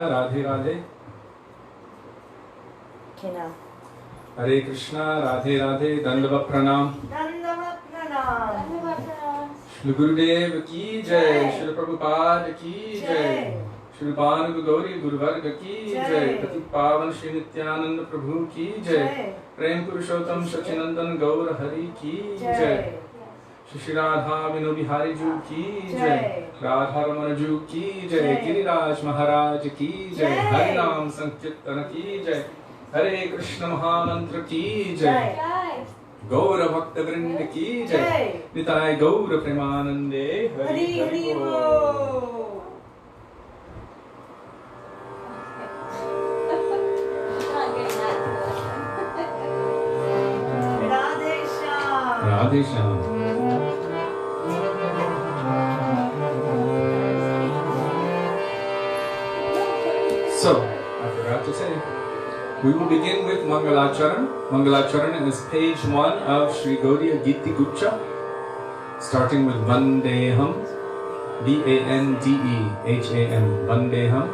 राधे राधे। हरे कृष्णा, राधे राधे, दंडवत प्रणाम। श्री गुरुदेव की जय, श्री प्रभुपाद की जय, श्री भानु गौरी गुरुवर्ग की जय, पति पावन श्री नित्यानंद प्रभु की जय, प्रेम पुरुषोत्तम सचिनंदन गौर हरि की जय, श्री राधा विनो बिहारी जू की जय, राधा रमन जू की जय, गिरिराज महाराज की जय, हरि नाम संकीर्तन की जय, हरे कृष्ण महामंत्र की जय, गौर भक्त वृंद की जय, निताय गौर प्रेमानंदे हरि हरि बोल। Radhe Shyam. So, I forgot to say, we will begin with Mangalacharan. Mangalacharan is page 1 of Sri Gaudiya Giti Gucha, starting with Vandeham, Bandeham, Vandeham.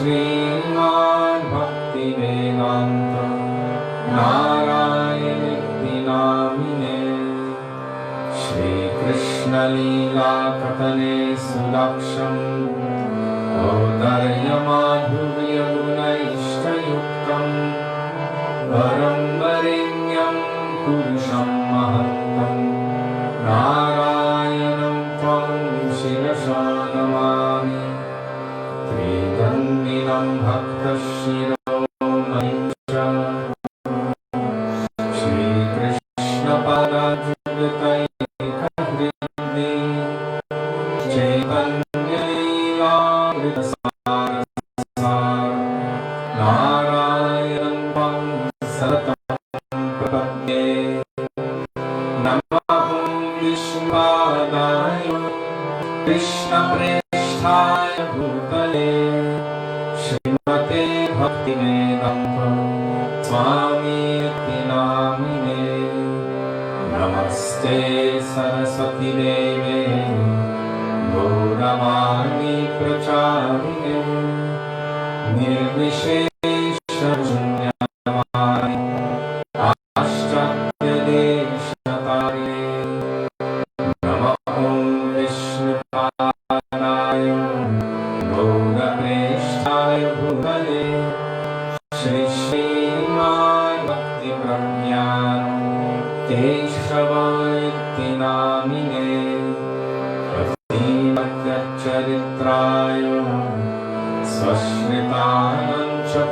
Srimad Bhaktivedanta Narayan Namine Shri Krishna Leela Katane Sudaksham Audarya Madhurya Gunaishta Yuktam Varam Varinyam Purusham Mahattam Narayanam Tvam Shirasha Namami Tridandinam Bhakta Shiromanisha Shri Krishna Pada Jugatai Kadridi Chaitanya Leela Vritasarasar Narayanam Tvam Saratam Prapadye Namaham Visnupadaya Krishna Presthaya Bhutale Srimate Bhaktivedanta Swami Namine Namaste Saraswati Deve Gauravani Pracharine Nirvishesha Shunyavani Ashtatya Deshatari Namaham Vishnupadaya Gaurapresthaya Bhutale Shri Srimad Bhakti Prajnana Keshavayati Namine Bhaktivedanta Charitraya Swashritanam Cha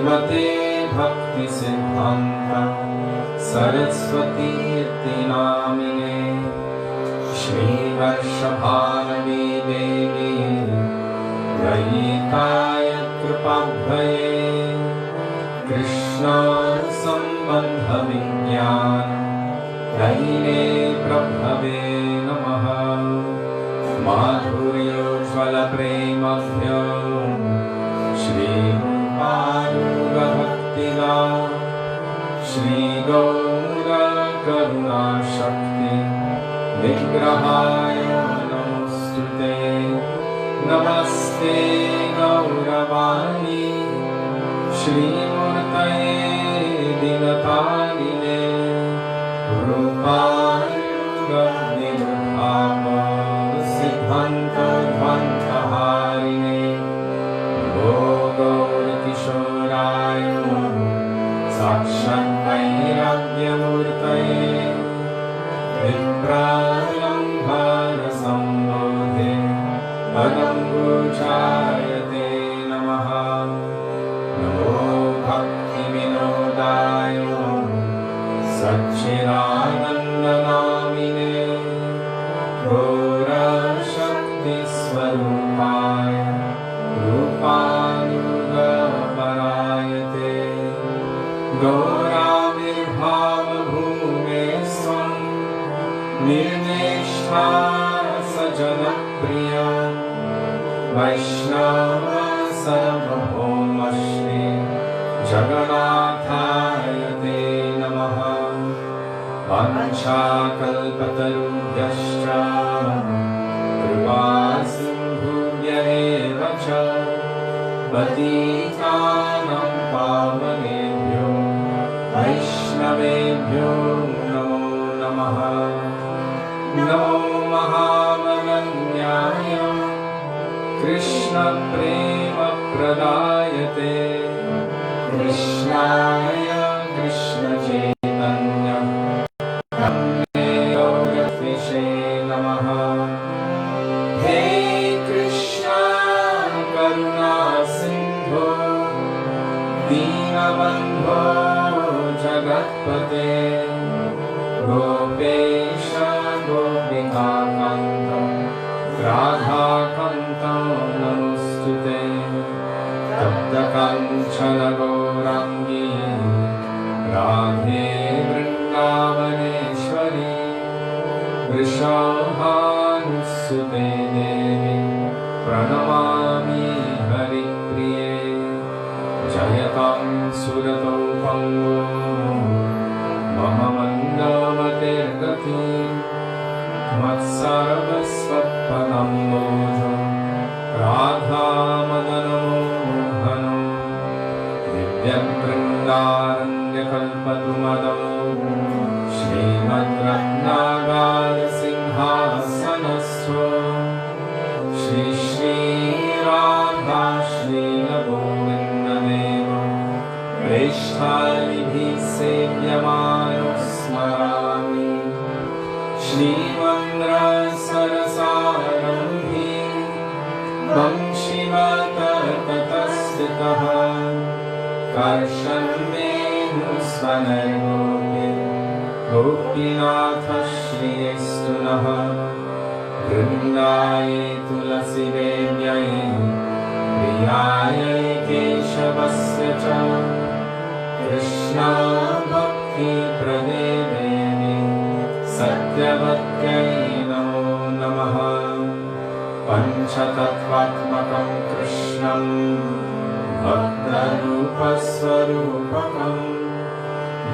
श्रीमते भक्ति सिद्धांत सरस्वती नामिने श्रीवर्षभारती देवी दयिताय कृपाभये कृष्ण संबंध विज्ञान दयिने प्रभवे नमः माधुर्योज्ज्वल प्रेमभ्य श्रीरूपानुगभक्तिदा श्रीगौर करुणाशक्ति विग्रहाय नमोस्तुते नमस्ते गौरवाणी श्रीमूर्तये दिनतारिणे रूपानुगनिर्भाव सिद्धान्तध्वन्तहारिणे गौरकिशोराय साक्षात् वैराग्यमूर्तये विप्रालम्भारसम्बोधे पदम्बुजायते नमः नमो भक्तिविनोदाय सच्चिदानन्दनामिने घोरशक्तिस्वरूपाय रूपानुगपरायते गौराविर्भावभूमे स्वं निर्देष्टा सजनप्रिया वैष्णव सर्वभौमश्री जगन्नाथाय ते नमः वाञ्छाकल्पतरुभ्यश्च कृपासिन्धुभ्येव च पतितानां पावनेभ्यो वैष्णवेभ्यो नमो नमः नमो महामनन्याय कृष्णप्रेमप्रदायते कृष्णाय कृष्णचैतन्य नमे गौरविषे नमः हे कृष्ण करुणा सिन्धो दीनबन्धो जगत्पते गोपेश गोपिकान्त राधाकान्त नमोस्तुते तप्तकाञ्चन गौराङ्गी राधे वृन्दावनेश्वरी वृषभानुसुते देवी प्रणमामि हरिप्रिये जयतां सुरतौ पङ्गो महमन्दमतिर्गति मत्सर्वस्वपदम्बोध राधामदनमोहनं दिव्यवृन्दारण्यकल्पतुमदौ श्रीमद्रत्नागारसिंहासनस्व श्री श्रीराधा श्रीलगोविन्ददेव प्रेष्ठालिभिः सेव्यमानो स्मरामि श्रीमन्द्रसरसारम्भी वंशिवततस्थितः कर्षन्मेनुस्वनैर्गोपी गोपीनाथ श्रीस्तु नः वृन्दाय तुलसीदेव्यै प्रियायै केशवस्य च कृष्णा भक्तिप्रदेवेने सत्यवत्यै नमो नमः पञ्चतत्त्वात्मकं कृष्णं भक्तरूपस्वरूपकं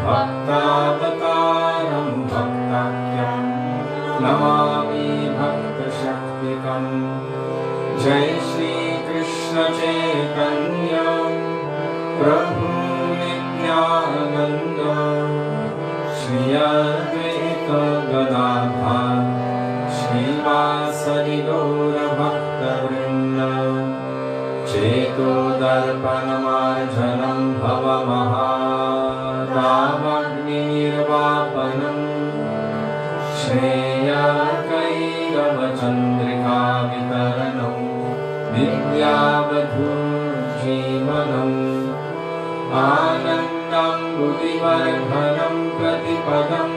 भक्तावतारं भक्ताख्यं नमामि भक्तशक्तिकं जय श्रीकृष्ण चैतन्य प्रभु नित्यानन्द श्री अद्वैत गदाधर श्रीवासरि गौरभक्तवृन्द चेतोदर्पणमार्जनं भवमहादामग्निर्वापनं श्रेयकैरवचन्द्रिकावितरणं विद्यावधूजीवनम् आनन्दं बुद्धिवर्धनं प्रतिपदं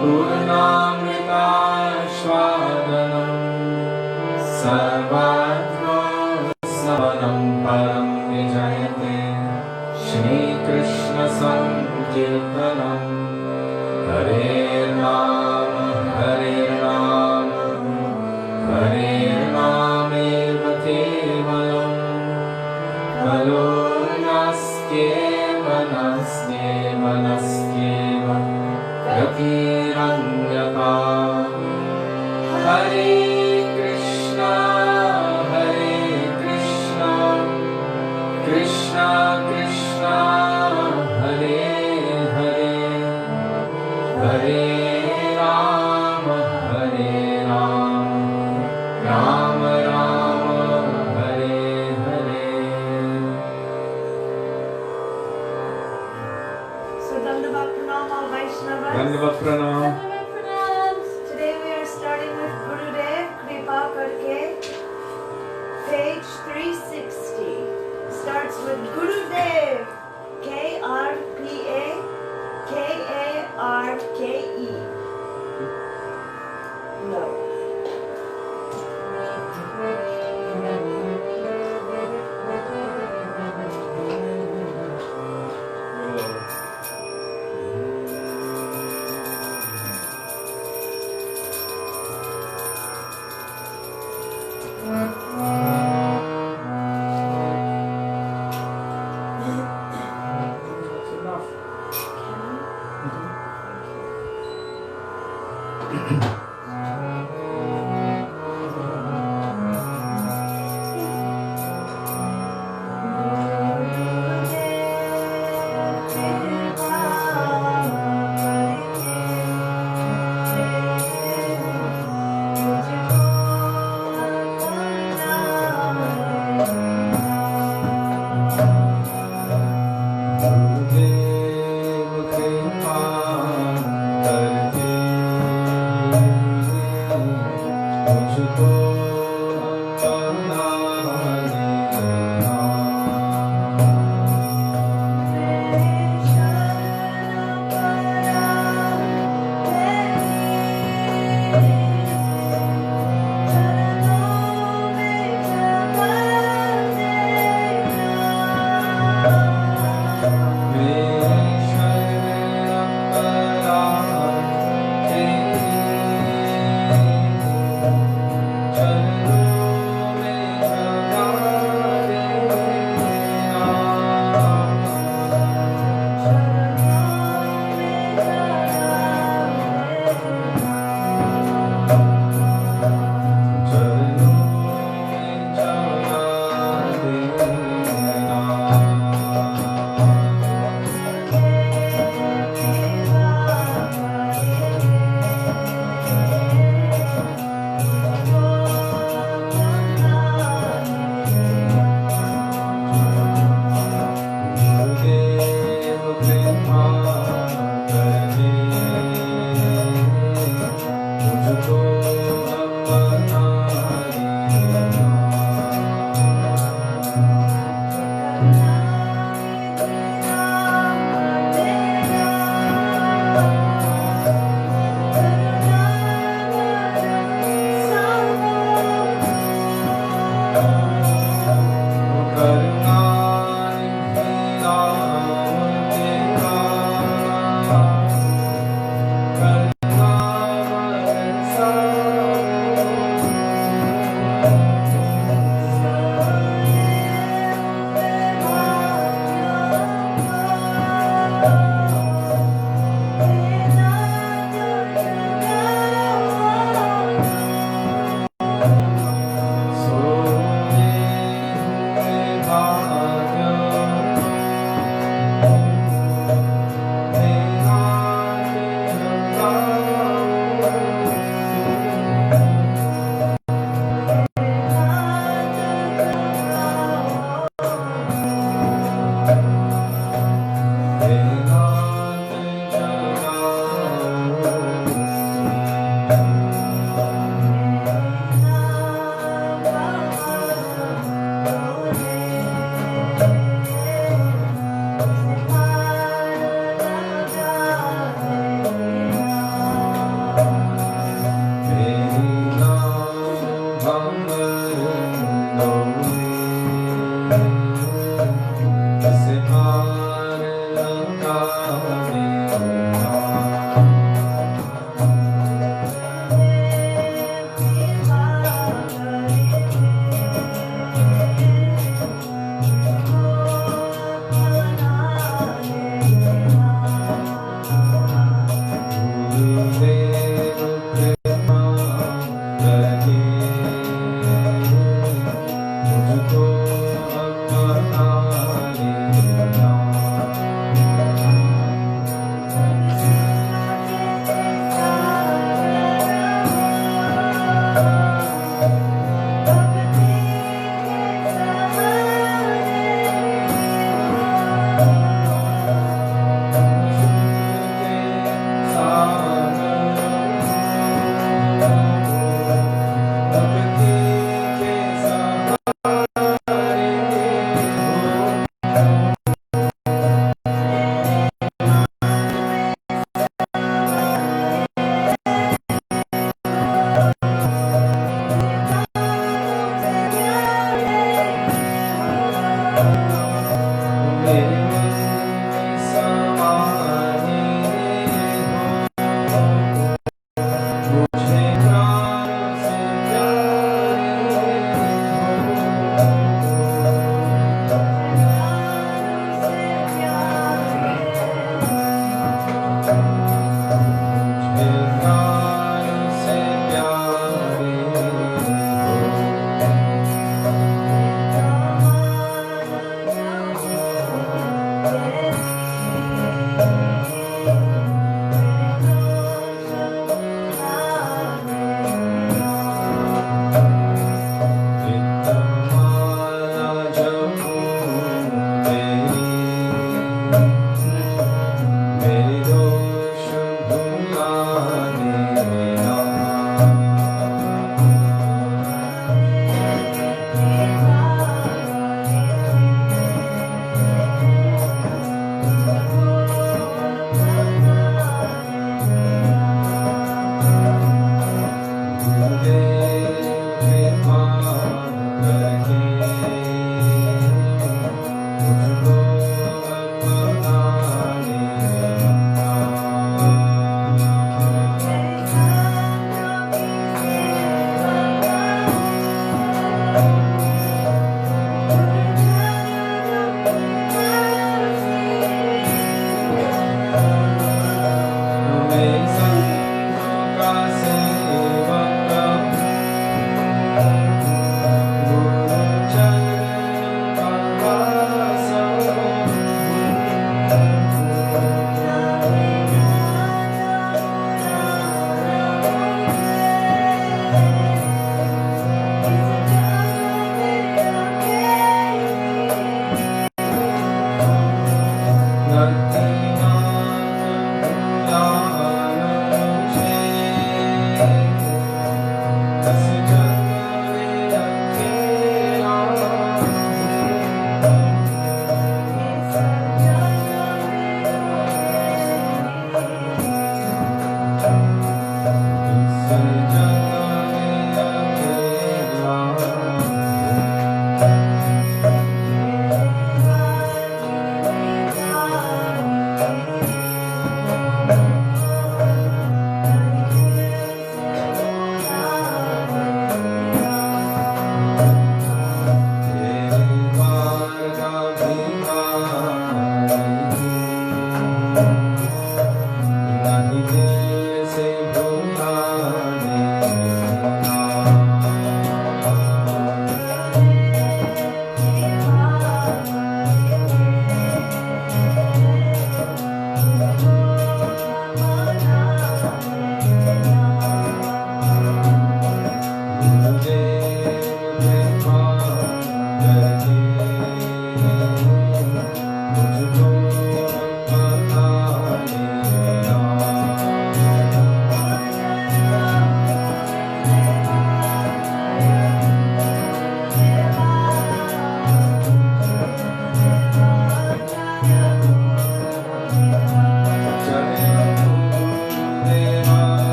पूर्णामृतास्वादनं सर्वात्मसमनं परं विजयते श्रीकृष्णसङ्कीर्तनं हरे राम हरे नामेव केवलं खलु नस्त्येव गतिरन्यथा हरे Krishna Krishna Krishna Hare Hare Hare Ram Ram Ram Hare Hare. So Dandavat Pranam all Vaisnavas. Dandavat Pranam. Today we are starting with Gurudev Kripa Karke, page 360. Starts with Gurudev, K-R-P-A-K-A-R-K-E. No. That's enough. Gurudev Kripa Karke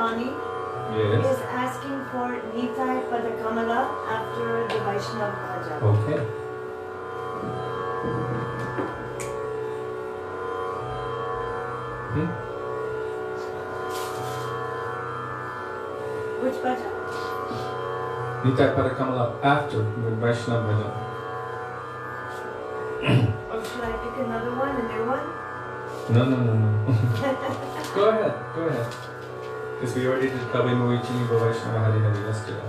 Rani Yes. is asking for Nitai Padakamala after the Vaishnava Bhajan. Okay. Which bhajan? Nitai Padakamala after the Vaishnava Bhajan. Or should I pick another one, a new one? No. Go ahead. Because we already did Kabe Moichi Vaishnava Hari Hari yesterday.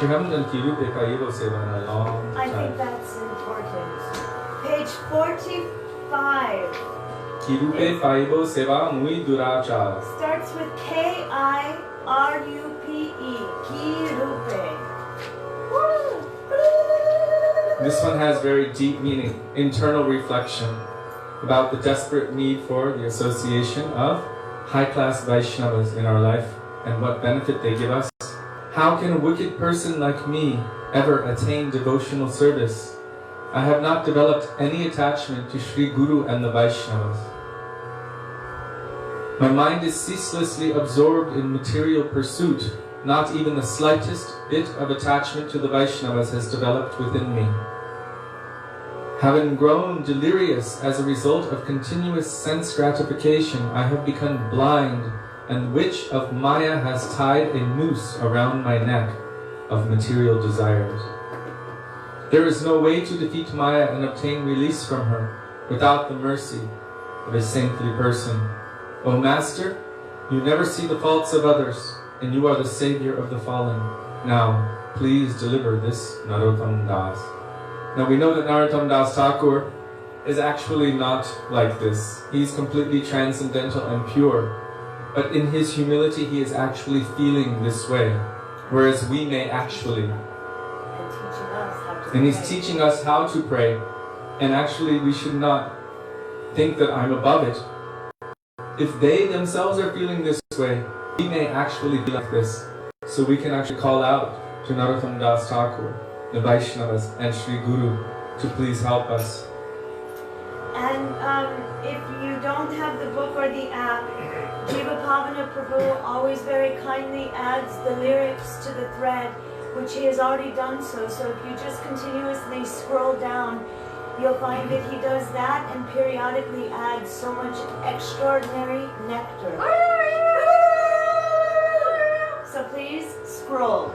We haven't done Kirupe Kaivo Seva in a long I time. think that's important. Page 45 Kirupe Kaivo Seva Mui Durachar. starts with K-I-R-U-P-E. Kirupe. This one has very deep meaning, internal reflection about the desperate need for the association of high-class Vaishnavas in our life and what benefit they give us. How can a wicked person like me ever attain devotional service? I have not developed any attachment to Sri Guru and the Vaishnavas. My mind is ceaselessly absorbed in material pursuit. Not even the slightest bit of attachment to the Vaishnavas has developed within me. Having grown delirious as a result of continuous sense gratification, I have become blind, and the witch of Maya has tied a noose around my neck of material desires. There is no way to defeat Maya and obtain release from her without the mercy of a saintly person. O Master, you never see the faults of others, and you are the savior of the fallen. Now, please deliver this Narottam Das. Now we know that Narottam Das Thakur is actually not like this. He's completely transcendental and pure. But in his humility, he is actually feeling this way. Whereas we may actually. And he's teaching us how to pray. And actually, we should not think that I'm above it. If they themselves are feeling this way, we may actually be like this. So we can actually call out to Narottam Das Thakur, the Vaishnavas, and Sri Guru to please help us. And if you don't have the book or the app, Jiva Pavana Prabhu always very kindly adds the lyrics to the thread, which he has already done so. So if you just continuously scroll down, you'll find that he does that and periodically adds so much extraordinary nectar. So please scroll.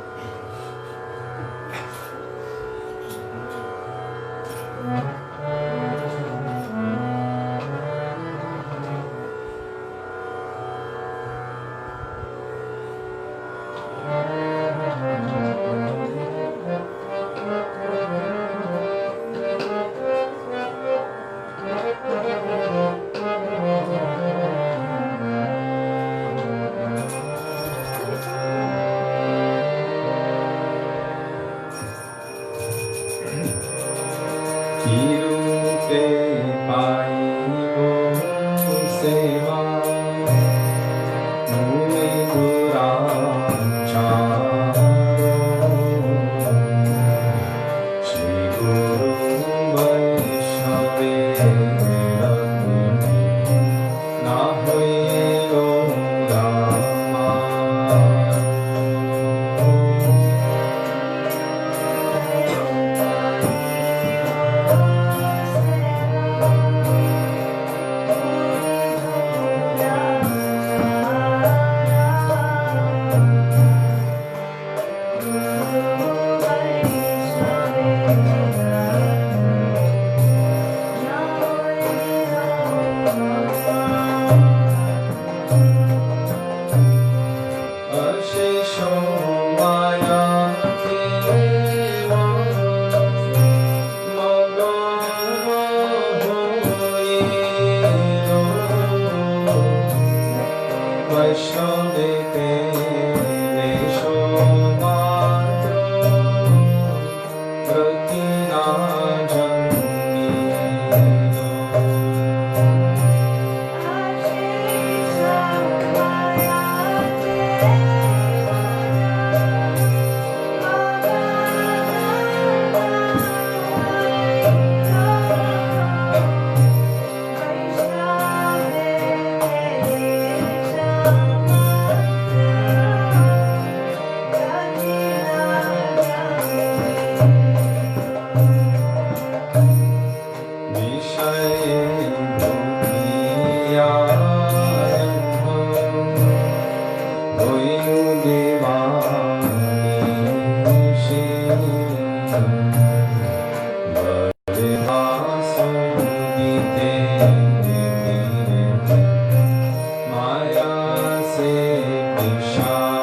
Maya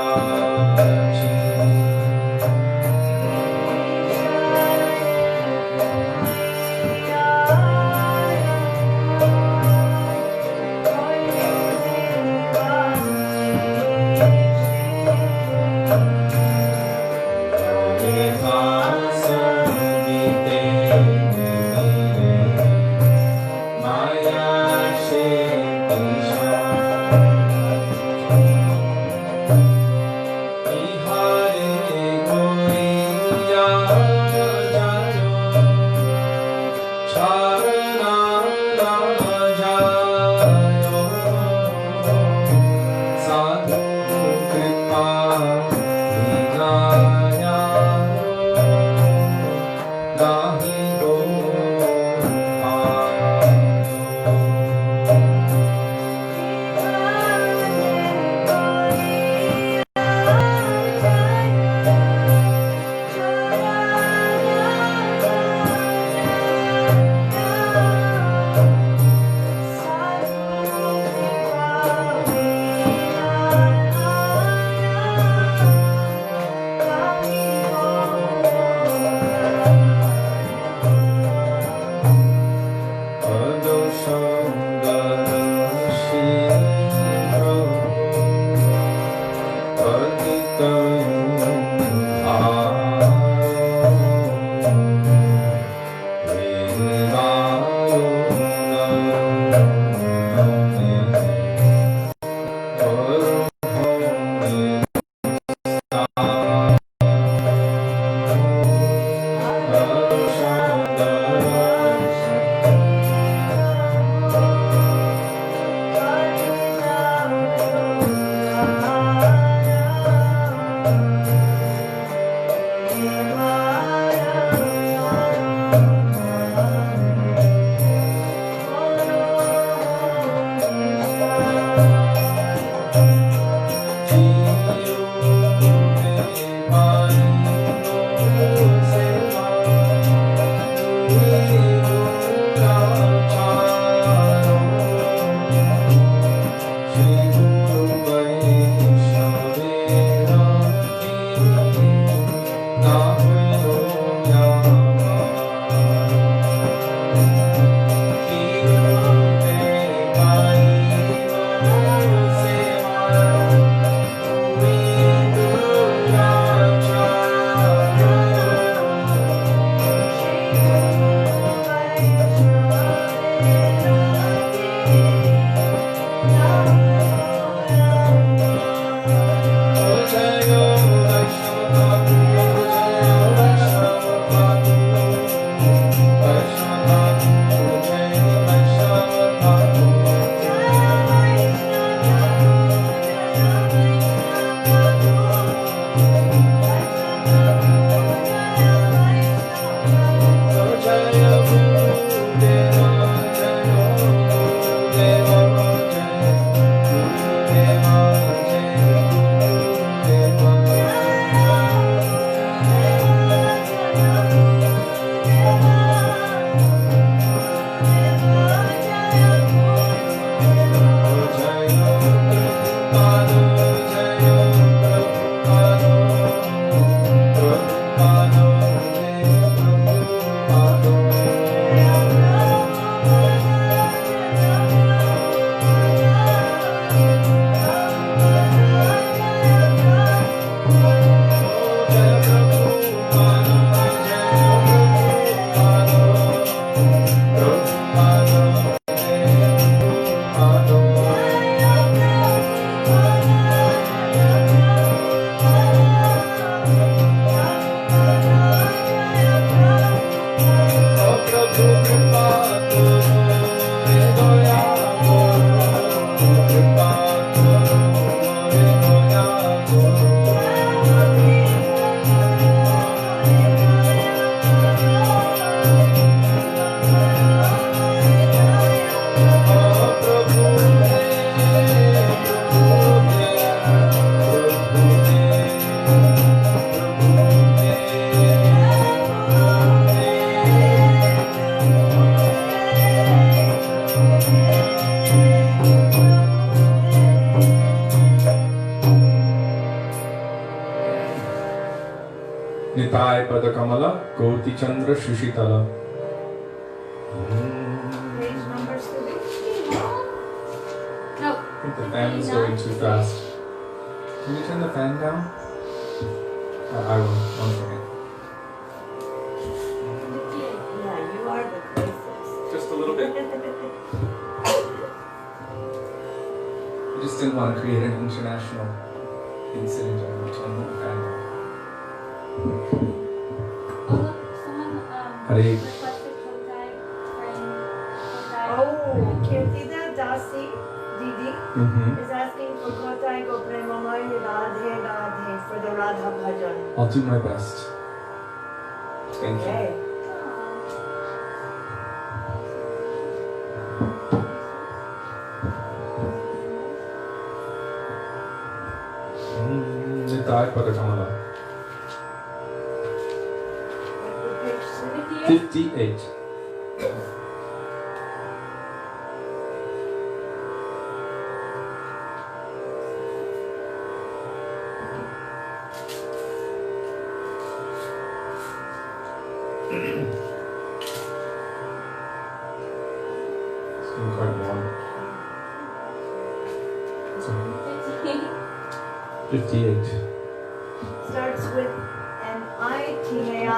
Nitai Padakamala Koti Chandra Shushitala. Page numbers to be. No. I think the fan is going too fast. Can you turn the fan down? I will. 1 second. Yeah, you are the closest. Just a little bit. I just didn't want to create an international incident. I would turn the fan down. Hare. Requested Kotai friend. Oh, Kirtida Dasi Didi is asking for Kotai Go Premamai Radhe Radhe for the Radha Bhajan. I'll do my best. Thank you. Okay. Nitai Padakamala. Page 58. It's been quite warm. So, 58. starts with an I-T-A-I-P-A-D-A.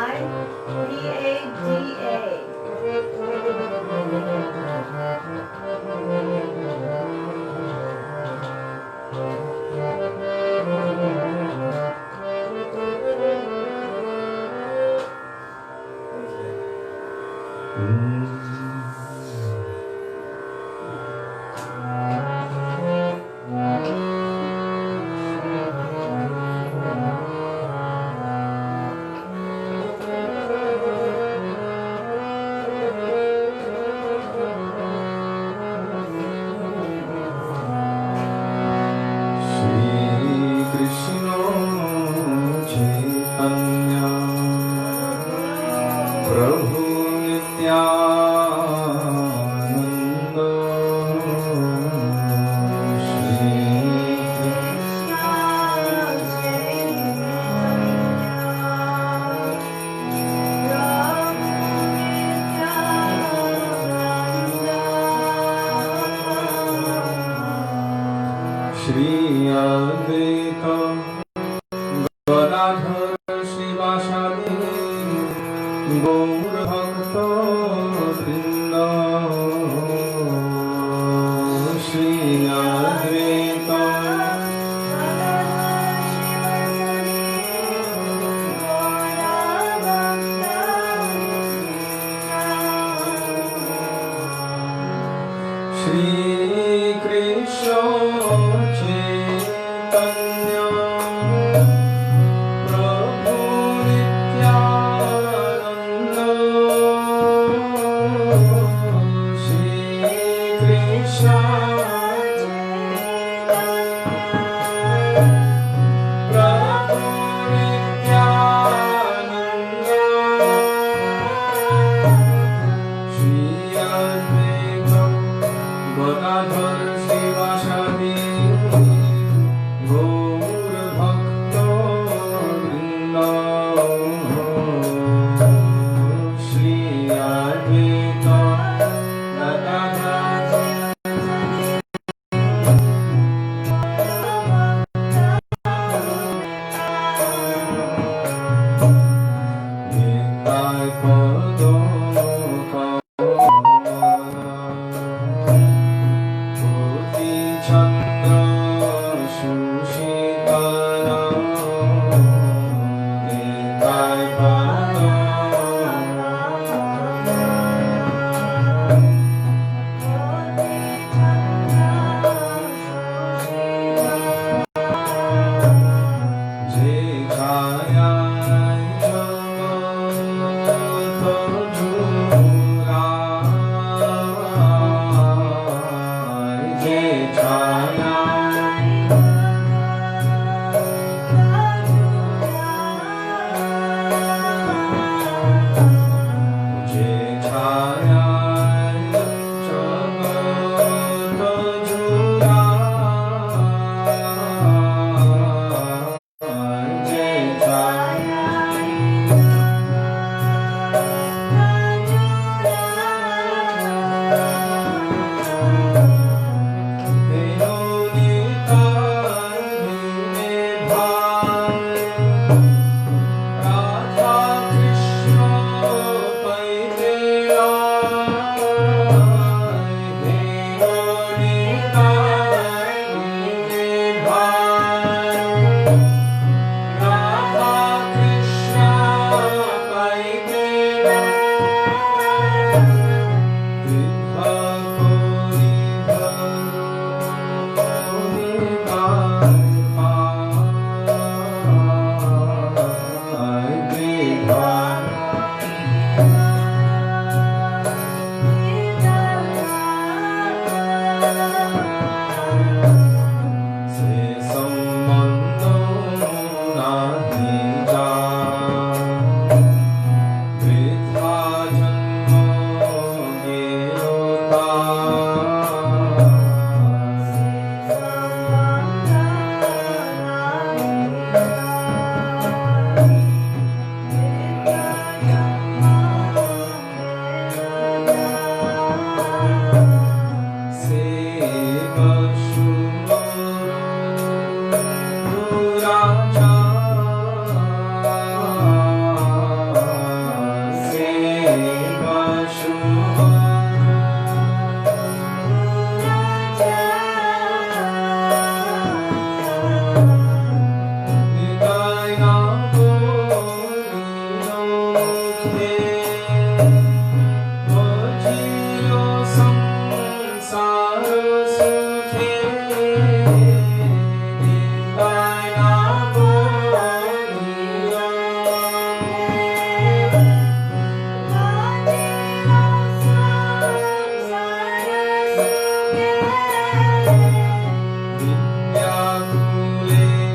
Vidyakule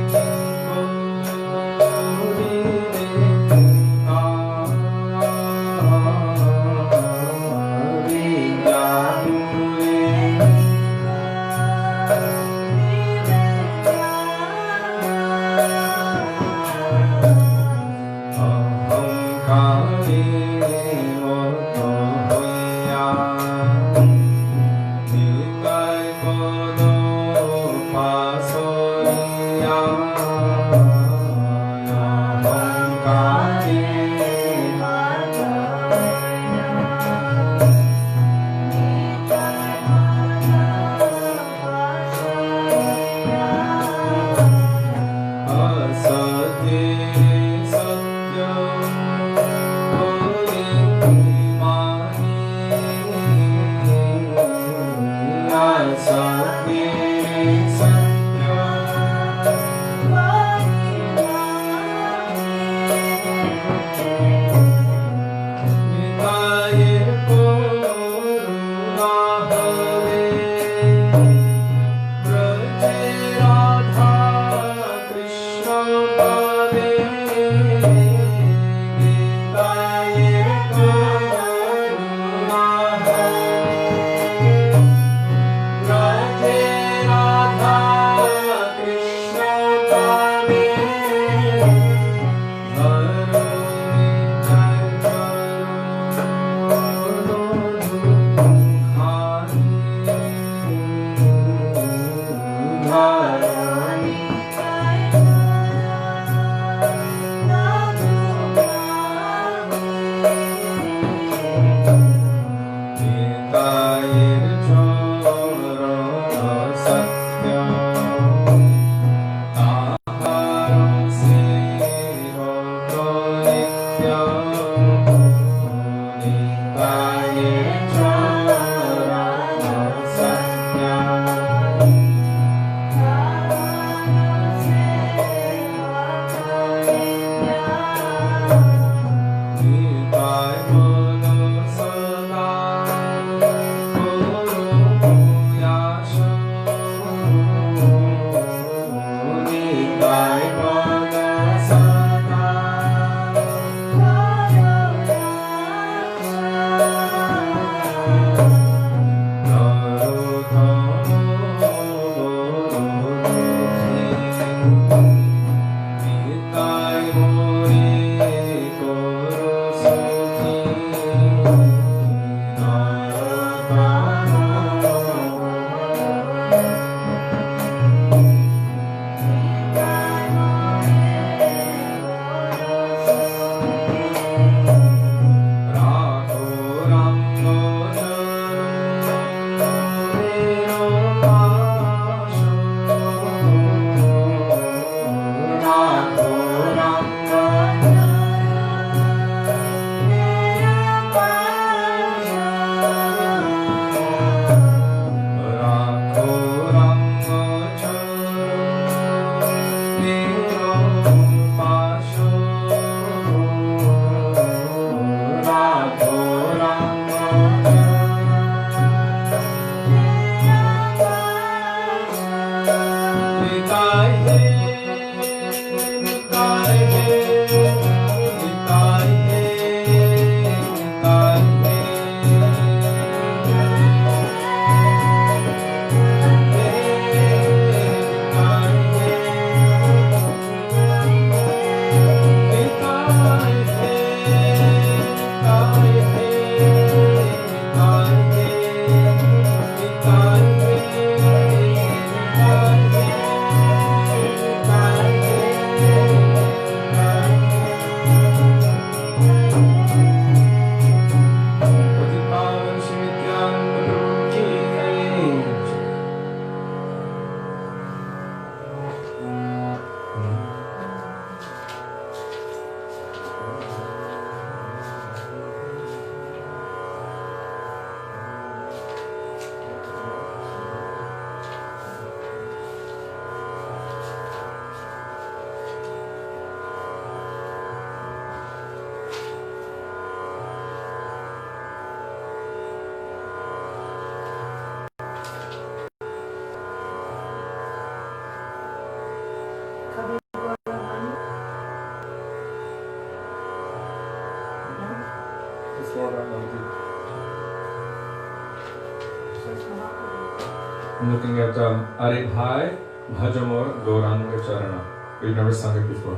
I'm looking at Are Bhai Bhajamor Gauranga Charana. We've never sung it before.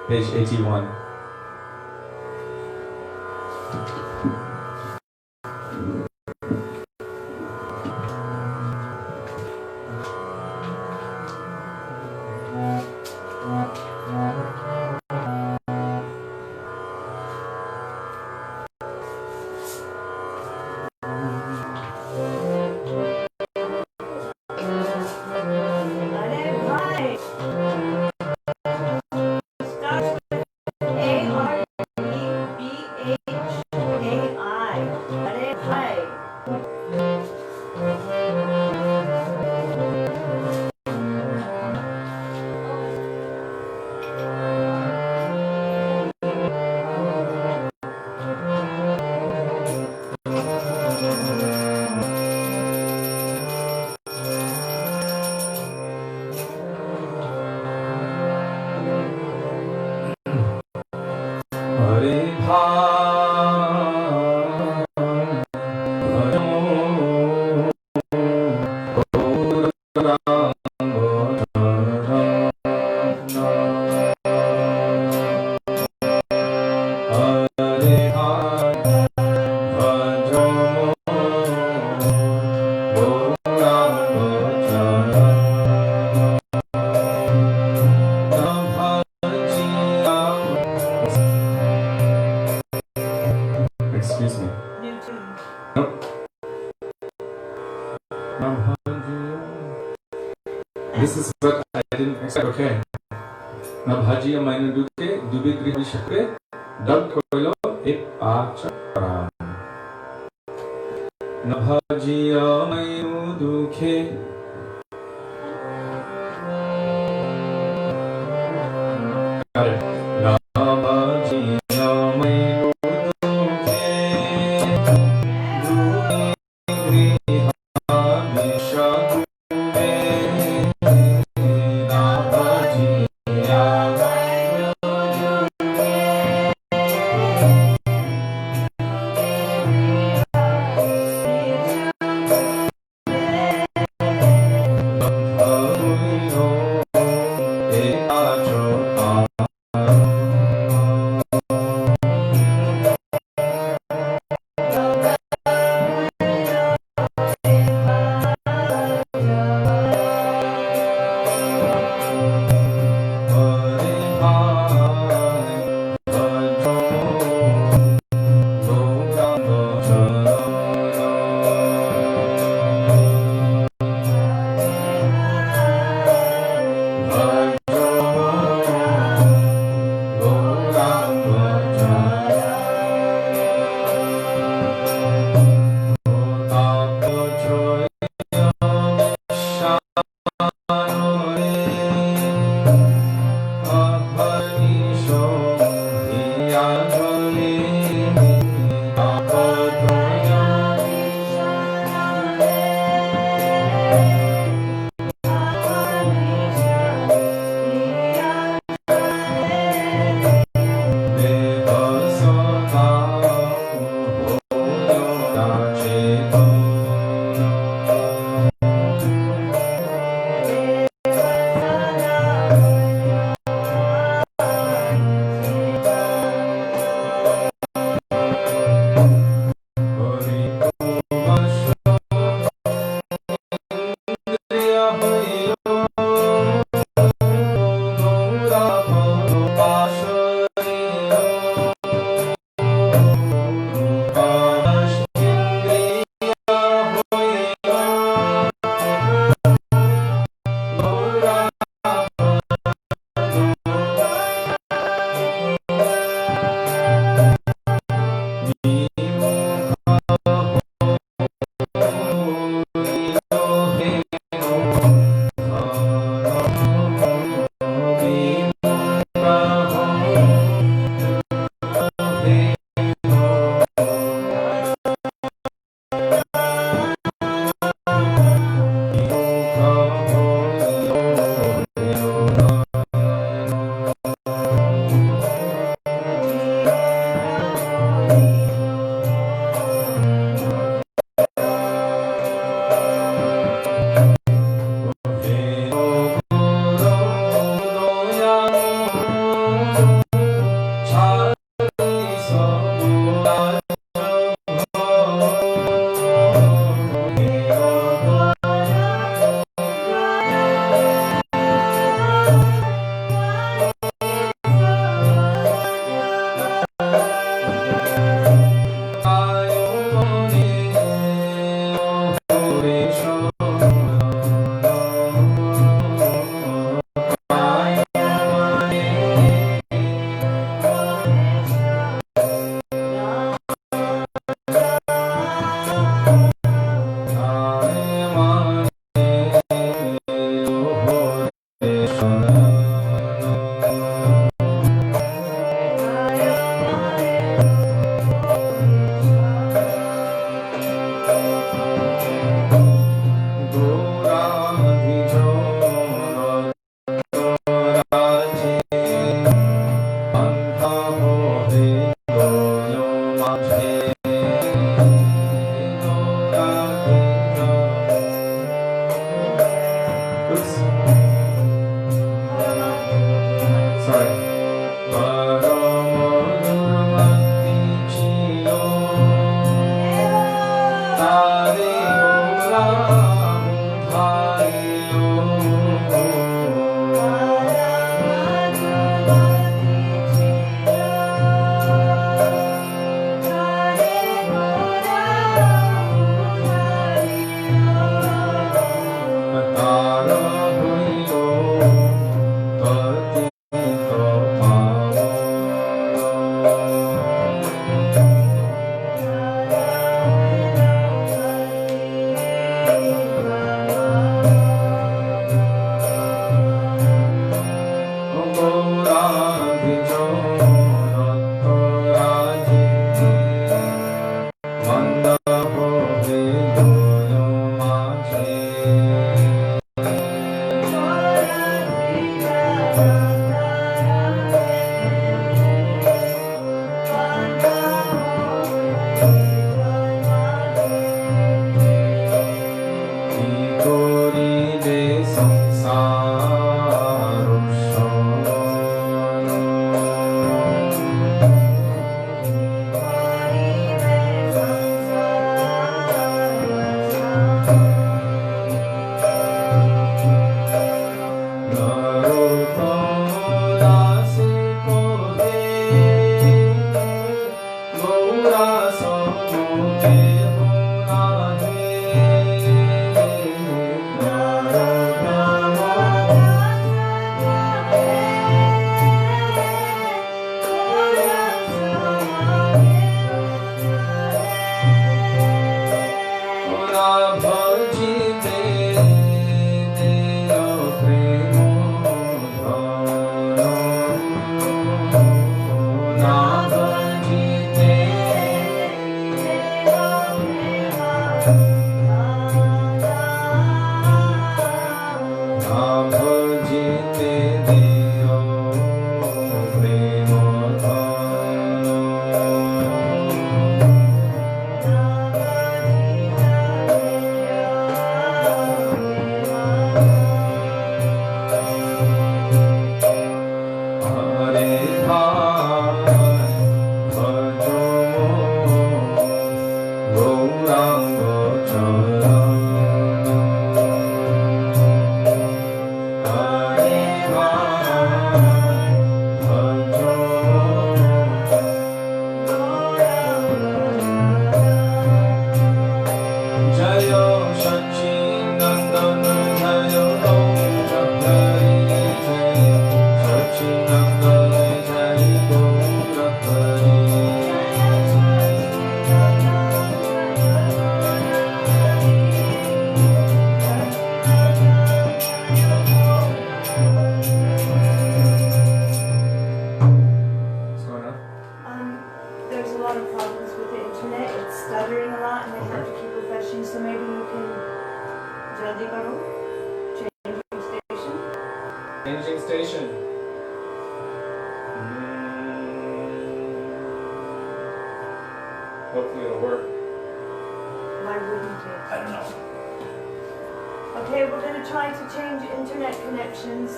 Page 81. This is what I didn't expect. Okay. Na bhajiya maine duke dubi grihi shakre dab koilo ek achara. Na bhajiya maine duke. Got it. Na bhajiya maine duke dubi grihi shakre. Changing station. Hopefully it'll work. Why wouldn't it? I don't know. Okay, we're going to try to change internet connections.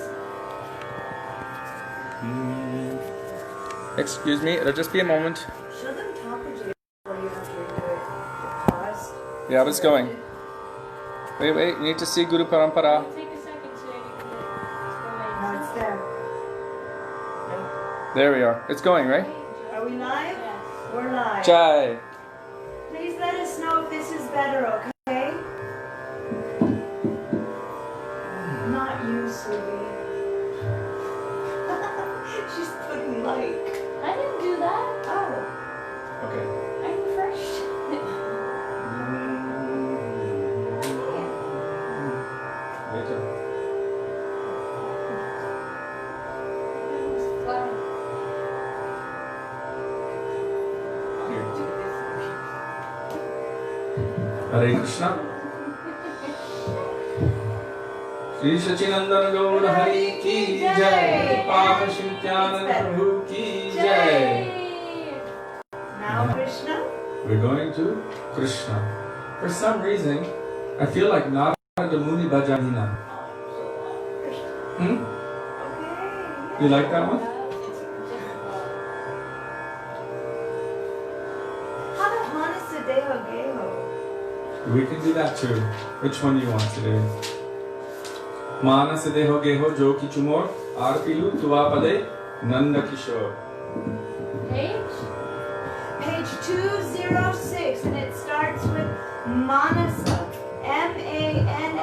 Excuse me, it'll just be a moment. Show them talk to you before you have to do it. Pause. Yeah, but it's going. Wait, you need to see Guru Parampara. It'll take a second so you can No, it's there. There we are. It's going, right? Are we live? Yes. We're live. Jai. Please let us know if this is better, okay? Not you, Sudevi. She's putting like. I didn't do that. Oh. Okay. I'm first. Later. Hare Krishna. Shri Sachinandana Gaura Hari Ki Jai. Papa Shintyananda Prabhu Ki Jai. Now Krishna. We're going to Krishna. For some reason, I feel like Narada Muni Bhajanina. Okay. You like that one? How about Manasa Deho Geho? We can do that too. Which one do you want to do? Manasa Deho Geho Jo Kichumor Arpilu Tuapade Nanda Kishore. Page? Page 206, and it starts with Manasa, M-A-N-A-S-A,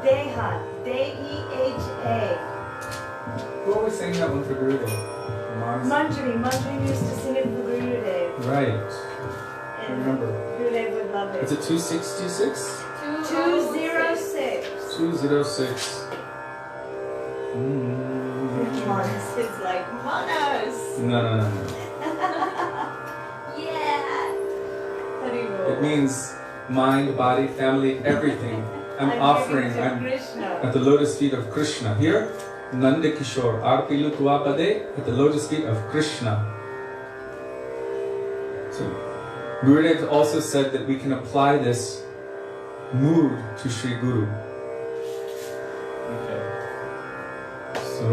Deha, D-E-H-A. Who always sang that one for Gurudev? Manjari used to sing it for Gurudev. Right. I And remember. Gurudev would love it. Is it 2626? 206. 206. Manas is like, Manas! No. Yeah! It means mind, body, family, everything. I'm offering. I'm Krishna. at the lotus feet of Krishna. Here, Nanda Kishore, Arpilu Tuapade, at the lotus feet of Krishna. So, Gurudev also said that we can apply this mood to Sri Guru. Okay. So,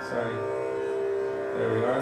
sorry. There we are.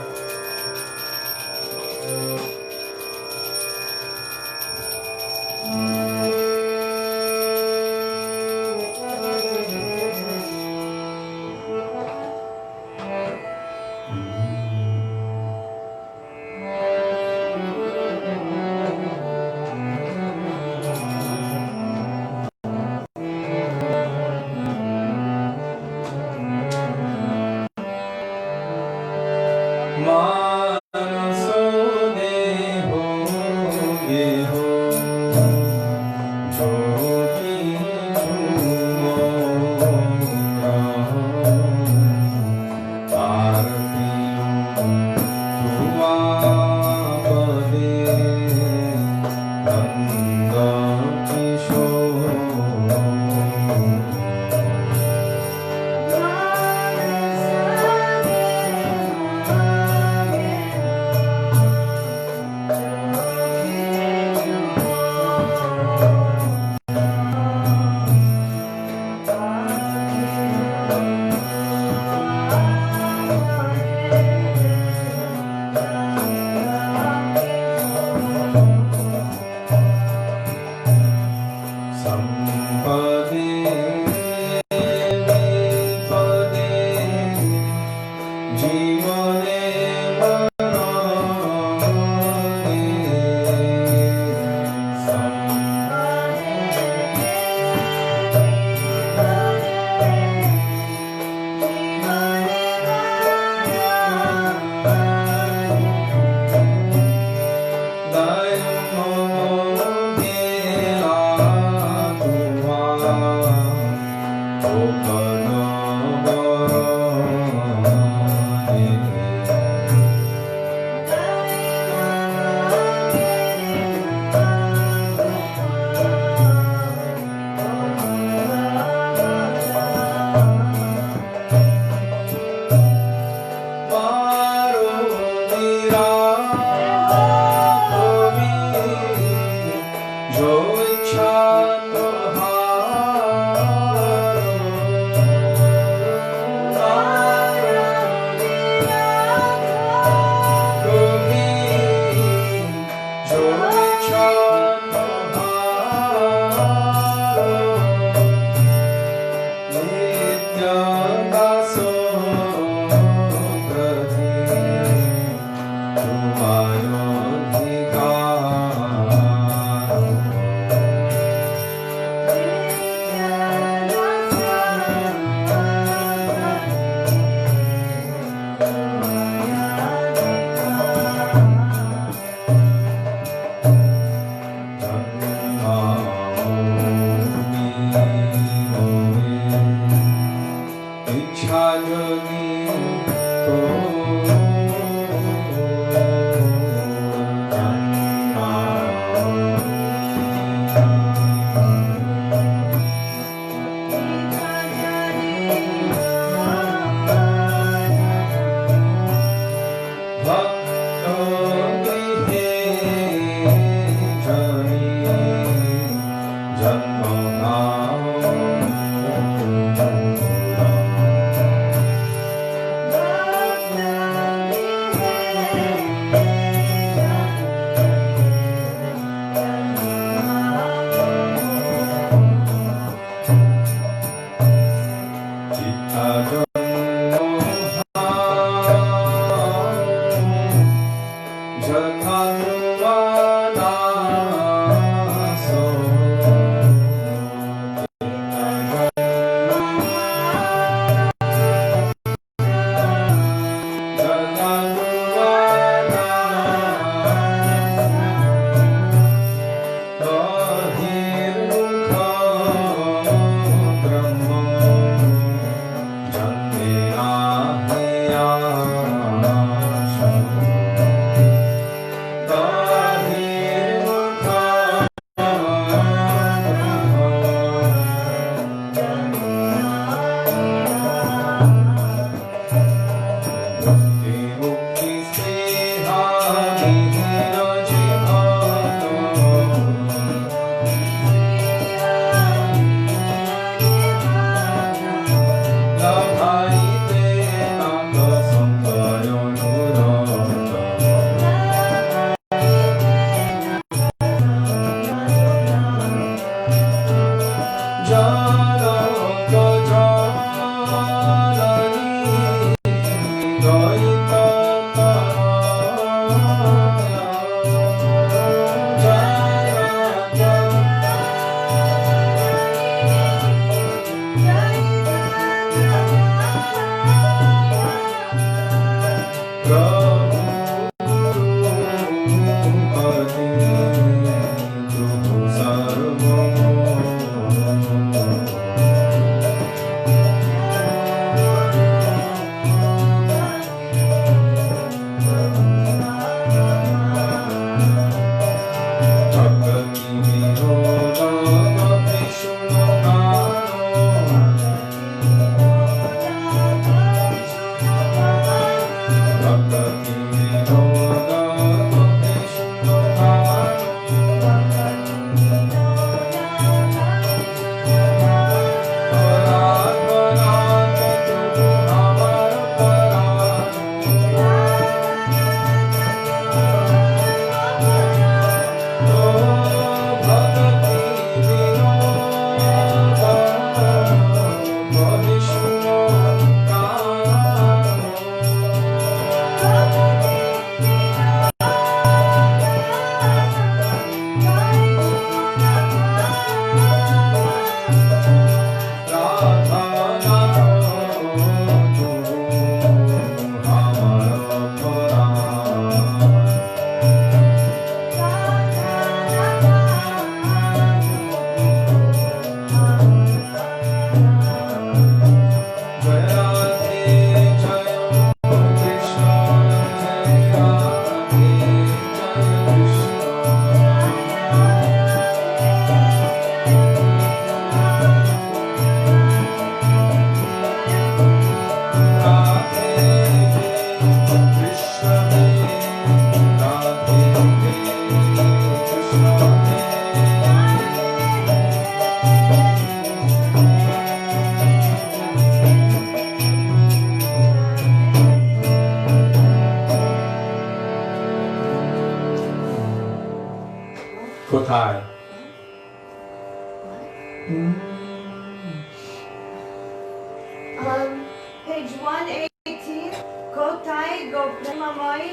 Page 118. Kotai go premamai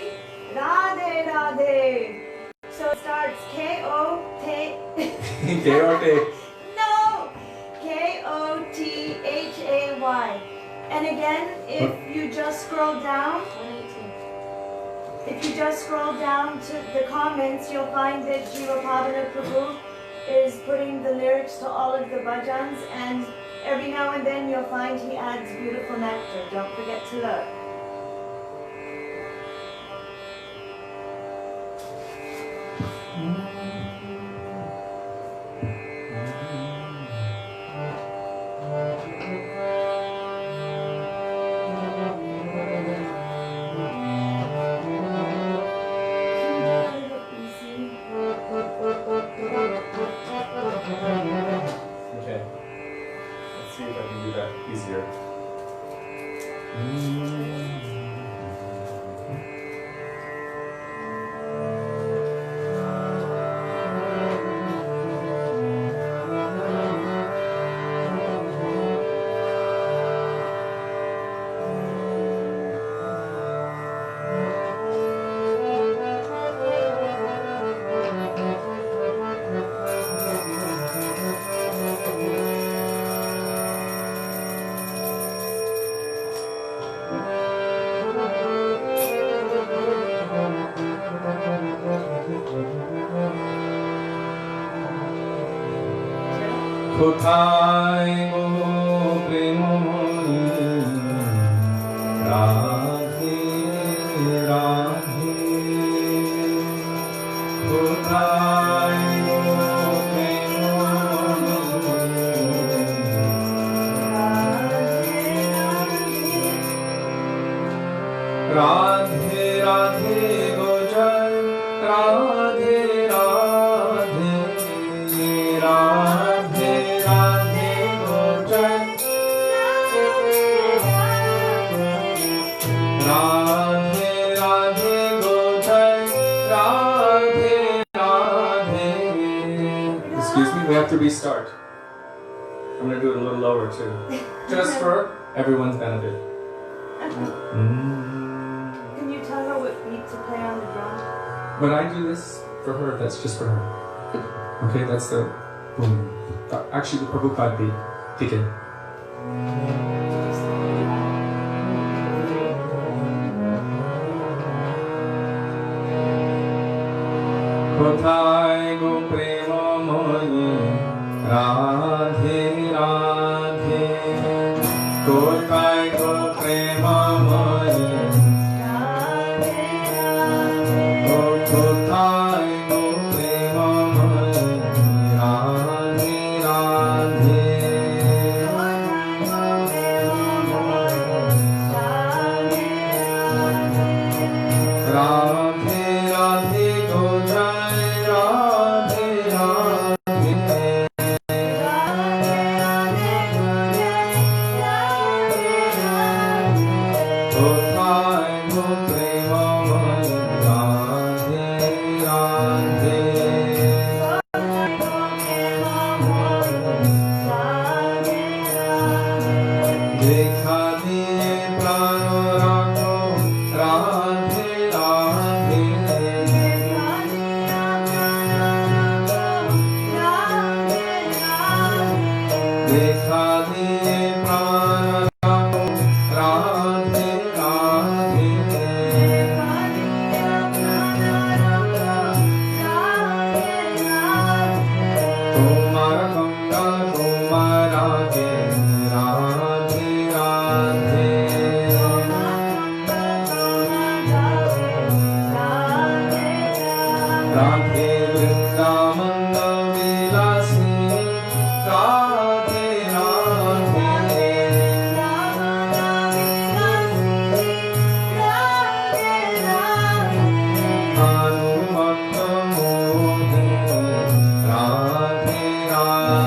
Radhe Radhe. So it starts K-O-T. K-O-T. No! K-O-T-H-A-Y. And again, if you just scroll down, 118. if you just scroll down to the comments, you'll find that Jiva Pavana Prabhu is putting the lyrics to all of the bhajans, and every now and then you'll find he adds beautiful nectar. Don't forget to look. Okay. Let's see if I can do that easier. কোথায় গো প্রেমময়ী রাধে রাধে কোথায় গো প্রেমময়ী রাধে রাধে গো জয় রাধে রাধে রাধে রাধে গো জয় রাধে রাধে গো জয় Radhe Radhe. Excuse me, we have to restart. I'm going to do it a little lower too, just for everyone's benefit. Can you tell her what beat to play on the drum? When I do this for her, that's just for her. Okay, that's the boom. Actually, the Prabhupada beat. Take it. কোথায় গো প্রেমময়ী রাধে রাধে কোথায় গো প্রেমময়ী ও কোথায় গো প্রেমময়ী রাধে রাধে রাধে রাধে গো জয় রাধে রাধে কোথায় গো প্রেমময়ী রাধে রাধে দেখা দিয়ে প্রাণ রাখো রাধে রাধে দেখা দিয়ে প্রাণ রাখো রাধে রাধে তোমার গঙ্গা তোমার আগে রাধে রাধে রাধে বৃন্দাবন বিলাসী রাধে রাধে অনুভক্ত মোহে Radhe Radhe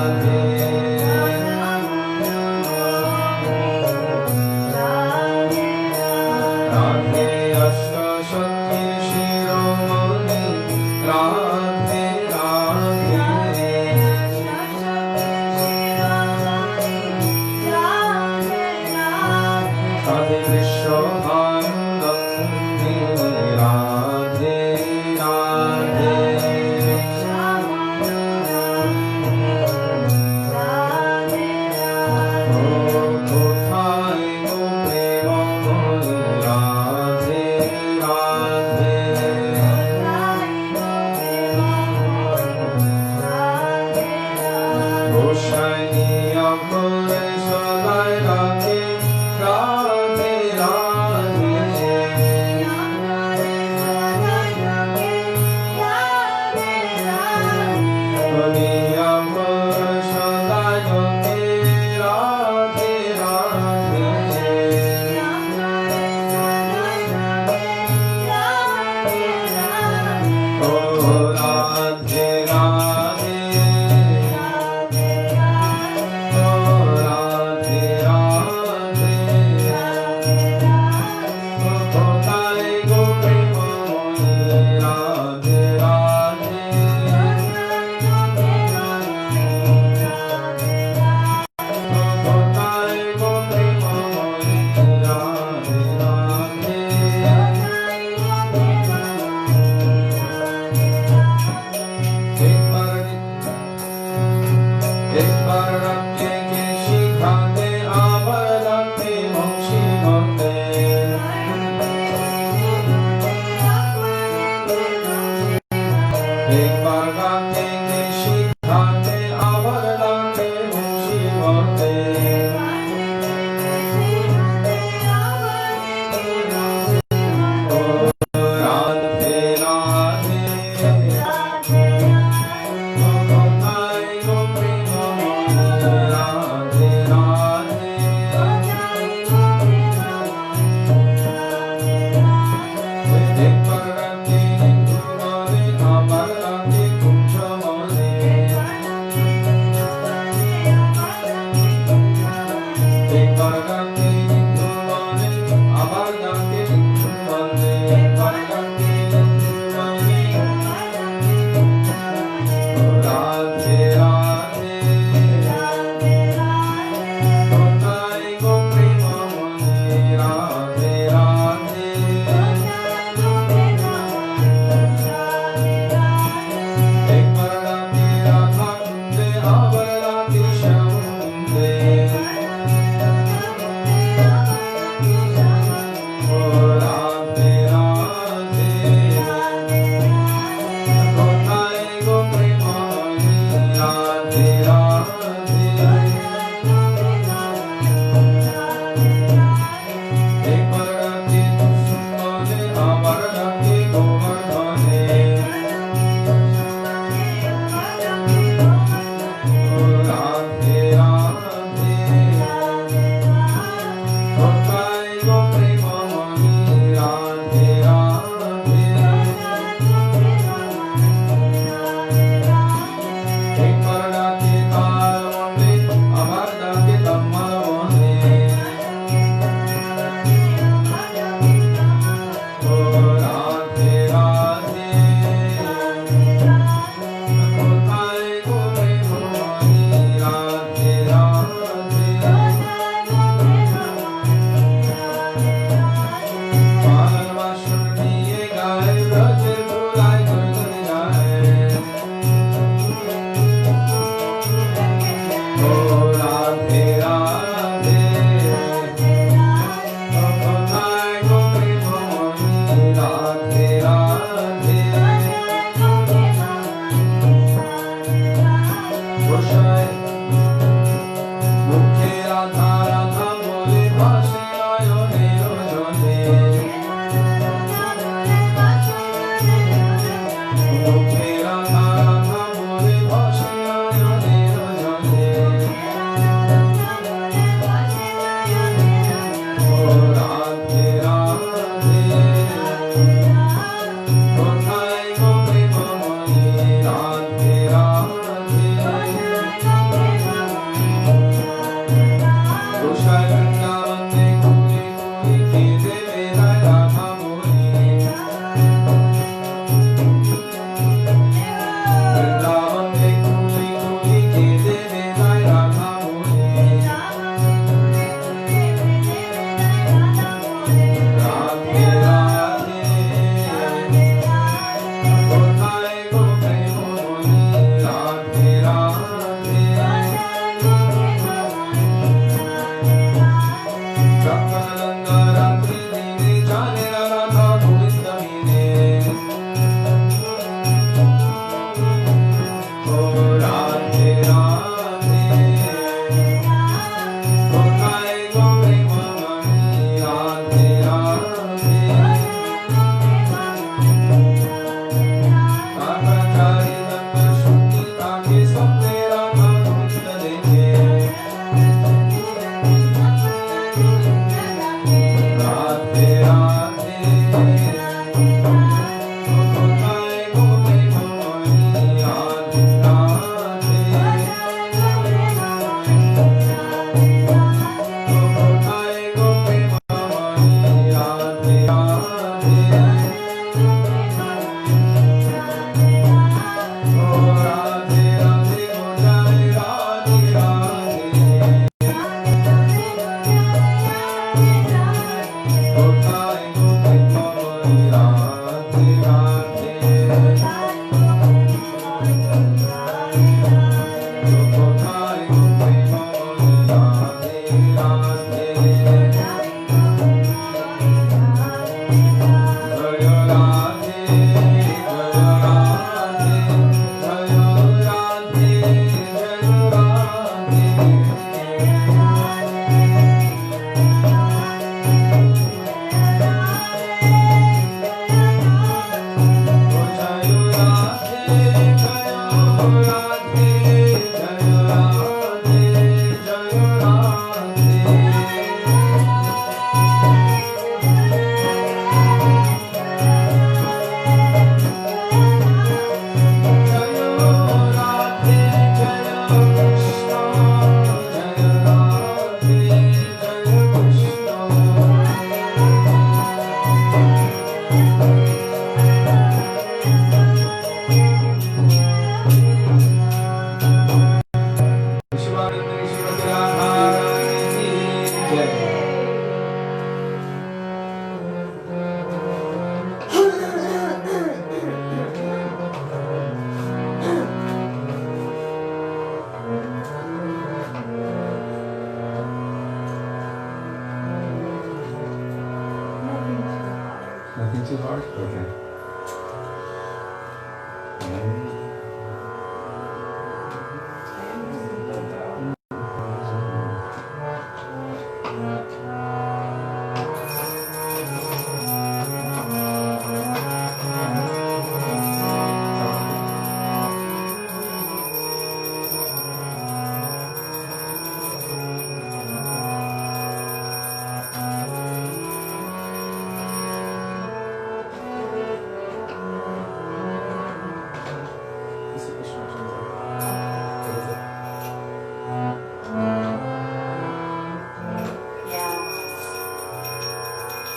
Okay.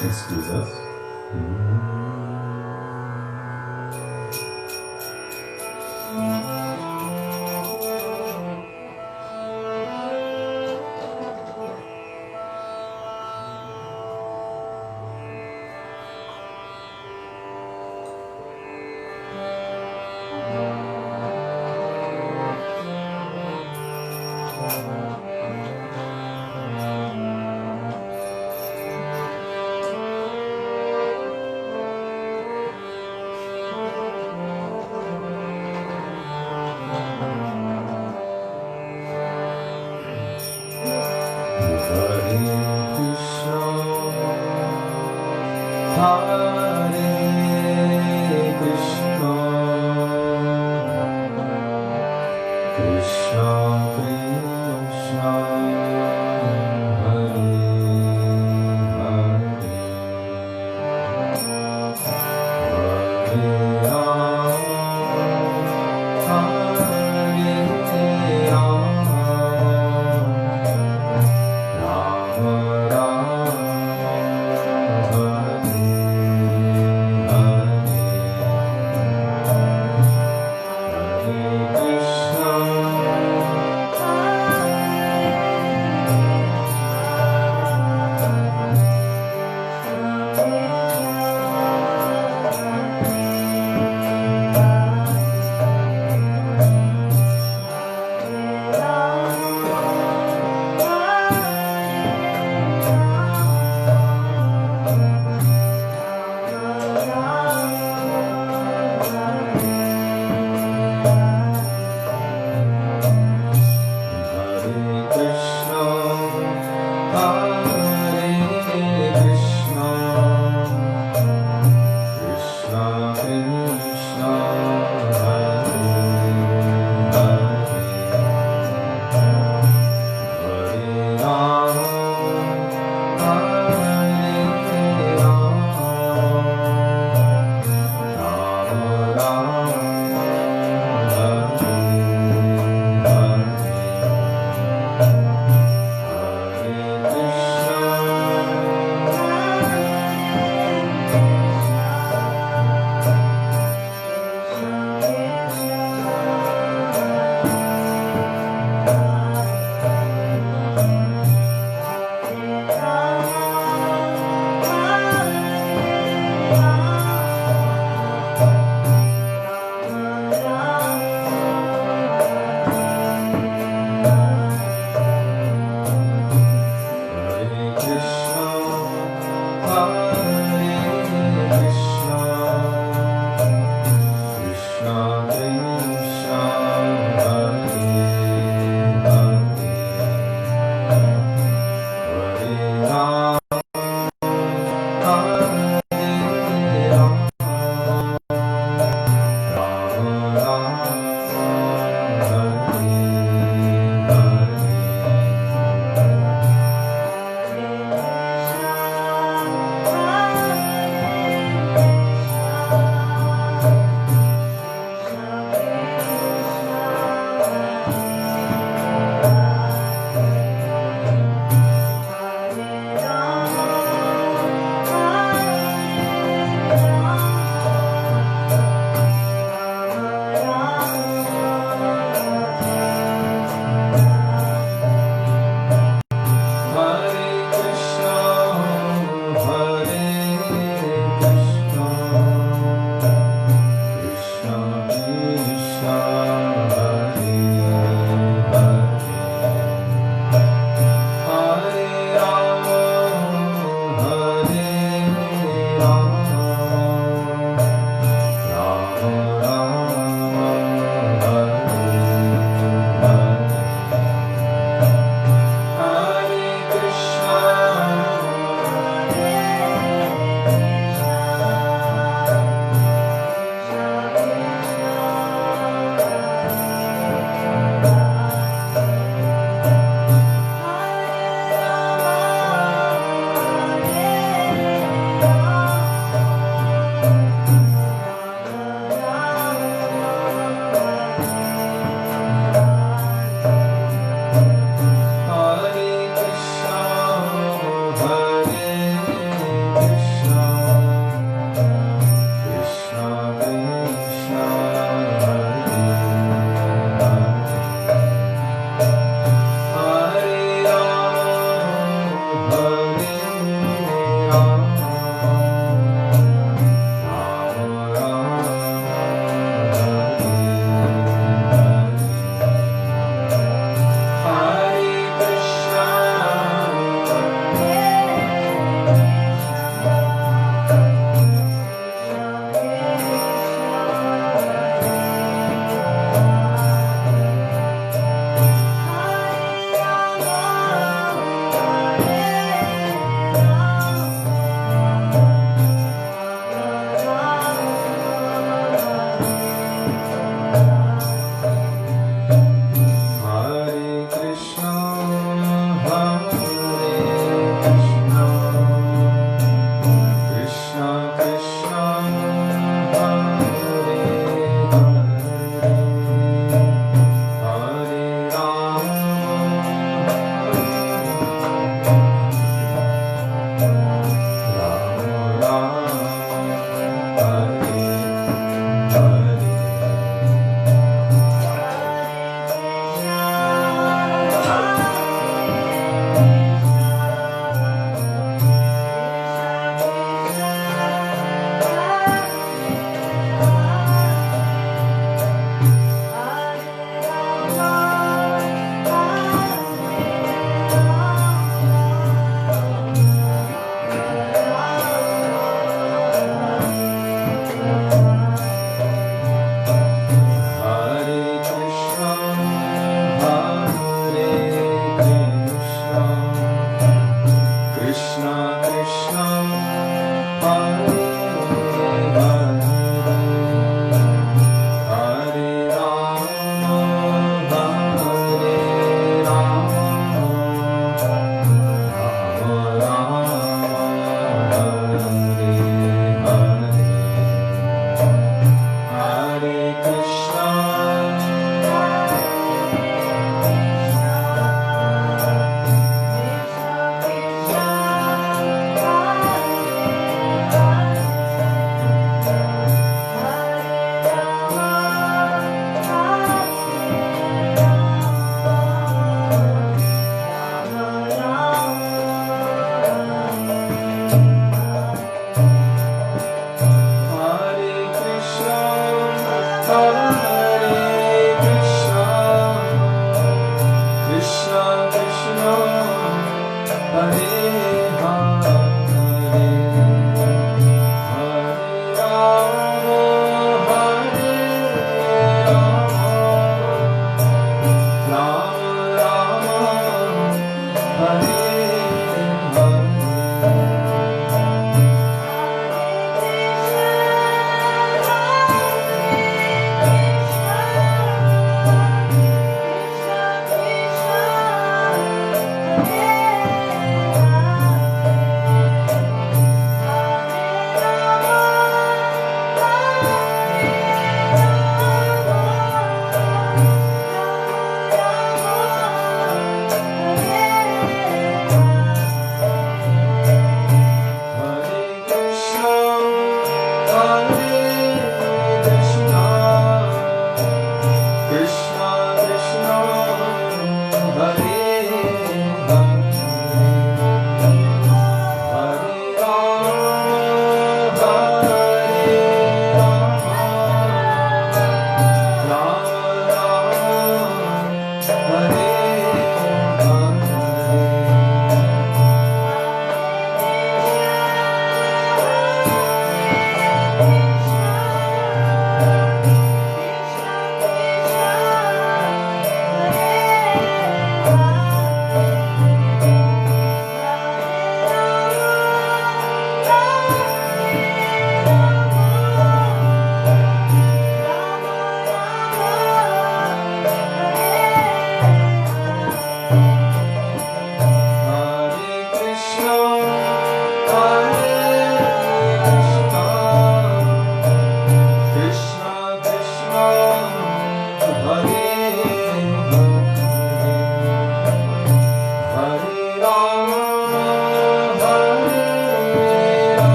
Excuse us.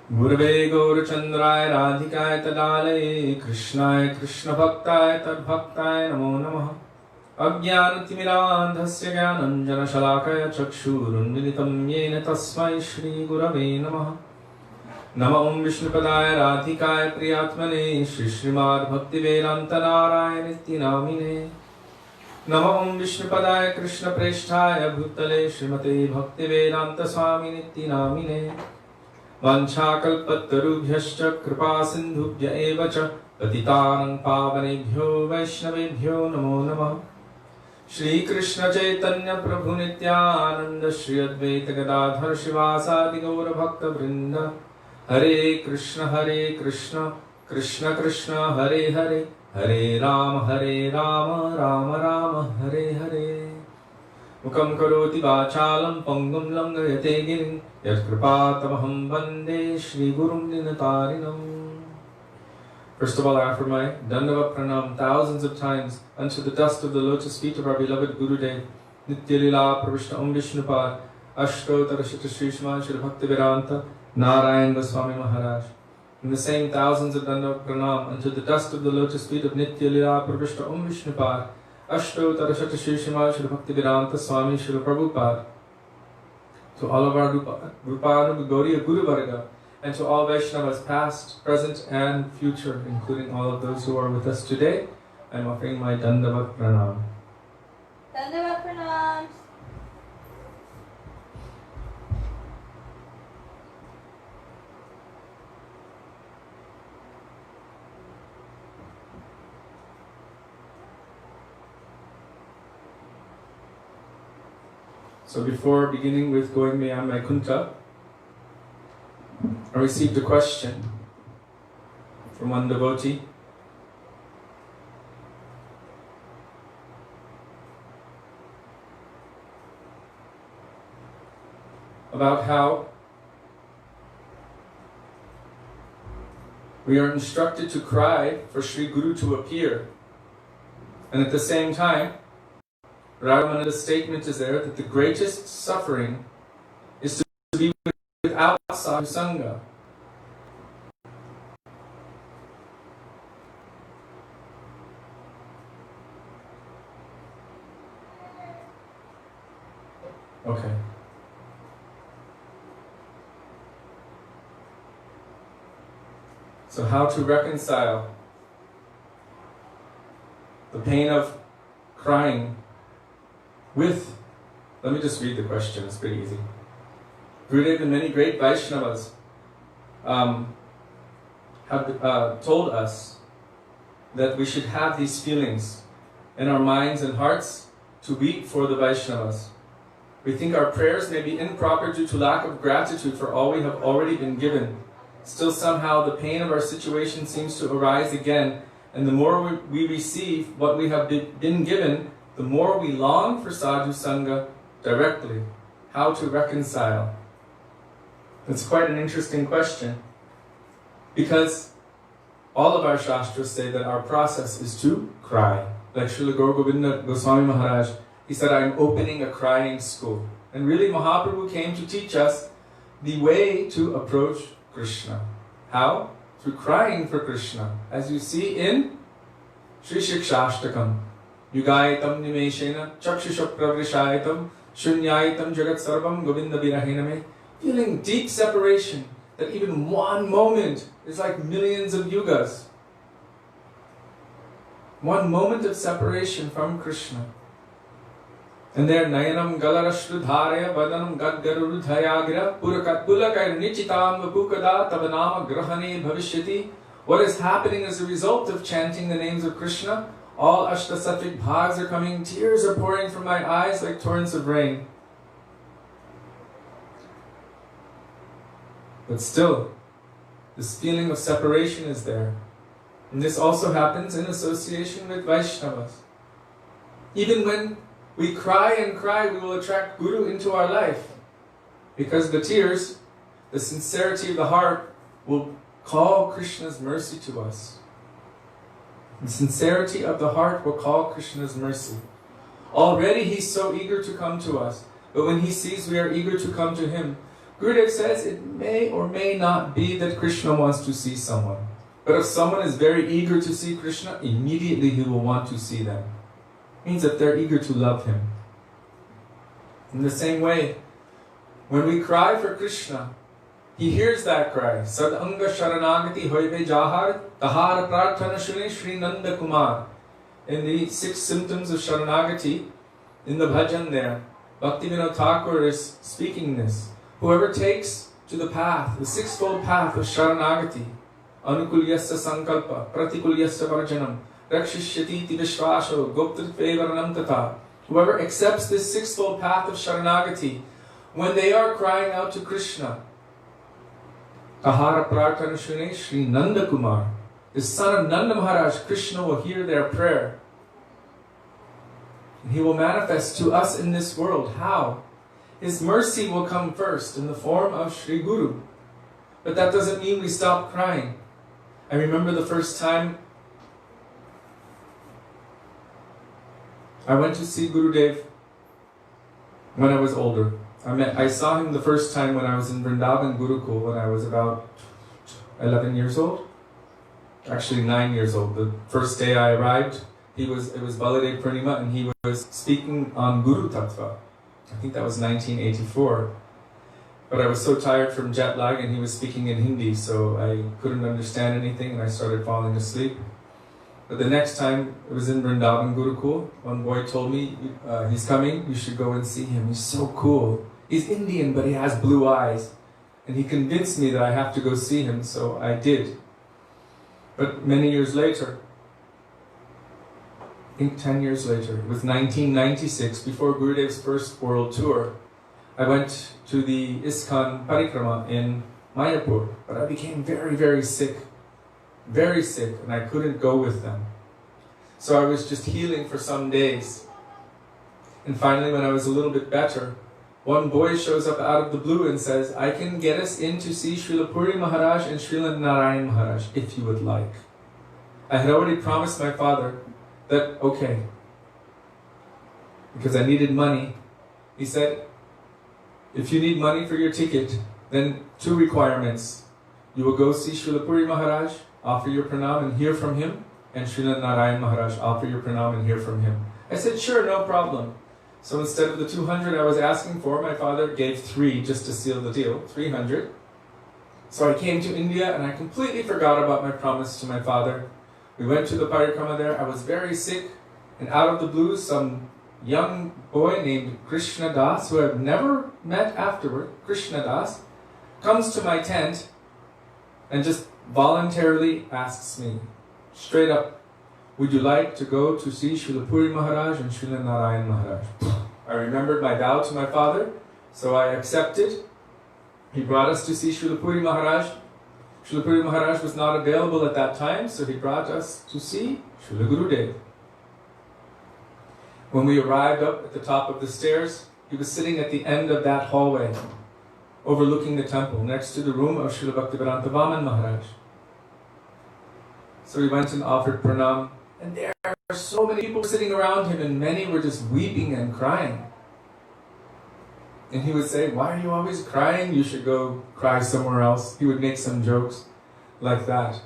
Gurave Gaurachandraya Radhikaya Tadalaya Krishnaya Krishna Bhaktaya Tadbhaktaya Namo Namaha Ajnanatimidandhasya Jnananjana Shalakaya Chakshurunmilitam Yena Tasmai Shri Gurave Namaha Namo Om Vishnupadaya Radhikaya Priyatmane Shri Srimad Bhaktivedanta Narayaniti Namine Namo Om Vishnupadaya Krishna Presthaya Bhutale Srimate Bhaktivedanta Swaminiti Namine Vanchakalpatarubhyascha kripa sindhubhya evacha patitanang pavanebhyo vaishnavebhyo namo namah Shri Krishna Chaitanya Prabhu Nityananda Shri Advaita Gadadhar Shivasadi Gaura Bhakta Vrinda Hare Krishna Krishna Krishna Hare Hare Hare Rama Rama Rama Hare Hare Mukam karoti vachalam pangum langayate giring yatkripatamaham vande Shri Gurum Dinatarinam. First of all, I offer my Dandavat Pranam thousands of times unto the dust of the lotus feet of our beloved Gurudev, Nitya Lila Pravishna Om Vishnupad, Astottara Shri Srimad Shri Bhaktivedanta, Narayan Goswami Maharaj. And the same thousands of Dandavat Pranam unto the dust of the lotus feet of Nitya Lila Pravishna Om Vishnupad, astottara Shri Srimad Shri Bhaktivedanta Swami Shri Prabhupada, to all of our Rupanug Gauriya Guru Varga, and to all Vaishnavas past, present and future, including all of those who are with us today, I am offering my Dandavat Pranam. Dandavat Pranam. So before beginning with going Beyond Vaikuntha, I received a question from one devotee about how we are instructed to cry for Sri Guru to appear, and at the same time, Radhamana's statement is there that the greatest suffering is to be without sadhu sangha. Okay. So how to reconcile the pain of crying with, let me just read the question, it's pretty easy. Gurudev and many great Vaishnavas have told us that we should have these feelings in our minds and hearts to weep for the Vaishnavas. We think our prayers may be improper due to lack of gratitude for all we have already been given. Still somehow the pain of our situation seems to arise again, and the more we receive what we have been given, the more we long for sadhu sangha directly. How to reconcile? It's quite an interesting question, because all of our shastras say that our process is to cry. Like Srila Govinda Goswami Maharaj, he said, I am opening a crying school. And really Mahaprabhu came to teach us the way to approach Krishna. How? Through crying for Krishna. As you see in Sri Shikshashtakam. Yugaitam nimeshena chakshusha pravrishayatam shunyaitam jagat sarvam govinda virahiname. Feeling deep separation, that even one moment is like millions of yugas. One moment of separation from Krishna. And there, Nayanam galarashru dharaya vadanam gadgarudhayagira purakatpulakair nichitam vapukada tavanama grahane bhavishyati. What is happening as a result of chanting the names of Krishna? All ashtasattvic bhags are coming, tears are pouring from my eyes like torrents of rain. But still, this feeling of separation is there. And this also happens in association with Vaishnavas. Even when we cry and cry, we will attract Guru into our life. Because the tears, the sincerity of the heart, will call Krishna's mercy to us. The sincerity of the heart will call Krishna's mercy. Already He's so eager to come to us. But when He sees we are eager to come to Him, Gurudev says it may or may not be that Krishna wants to see someone. But if someone is very eager to see Krishna, immediately he will want to see them. It means that they're eager to love him. In the same way, when we cry for Krishna, he hears that cry. Sad anga sharanagati hoibe jahar tahar prarthana shune Shri Nanda Kumar. In the 6 symptoms of sharanagati, in the bhajan there, Bhaktivedanta Thakur is speaking this. Whoever takes to the path, the 6-fold path of sharanagati, anukulyasya sankalpa, pratikulyasya varjanam, rakshishyati vishvasho, goptritve varanam tata. Whoever accepts this 6-fold path of sharanagati, when they are crying out to Krishna, Tahara prarthana shune Shri Nanda Kumar, the son of Nanda Maharaj, Krishna will hear their prayer. And he will manifest to us in this world. How? His mercy will come first in the form of Sri Guru. But that doesn't mean we stop crying. I remember the first time I went to see Gurudev when I was older. I saw him the first time when I was in Vrindavan Gurukul when I was about 11 years old. Actually 9 years old. The first day I arrived, it was Baladev Purnima and he was speaking on Guru Tattva. I think that was 1984. But I was so tired from jet lag and he was speaking in Hindi, so I couldn't understand anything and I started falling asleep. But the next time, it was in Vrindavan Gurukul, one boy told me, he's coming, you should go and see him. He's so cool. He's Indian, but he has blue eyes. And he convinced me that I have to go see him, so I did. But many years later, I think 10 years later, it was 1996, before Gurudev's first world tour, I went to the ISKCON Parikrama in Mayapur, but I became very, very sick, and I couldn't go with them. So I was just healing for some days. And finally, when I was a little bit better, one boy shows up out of the blue and says, I can get us in to see Srila Puri Maharaj and Srila Narayan Maharaj, if you would like. I had already promised my father that, okay, because I needed money. He said, if you need money for your ticket, then 2 requirements. You will go see Srila Puri Maharaj, offer your pranam and hear from him, and Srila Narayan Maharaj, offer your pranam and hear from him. I said, sure, no problem. So instead of the 200 I was asking for, my father gave 3 just to seal the deal, 300. So I came to India and I completely forgot about my promise to my father. We went to the parikrama there, I was very sick, and out of the blue, some young boy named Krishna Das, who I've never met afterward, Krishna Das, comes to my tent and just voluntarily asks me, straight up, would you like to go to see Srila Puri Maharaj and Srila Narayan Maharaj? I remembered my vow to my father, so I accepted. He brought us to see Srila Puri Maharaj. Srila Puri Maharaj was not available at that time, so he brought us to see Srila Gurudev. When we arrived up at the top of the stairs, he was sitting at the end of that hallway, overlooking the temple, next to the room of Srila Bhaktivedanta Maharaj. So we went and offered pranam, and there were so many people sitting around him, and many were just weeping and crying. And he would say, why are you always crying? You should go cry somewhere else. He would make some jokes like that.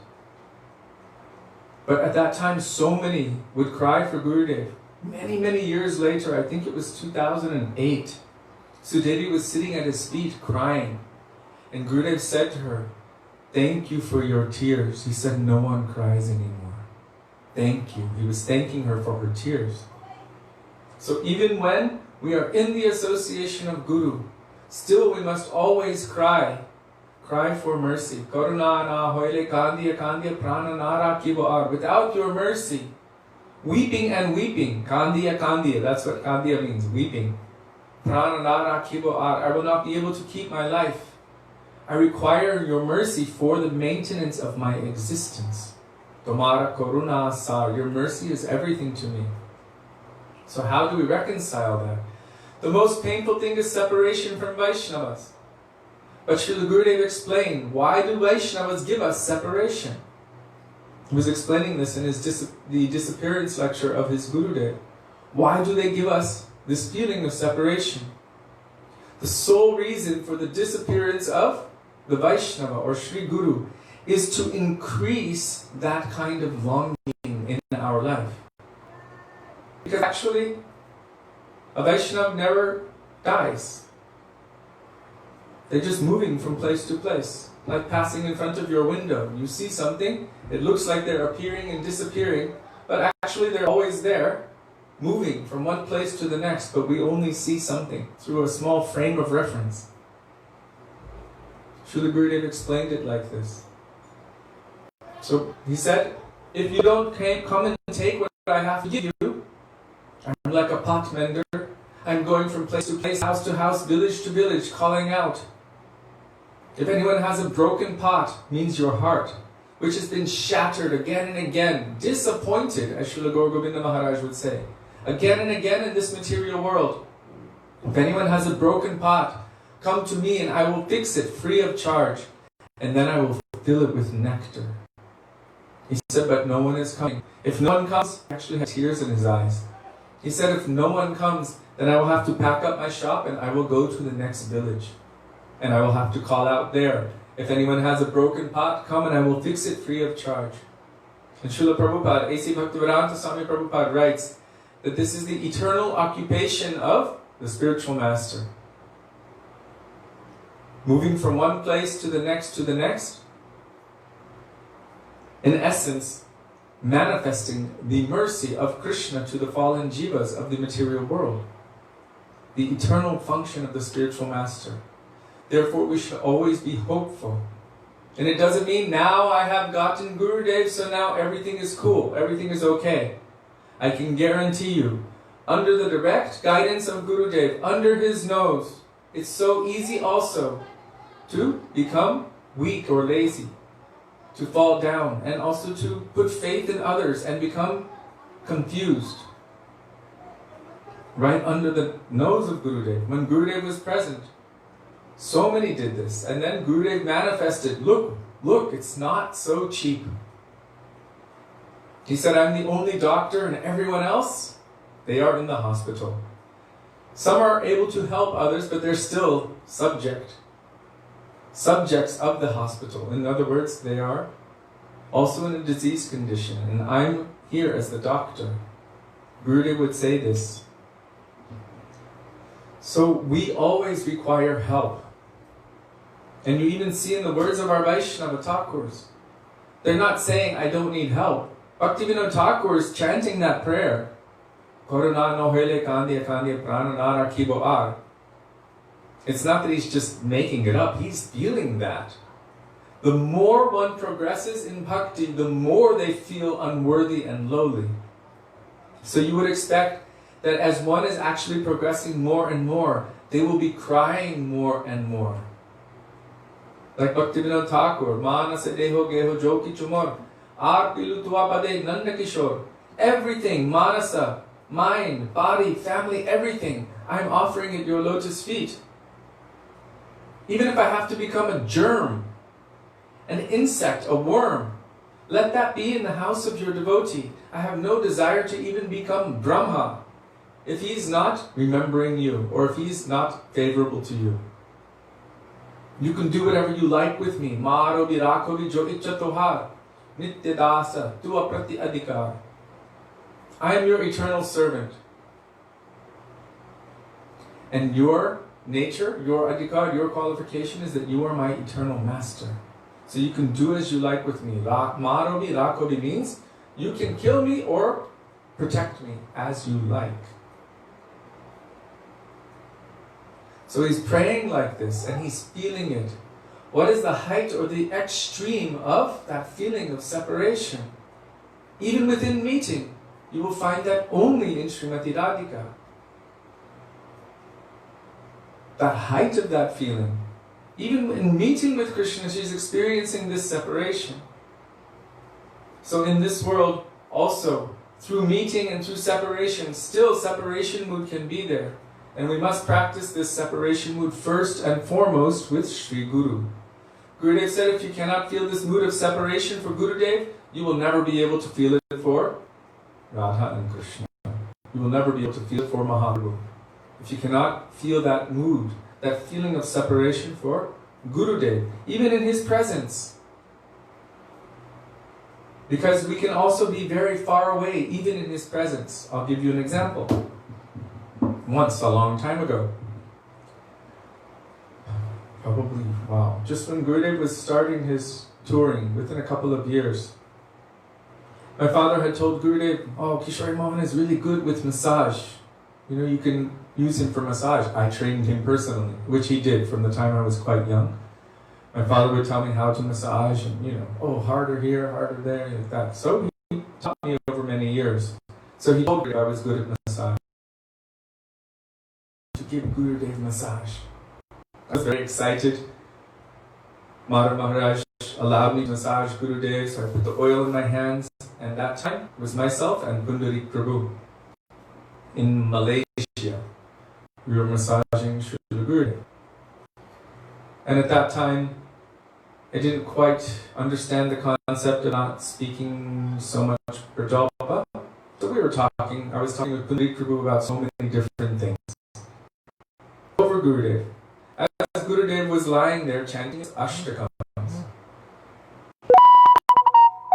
But at that time, so many would cry for Gurudev. Many, many years later, I think it was 2008, Sudevi was sitting at his feet crying. And Gurudev said to her, thank you for your tears. He said, no one cries anymore. Thank you. He was thanking her for her tears. So even when we are in the association of Guru, still we must always cry. Cry for mercy. Karuna na hoile kandiya kandiya prana nara kivar. Without your mercy, weeping and weeping. Kandiya kandiya. That's what kandiya means, weeping. Prana nara kivar. I will not be able to keep my life. I require your mercy for the maintenance of my existence. Tomara karuna sar. Your mercy is everything to me. So how do we reconcile that? The most painful thing is separation from Vaishnavas. But Srila Gurudev explained, why do Vaishnavas give us separation? He was explaining this in the disappearance lecture of his Gurudev. Why do they give us this feeling of separation? The sole reason for the disappearance of the Vaisnava or Sri Guru is to increase that kind of longing in our life. Because actually, a Vaishnava never dies. They're just moving from place to place, like passing in front of your window. You see something, it looks like they're appearing and disappearing, but actually they're always there, moving from one place to the next, but we only see something through a small frame of reference. Srila Gurudev explained it like this. So he said, if you don't come and take what I have to give you, I'm like a pot mender. I'm going from place to place, house to house, village to village, calling out. If anyone has a broken pot, means your heart, which has been shattered again and again, disappointed, as Srila Gurudeva Maharaja would say, again and again in this material world. If anyone has a broken pot, come to me and I will fix it free of charge, and then I will fill it with nectar. He said, but no one is coming. If no one comes, he actually had tears in his eyes. He said, if no one comes, then I will have to pack up my shop and I will go to the next village. And I will have to call out there. If anyone has a broken pot, come and I will fix it free of charge. And Srila Prabhupada, A.C. Bhaktivedanta Swami Prabhupada writes that this is the eternal occupation of the spiritual master. Moving from one place to the next to the next. In essence, manifesting the mercy of Krishna to the fallen jivas of the material world. The eternal function of the spiritual master. Therefore, we should always be hopeful. And it doesn't mean now I have gotten Gurudev, so now everything is cool, everything is okay. I can guarantee you, under the direct guidance of Gurudev, under his nose, it's so easy also to become weak or lazy, to fall down, and also to put faith in others and become confused. Right under the nose of Gurudev, when Gurudev was present, so many did this, and then Gurudev manifested, look, it's not so cheap. He said, I'm the only doctor and everyone else, they are in the hospital. Some are able to help others, but they're still subjects of the hospital. In other words, they are also in a disease condition, and I'm here as the doctor. Gurudev would say this. So we always require help. And you even see in the words of our Vaishnava Thakurs, they're not saying, I don't need help. Bhaktivedanta Thakur is chanting that prayer. Karuna no hele kandya kandya prana nara kibo ar. It's not that he's just making it up, he's feeling that. The more one progresses in bhakti, the more they feel unworthy and lowly. So you would expect that as one is actually progressing more and more, they will be crying more and more. Like Bhaktivedanta Thakur, Manasa deho geho joki chumor, ar pilu tuapade nanda kishor. Everything, manasa, mind, body, family, everything, I'm offering at your lotus feet. Even if I have to become a germ, an insect, a worm, let that be in the house of your devotee. I have no desire to even become Brahma if he's not remembering you or if he's not favorable to you. You can do whatever you like with me. Maro virakovi jo ichatohar, nitya dasa, tu aprati adhikar. I am your eternal servant. And your nature, your adhikar, your qualification is that you are my eternal master. So you can do as you like with me. Marobi, rakobi means you can kill me or protect me as you like. So he's praying like this and he's feeling it. What is the height or the extreme of that feeling of separation? Even within meeting, you will find that only in Srimati Radhika. That height of that feeling. Even in meeting with Krishna, she's experiencing this separation. So in this world, also, through meeting and through separation, still separation mood can be there. And we must practice this separation mood first and foremost with Sri Guru. Gurudev said if you cannot feel this mood of separation for Gurudev, you will never be able to feel it for Radha and Krishna. You will never be able to feel it for Mahaprabhu. If you cannot feel that mood that feeling of separation for Gurudev, even in his presence. Because we can also be very far away, even in his presence. I'll give you an example. Once, a long time ago, probably, just when Gurudev was starting his touring, within a couple of years, my father had told Gurudev, Kishori Mohan is really good with massage. You can use him for massage. I trained him personally, which he did from the time I was quite young. My father would tell me how to massage and, harder here, harder there, like that. So he taught me over many years. So he told me I was good at massage. To give Gurudev massage. I was very excited. Maharaja allowed me to massage Gurudev, so I put the oil in my hands. And that time it was myself and Prabhu in Malaysia. We were massaging Srila Gurudev. And at that time, I didn't quite understand the concept of not speaking so much Prajalpa. So we were talking, I was talking with Prabhu about so many different things. Over Gurudev. As Gurudev was lying there chanting his ashtakams.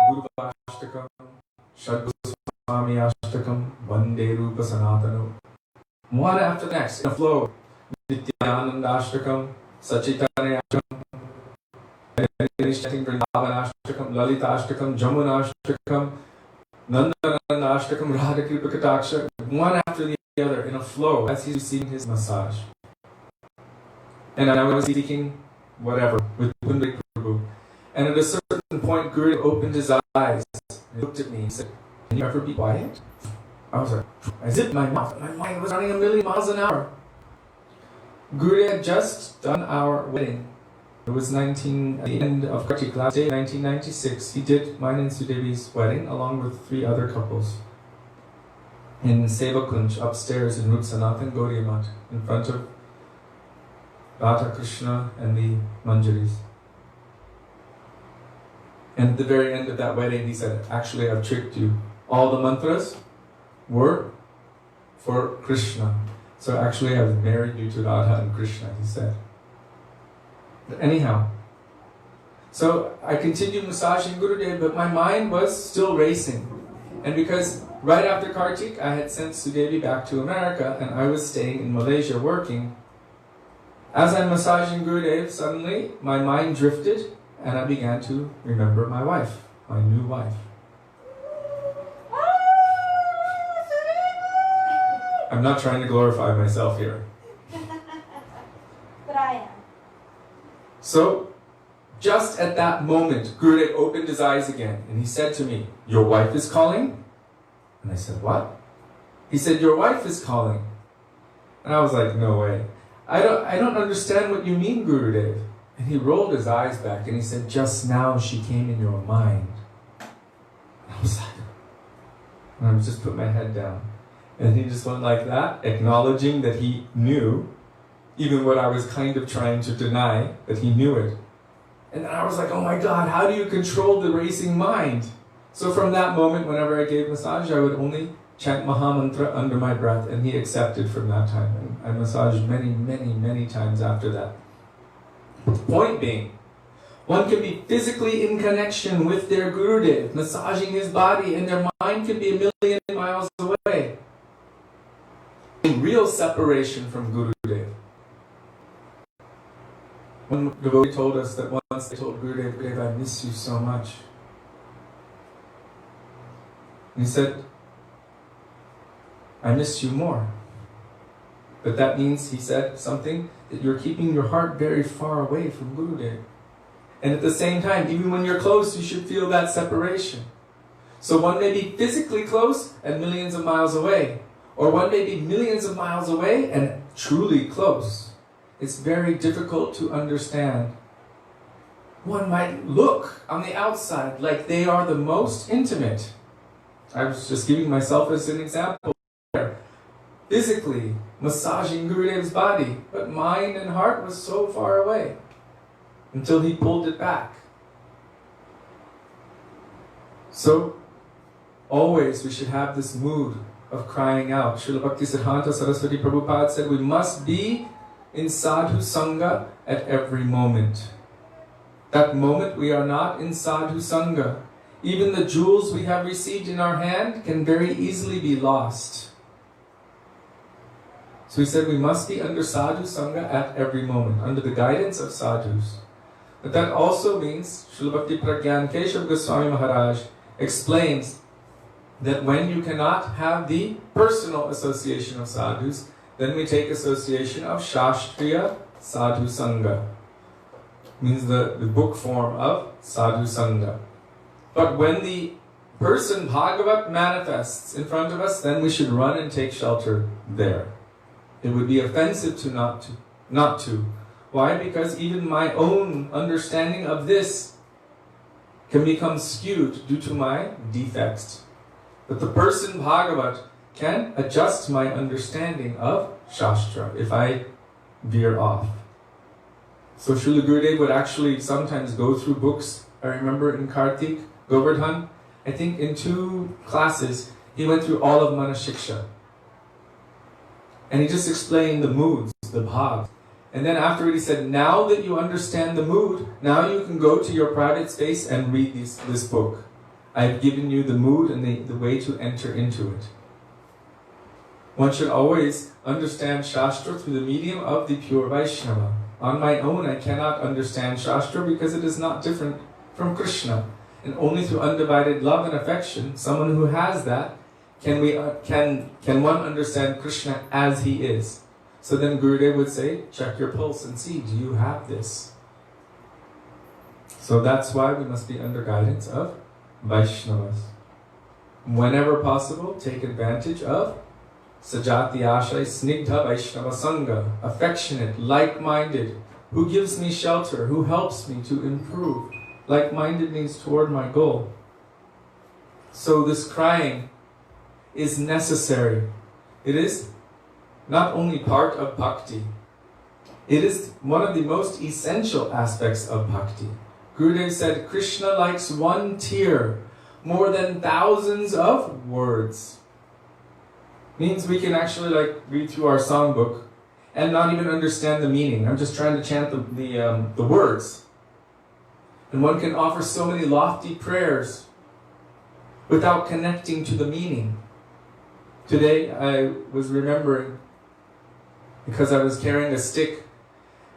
Guru Ashtakam, Shad Goswami Ashtakam, Vande Rupa Sanatano. One after the next, in a flow. Nityananda Ashtakam, Sachitanya Ashtakam, Vrindavan Ashtakam, Lalita Ashtakam, Jamuna Ashtakam, Nandananda Ashtakam, Radha Kripa Kataksha, one after the other in a flow as he's receiving his massage. And I was speaking whatever with Pundarik Prabhu. And at a certain point, Gurudev opened his eyes and looked at me and said, "Can you ever be quiet?" I was like, I zipped my mouth. My mind was running 1,000,000 miles an hour. Gurudev had just done our wedding. It was at the end of Kartik last day, 1996. He did mine and Sudevi's wedding along with 3 other couples in Seva Kunj upstairs in Sanatan Gauriamat in front of Radha Krishna and the Manjaris. And at the very end of that wedding, he said, "Actually, I've tricked you. All the mantras were for Krishna. So actually, I've married you to Radha and Krishna," he said. But anyhow, so I continued massaging Gurudev, but my mind was still racing. And because right after Kartik, I had sent Sudevi back to America, and I was staying in Malaysia working. As I'm massaging Gurudev, suddenly my mind drifted, and I began to remember my wife, my new wife. I'm not trying to glorify myself here. But I am. So, just at that moment, Gurudev opened his eyes again, and he said to me, "Your wife is calling?" And I said, "What?" He said, "Your wife is calling." And I was like, "No way. I don't understand what you mean, Gurudev." And he rolled his eyes back and he said, "Just now she came in your mind." And I was like, and I just put my head down. And he just went like that, acknowledging that he knew, even what I was kind of trying to deny, that he knew it. And then I was like, oh my God, how do you control the racing mind? So from that moment, whenever I gave massage, I would only chant Maha Mantra under my breath, and he accepted from that time. And I massaged many, many, many times after that. Point being, one can be physically in connection with their Gurudev, massaging his body, and their mind can be 1,000,000 miles away. In real separation from Gurudev. One devotee told us that once they told Gurudev, "Gurudev, I miss you so much." And he said, "I miss you more." But that means, he said something, that you're keeping your heart very far away from Gurudev. And at the same time, even when you're close, you should feel that separation. So one may be physically close and millions of miles away. Or one may be millions of miles away and truly close. It's very difficult to understand. One might look on the outside like they are the most intimate. I was just giving myself as an example. Physically massaging Gurudev's body, but mind and heart was so far away until he pulled it back. So always we should have this mood of crying out. Srila Bhaktisiddhanta Saraswati Prabhupada said we must be in sadhu sangha at every moment. That moment we are not in sadhu sangha, even the jewels we have received in our hand can very easily be lost. So he said we must be under sadhu sangha at every moment, under the guidance of sadhus. But that also means, Srila Bhakti Pragyan Keshav Goswami Maharaj explains that when you cannot have the personal association of sadhus, then we take association of Shastriya Sadhu Sangha. Means the book form of Sadhu Sangha. But when the person Bhagavat manifests in front of us, then we should run and take shelter there. It would be offensive to not to. Why? Because even my own understanding of this can become skewed due to my defects. But the person Bhagavat can adjust my understanding of Shastra if I veer off. So Srila Gurudev would actually sometimes go through books. I remember in Kartik, Govardhan, I think in 2 classes, he went through all of Manashiksha. And he just explained the moods, the bhavs. And then afterward he said, now that you understand the mood, now you can go to your private space and read this book. I've given you the mood and the way to enter into it. One should always understand Shastra through the medium of the pure Vaishnava. On my own, I cannot understand Shastra because it is not different from Krishna. And only through undivided love and affection, someone who has that, can one understand Krishna as he is. So then Gurudev would say, check your pulse and see, do you have this? So that's why we must be under guidance of Vaishnavas. Whenever possible, take advantage of Sajati Ashai Snigdha Vaishnava Sangha, affectionate, like-minded, who gives me shelter, who helps me to improve. Like-minded means toward my goal. So this crying is necessary. It is not only part of bhakti, it is one of the most essential aspects of bhakti. Gurudev said, Krishna likes one tear more than thousands of words. Means we can actually read through our songbook and not even understand the meaning. I'm just trying to chant the words. And one can offer so many lofty prayers without connecting to the meaning. Today I was remembering, because I was carrying a stick,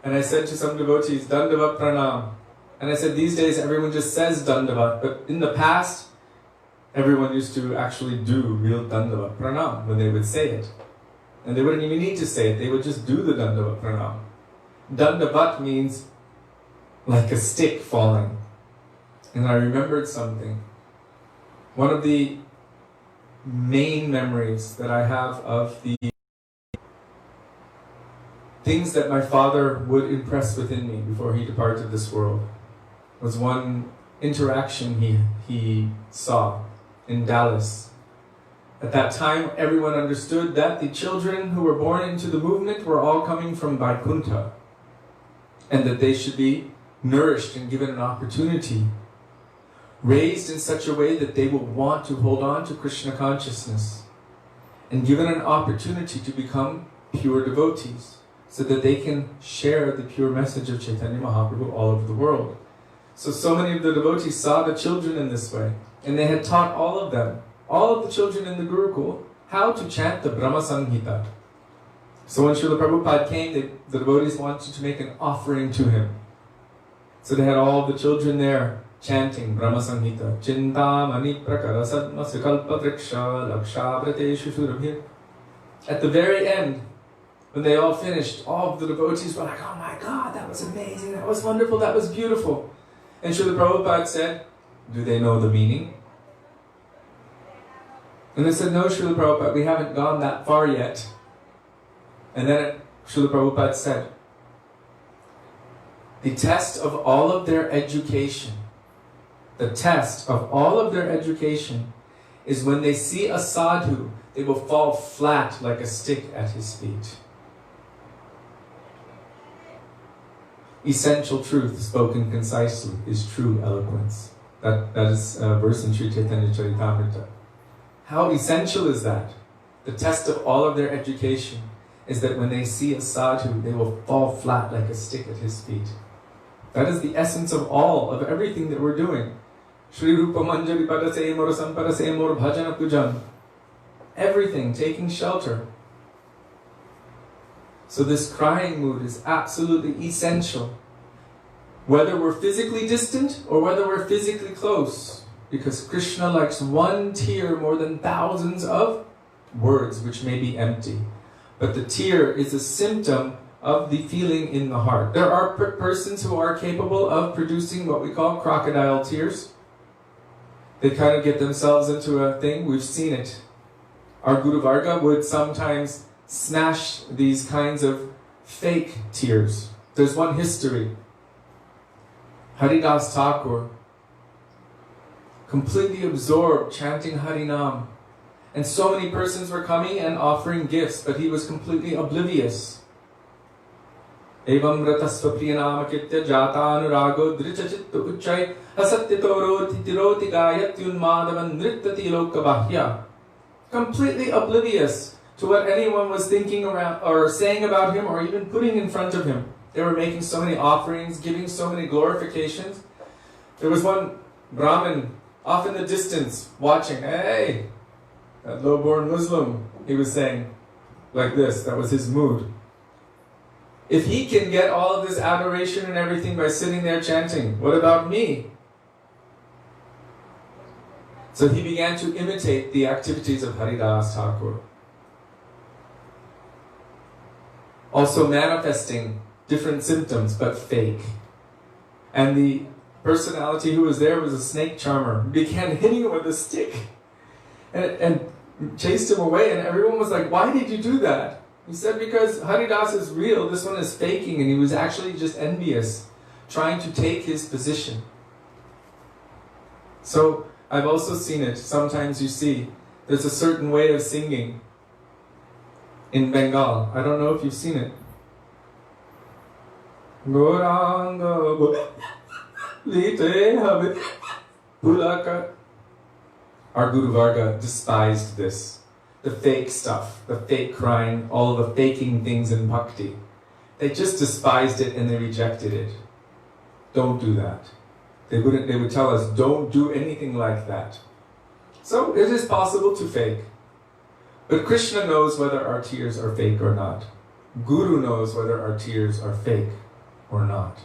and I said to some devotees, Dandavat Pranam. And I said, these days everyone just says Dandavat, but in the past, everyone used to actually do real Dandavat Pranam when they would say it. And they wouldn't even need to say it, they would just do the Dandavat Pranam. Dandavat means like a stick falling. And I remembered something. One of the main memories that I have of the things that my father would impress within me before he departed this world was one interaction he saw in Dallas. At that time, everyone understood that the children who were born into the movement were all coming from Vaikuntha, and that they should be nourished and given an opportunity, raised in such a way that they will want to hold on to Krishna consciousness, and given an opportunity to become pure devotees, so that they can share the pure message of Chaitanya Mahaprabhu all over the world. So many of the devotees saw the children in this way, and they had taught all of the children in the Gurukul, how to chant the Brahma Samhita. So when Srila Prabhupada came, the devotees wanted to make an offering to him. So they had all the children there chanting Brahma Samhita. Chintamani prakara sadma sikalpa vriksha lakshabrateshu surabhir. At the very end, when they all finished, all of the devotees were like, oh my God, that was amazing, that was wonderful, that was beautiful. And Srila Prabhupada said, do they know the meaning? And they said, no, Srila Prabhupada, we haven't gone that far yet. And then Srila Prabhupada said, the test of all of their education, is when they see a sadhu, they will fall flat like a stick at his feet. Essential truth spoken concisely is true eloquence. That is a verse in Sri Chaitanya Charitamrita. How essential is that? The test of all of their education. is that when they see a sadhu, they will fall flat like a stick at his feet. That is the essence of everything that we're doing. Shri Rupa Manjari Padase Mor Samparase Mor Bhajana Pujan. Everything, taking shelter. So this crying mood is absolutely essential. Whether we're physically distant or whether we're physically close. Because Krishna likes one tear more than thousands of words which may be empty. But the tear is a symptom of the feeling in the heart. There are persons who are capable of producing what we call crocodile tears. They kind of get themselves into a thing. We've seen it. Our Guru Varga would sometimes snatch these kinds of fake tears. There's one history. Haridas Thakur, completely absorbed, chanting Harinam. And so many persons were coming and offering gifts, but he was completely oblivious. Evam vratasva priyanāmakitya jātānurāgo drichachittu uchai asatyatoro titiroti gayatyunmādavan nrittati lokabahya. Completely oblivious to what anyone was thinking around or saying about him or even putting in front of him. They were making so many offerings, giving so many glorifications. There was one Brahmin off in the distance watching. Hey, that low-born Muslim, he was saying like this. That was his mood. If he can get all of this adoration and everything by sitting there chanting, what about me? So he began to imitate the activities of Haridas Thakur. Also manifesting different symptoms, but fake. And the personality who was there was a snake charmer. He began hitting him with a stick and chased him away, and everyone was like, why did you do that? He said, because Haridas is real, this one is faking, and he was actually just envious, trying to take his position. So, I've also seen it. Sometimes you see, there's a certain way of singing in Bengal. I don't know if you've seen it. Our Guru Varga despised this. The fake stuff, the fake crying, all the faking things in bhakti. They just despised it and they rejected it. Don't do that. They would tell us, don't do anything like that. So it is possible to fake. But Krishna knows whether our tears are fake or not. Guru knows whether our tears are fake or not.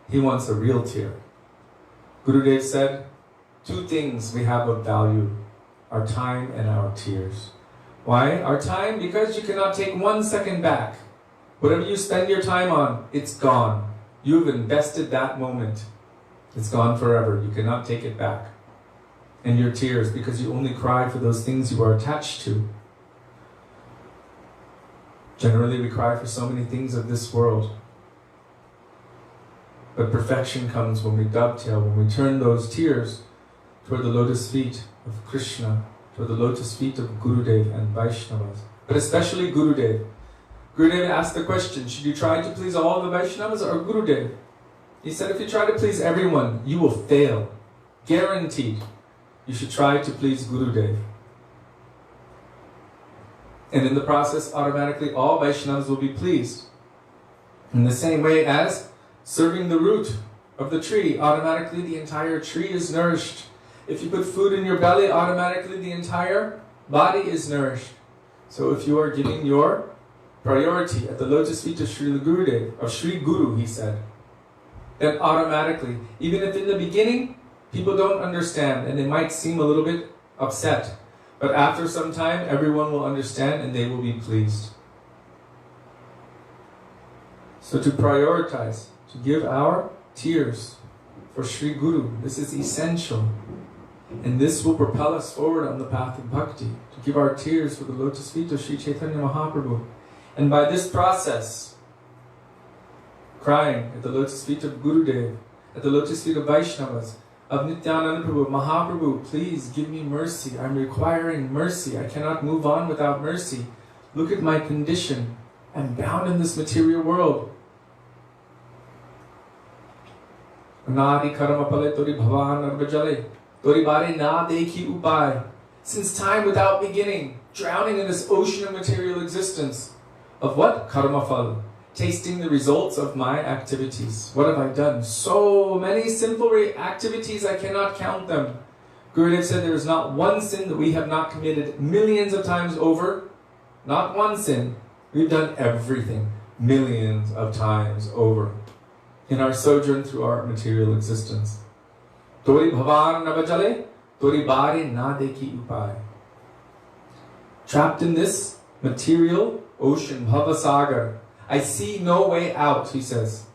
He wants a real tear. Gurudev said, 2 things we have of value, our time and our tears. Why? Our time, because you cannot take 1 second back. Whatever you spend your time on, it's gone. You've invested that moment. It's gone forever. You cannot take it back. And your tears, because you only cry for those things you are attached to. Generally, we cry for so many things of this world. But perfection comes when we dovetail, when we turn those tears toward the lotus feet of Krishna, toward the lotus feet of Gurudev and Vaishnavas. But especially Gurudev. Gurudev asked the question, should you try to please all the Vaishnavas or Gurudev? He said, if you try to please everyone, you will fail. Guaranteed. You should try to please Gurudev. And in the process, automatically all Vaishnavas will be pleased. In the same way as serving the root of the tree, automatically the entire tree is nourished. If you put food in your belly, automatically the entire body is nourished. So if you are giving your priority at the lotus feet of Srila Gurudev, of Sri Guru, he said, then automatically, even if in the beginning people don't understand and they might seem a little bit upset, but after some time everyone will understand and they will be pleased. So to prioritize, to give our tears for Sri Guru, this is essential. And this will propel us forward on the path of bhakti, to give our tears for the lotus feet of Sri Chaitanya Mahaprabhu. And by this process, crying at the lotus feet of Gurudev, at the lotus feet of Vaishnavas, of Nityananda Prabhu, Mahaprabhu, please give me mercy. I'm requiring mercy. I cannot move on without mercy. Look at my condition. I'm bound in this material world. Nadi karamapale tori bhavan arbajale. Tori bare na dekhi upai. Since time without beginning, drowning in this ocean of material existence. of what? Karmafal. Tasting the results of my activities. What have I done? So many simple activities, I cannot count them. Gurudev said there is not one sin that we have not committed millions of times over. Not one sin. We've done everything millions of times over in our sojourn through our material existence. Tori bhavar navajale, tori bare na dekhi upai. Trapped in this material ocean, Bhavasagar, I see no way out, he says.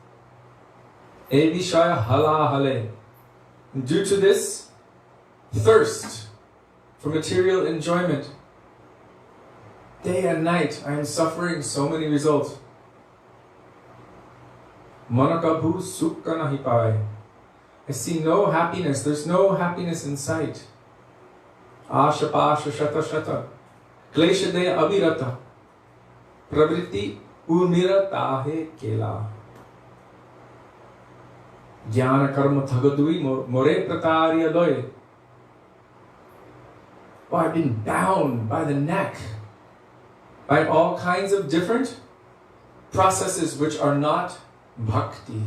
E vishaya hala hale. Due to this thirst for material enjoyment, day and night I am suffering so many results. Manakabhu sukha nahi pai. I see no happiness, there's no happiness in sight. Asha pasha shata shata. Klesha de abhirata. Pravriti uniratahe kela. Jnana karma thagadui more pratarya loy. Oh, I've been bound by the neck by all kinds of different processes which are not bhakti.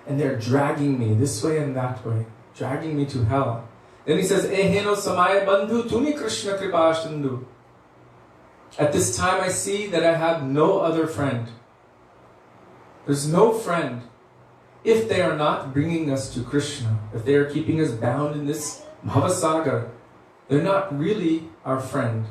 And they're dragging me this way and that way, dragging me to hell. Then he says, Eheno samaya bandhu tumi Krishna kripa sindhu. At this time I see that I have no other friend. There's no friend if they are not bringing us to Krishna, if they are keeping us bound in this Bhavasagar. They're not really our friend.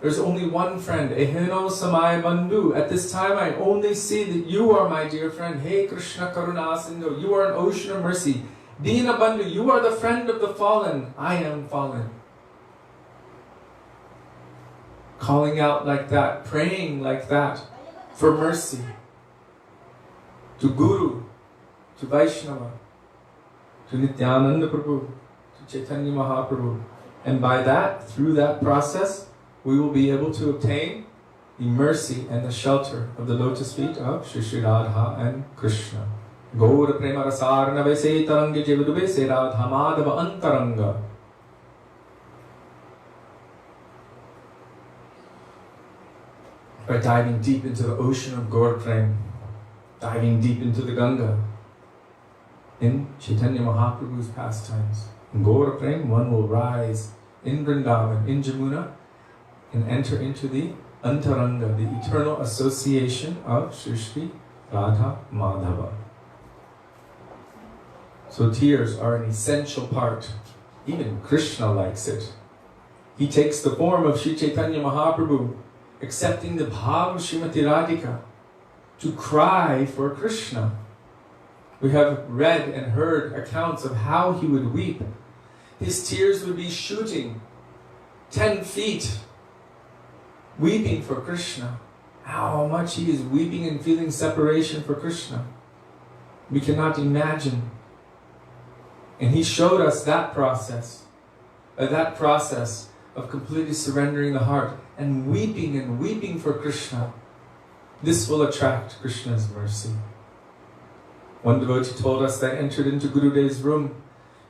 There's only one friend. Eheno samaya bandhu. At this time I only see that you are my dear friend. Hey Krishna Karuna Sindhu. You are an ocean of mercy. Dina bandhu. You are the friend of the fallen. I am fallen. Calling out like that, praying like that for mercy to Guru, to Vaisnava, to Nityananda Prabhu, to Chaitanya Mahaprabhu. And by that, through that process, we will be able to obtain the mercy and the shelter of the lotus feet of Shri Radha and Krishna. Gaura prema rasarna vese taranga jivadube se Radha madhava antaranga. By diving deep into the ocean of Gaur Prem, diving deep into the Ganga, in Chaitanya Mahaprabhu's pastimes. In Gaur Prem, one will rise in Vrindavan, in Jamuna, and enter into the Antaranga, the eternal association of Shri Radha Madhava. So tears are an essential part. Even Krishna likes it. He takes the form of Sri Chaitanya Mahaprabhu, accepting the bhav of Srimati Radhika, to cry for Krishna. We have read and heard accounts of how he would weep. His tears would be shooting 10 feet, weeping for Krishna. How much he is weeping and feeling separation for Krishna, we cannot imagine. And he showed us that process of completely surrendering the heart and weeping for Krishna. This will attract Krishna's mercy. One devotee told us that entered into Gurudev's room.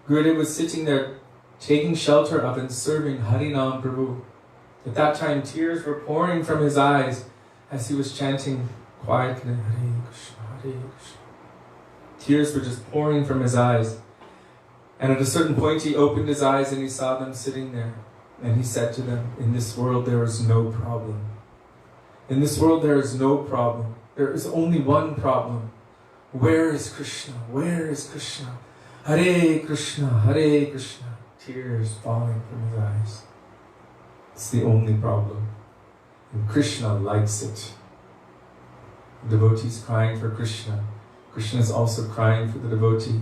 Gurudev was sitting there taking shelter of and serving Harinam Prabhu. At that time, tears were pouring from his eyes as he was chanting quietly, Hare Krishna, Hare Krishna. Tears were just pouring from his eyes. And at a certain point he opened his eyes and he saw them sitting there. And he said to them, in this world there is no problem. In this world there is no problem. There is only one problem. Where is Krishna? Where is Krishna? Hare Krishna, Hare Krishna. Tears falling from his eyes. It's the only problem. And Krishna likes it. The devotees crying for Krishna. Krishna is also crying for the devotee.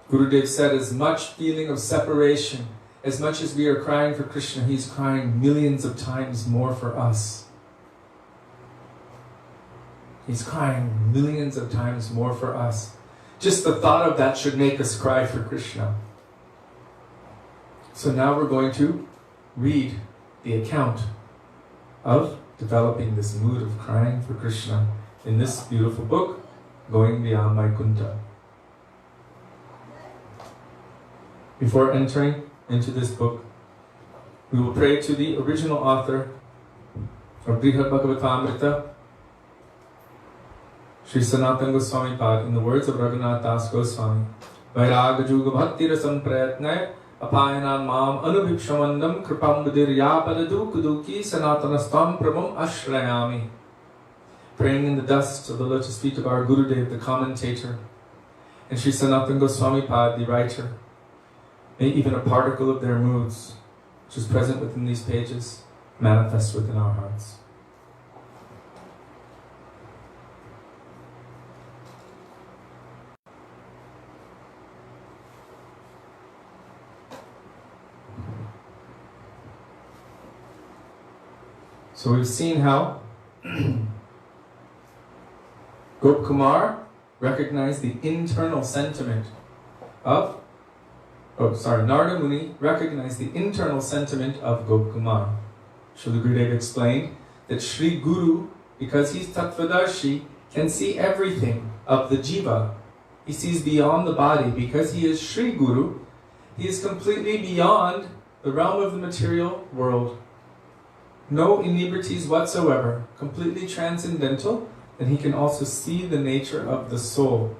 Gurudev said, as much feeling of separation, as much as we are crying for Krishna, He is crying millions of times more for us. He's crying millions of times more for us. Just the thought of that should make us cry for Krishna. So now we're going to read the account of developing this mood of crying for Krishna in this beautiful book, Going Beyond Vaikuntha. Before entering into this book, we will pray to the original author, of Brihad Bhagavatamrita, Sri Sanatan Goswamipada, in the words of Raghunath Das Goswami, Vairag Juga Bhakti Rasam Prayatnay Apayanan Mam Anubhipshamandam Kripam Budir Yapadadu Kuduki Sanatanastam Prabhum Ashrayami. Praying in the dust of the lotus feet of our Gurudev, the commentator, and Sri Sanatan Goswamipada, the writer, may even a particle of their moods, which is present within these pages, manifest within our hearts. So we've seen how Gop Kumar recognized the internal sentiment of, Narada Muni recognized the internal sentiment of Gop Kumar. Srila Gurudev explained that Sri Guru, because he's Tattvadarshi, can see everything of the jiva. He sees beyond the body. Because he is Sri Guru, he is completely beyond the realm of the material world. No inebrities whatsoever, completely transcendental, and he can also see the nature of the soul.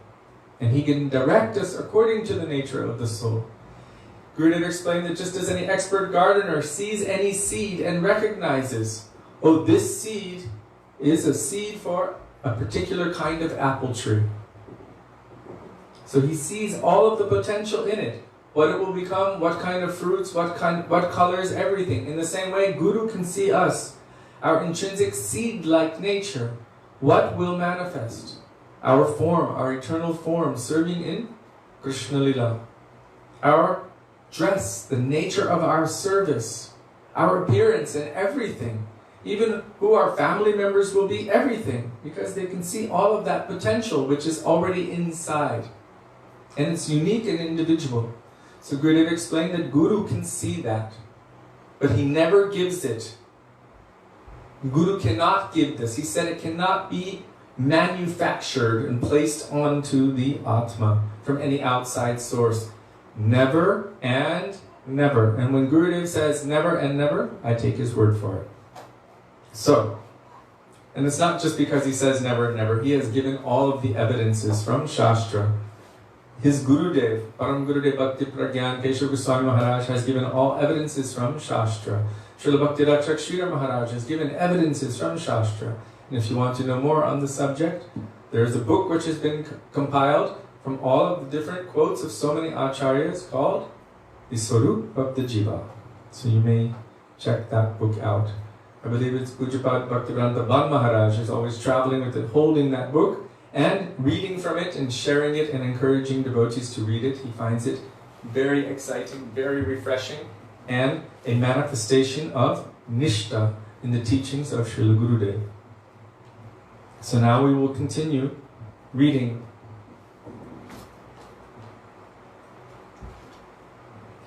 And he can direct us according to the nature of the soul. Gurudev explained that just as any expert gardener sees any seed and recognizes, oh, this seed is a seed for a particular kind of apple tree. So he sees all of the potential in it. What it will become, what kind of fruits, what colors, everything. In the same way, Guru can see us, our intrinsic seed-like nature. What will manifest? Our form, our eternal form, serving in Krishna Lila. Our dress, the nature of our service, our appearance and everything. Even who our family members will be, everything. Because they can see all of that potential which is already inside. And it's unique and individual. So Gurudev explained that Guru can see that, but he never gives it. Guru cannot give this. He said it cannot be manufactured and placed onto the Atma from any outside source. Never and never. And when Gurudev says never and never, I take his word for it. So, and it's not just because he says never and never. He has given all of the evidences from Shastra. His Gurudev, Param Gurudev Bhakti Pragyan Kishori Goswami Maharaj has given all evidences from Shastra. Srila Bhakti Rakshak Srila Maharaj has given evidences from Shastra. And if you want to know more on the subject, there's a book which has been compiled from all of the different quotes of so many acharyas called The Swarup of the Jiva. So you may check that book out. I believe it's Pujapad Bhaktivedanta Maharaj is always traveling with it, holding that book, and reading from it and sharing it and encouraging devotees to read it. He finds it very exciting, very refreshing, and a manifestation of Nishta in the teachings of Srila Gurudev. So now we will continue reading.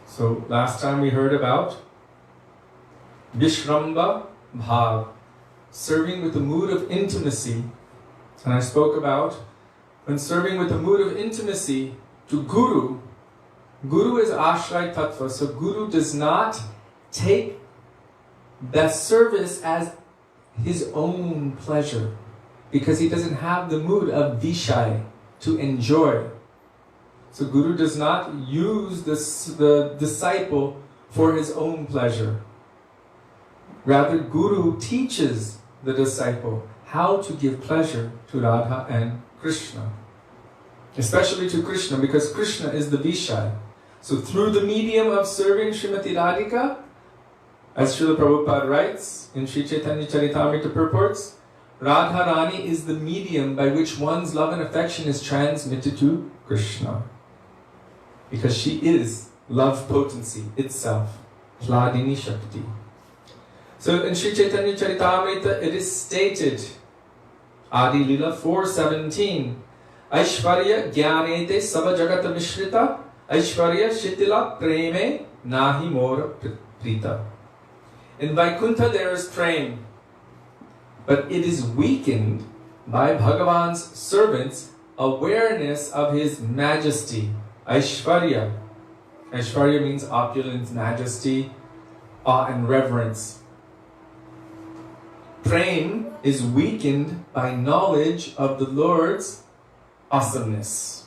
So last time we heard about Vishramba Bhav, serving with the mood of intimacy. And I spoke about when serving with the mood of intimacy to Guru. Guru is Ashray Tattva, so Guru does not take that service as his own pleasure, because he doesn't have the mood of Vishai, to enjoy. So Guru does not use the disciple for his own pleasure. Rather, Guru teaches the disciple how to give pleasure to Radha and Krishna. Especially to Krishna, because Krishna is the Vishai. So through the medium of serving Srimati Radhika, as Srila Prabhupada writes in Sri Chaitanya Charitamrita purports, Radharani is the medium by which one's love and affection is transmitted to Krishna. Because she is love potency itself, Hladini Shakti. So in Sri Chaitanya Charitamrita it is stated, Adi Lila 4:17, Aishvarya Gyanete Sava Jagata Mishrita, Aishvarya Shitila Preme Nahi Mora Prita. In Vaikuntha there is prem, but it is weakened by Bhagavan's servants' awareness of his majesty. Aishvarya. Aishvarya means opulence, majesty, awe and reverence. prem is weakened by knowledge of the Lord's awesomeness.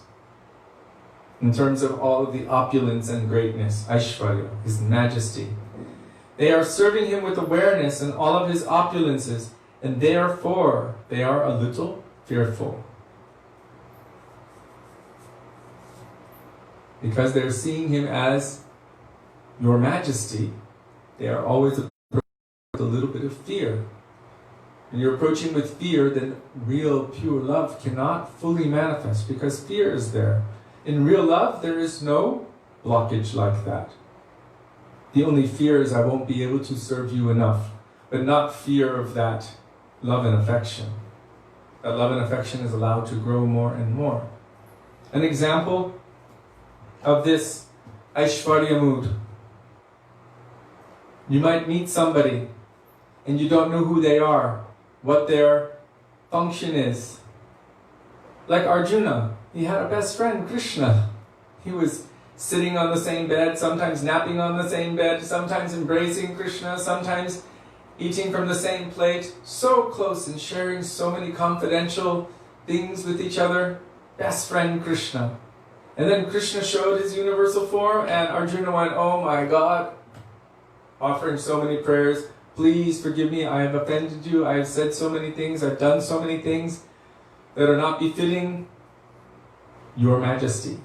In terms of all of the opulence and greatness, Aishwarya, His majesty. They are serving Him with awareness and all of His opulences, and therefore they are a little fearful. Because they're seeing Him as Your Majesty, they are always approaching with a little bit of fear. When you're approaching with fear, then real, pure love cannot fully manifest because fear is there. In real love, there is no blockage like that. The only fear is I won't be able to serve you enough, but not fear of that love and affection. That love and affection is allowed to grow more and more. An example of this Aishwarya mood. You might meet somebody and you don't know who they are, what their function is. Like Arjuna, he had a best friend, Krishna. He was sitting on the same bed, sometimes napping on the same bed, sometimes embracing Krishna, sometimes eating from the same plate, so close and sharing so many confidential things with each other. Best friend Krishna. And then Krishna showed His universal form and Arjuna went, oh my God, offering so many prayers, please forgive me, I have offended you, I have said so many things, I've done so many things that are not befitting Your Majesty.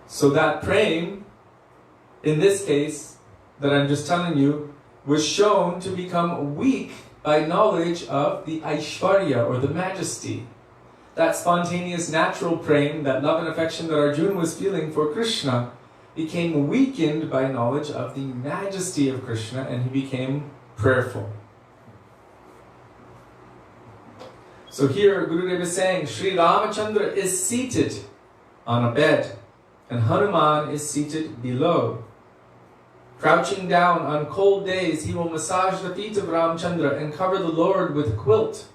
So that praying, in this case, that I'm just telling you, was shown to become weak by knowledge of the Aishwarya, or the majesty. That spontaneous natural praying, that love and affection that Arjuna was feeling for Krishna, became weakened by knowledge of the majesty of Krishna, and he became prayerful. So here Gurudeva is saying, Sri Ramachandra is seated on a bed, and Hanuman is seated below. Crouching down on cold days, he will massage the feet of Ramchandra and cover the Lord with a quilt.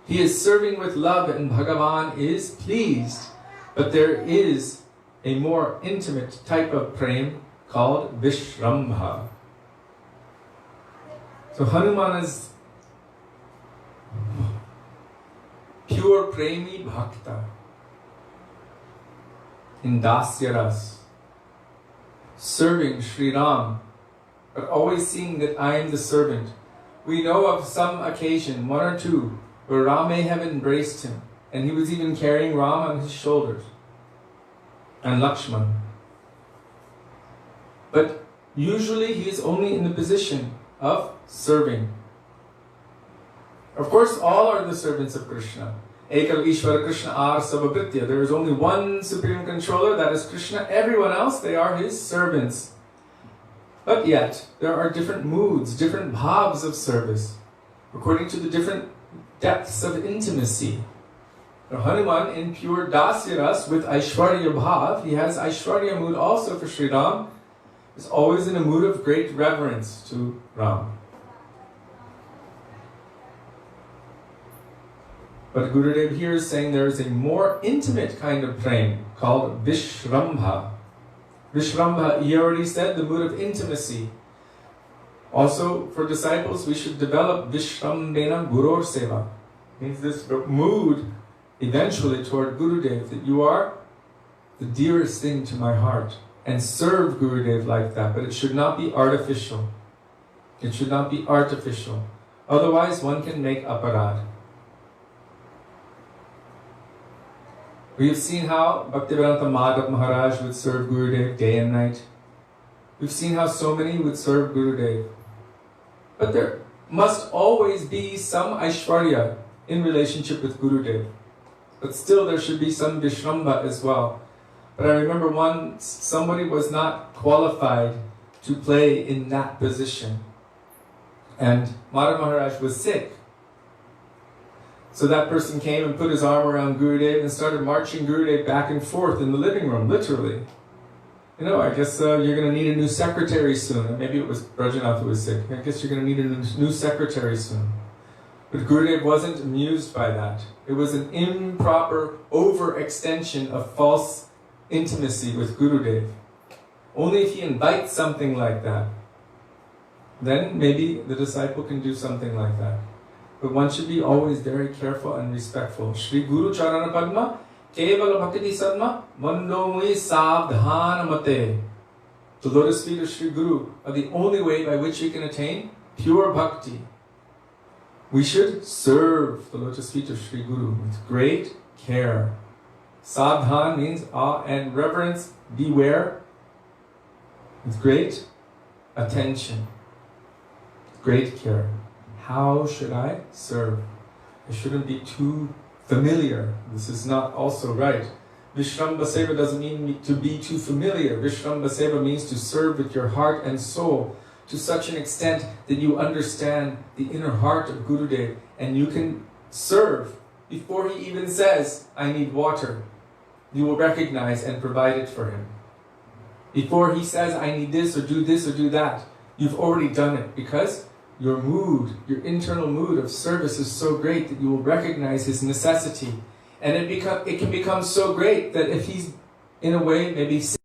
He is serving with love and Bhagavan is pleased. But there is a more intimate type of prem called Vishrambha. So Hanuman is pure premi bhakta in dasyaras, serving Sri Ram, but always seeing that I am the servant. We know of some occasion, one or two, where Ram may have embraced him, and he was even carrying Ram on his shoulders, and Lakshman. But usually he is only in the position of serving. Of course, all are the servants of Krishna. Ekal Ishvara Krishna Ar Sababritya. There is only one Supreme Controller, that is Krishna. Everyone else, they are His servants. But yet, there are different moods, different bhavs of service, according to the different depths of intimacy. Now, Hanuman, in pure dasyaras with Aishwarya bhav, he has Aishwarya mood also for Sri Ram, is always in a mood of great reverence to Ram. But Gurudev here is saying there is a more intimate kind of prem called Vishrambha. Vishrambha, he already said, the mood of intimacy. Also, for disciples, we should develop Vishrambena Gurur Seva. Means this mood eventually toward Gurudev, that you are the dearest thing to my heart. And serve Gurudev like that, but it should not be artificial. It should not be artificial. Otherwise, one can make aparad. We have seen how Bhaktivedanta Maharaj would serve Gurudev day and night. We've seen how so many would serve Gurudev. But there must always be some Aishwarya in relationship with Gurudev. But still there should be some Vishrambha as well. But I remember once somebody was not qualified to play in that position. And Maharaj was sick. So that person came and put his arm around Gurudev and started marching Gurudev back and forth in the living room, literally. You know, I guess you're going to need a new secretary soon. Maybe it was Brajanath who was sick. I guess you're going to need a new secretary soon. But Gurudev wasn't amused by that. It was an improper overextension of false intimacy with Gurudev. Only if he invites something like that. then maybe the disciple can do something like that. But one should be always very careful and respectful. Shri Guru Charana Padma, Kevala Bhakti Sadma, Mandomui Savdhana Mate. The lotus feet of Shri Guru are the only way by which you can attain pure bhakti. We should serve the lotus feet of Shri Guru with great care. Sadhan means awe and reverence, beware, with great attention, great care. How should I serve? I shouldn't be too familiar. This is not also right. Vishramba Seva doesn't mean to be too familiar. Vishramba Seva means to serve with your heart and soul to such an extent that you understand the inner heart of Gurudev and you can serve before he even says, I need water. You will recognize and provide it for him. Before he says, I need this or do that, you've already done it because your mood, your internal mood of service is so great that you will recognize his necessity. And it can become so great that if he's, in a way, maybe sick,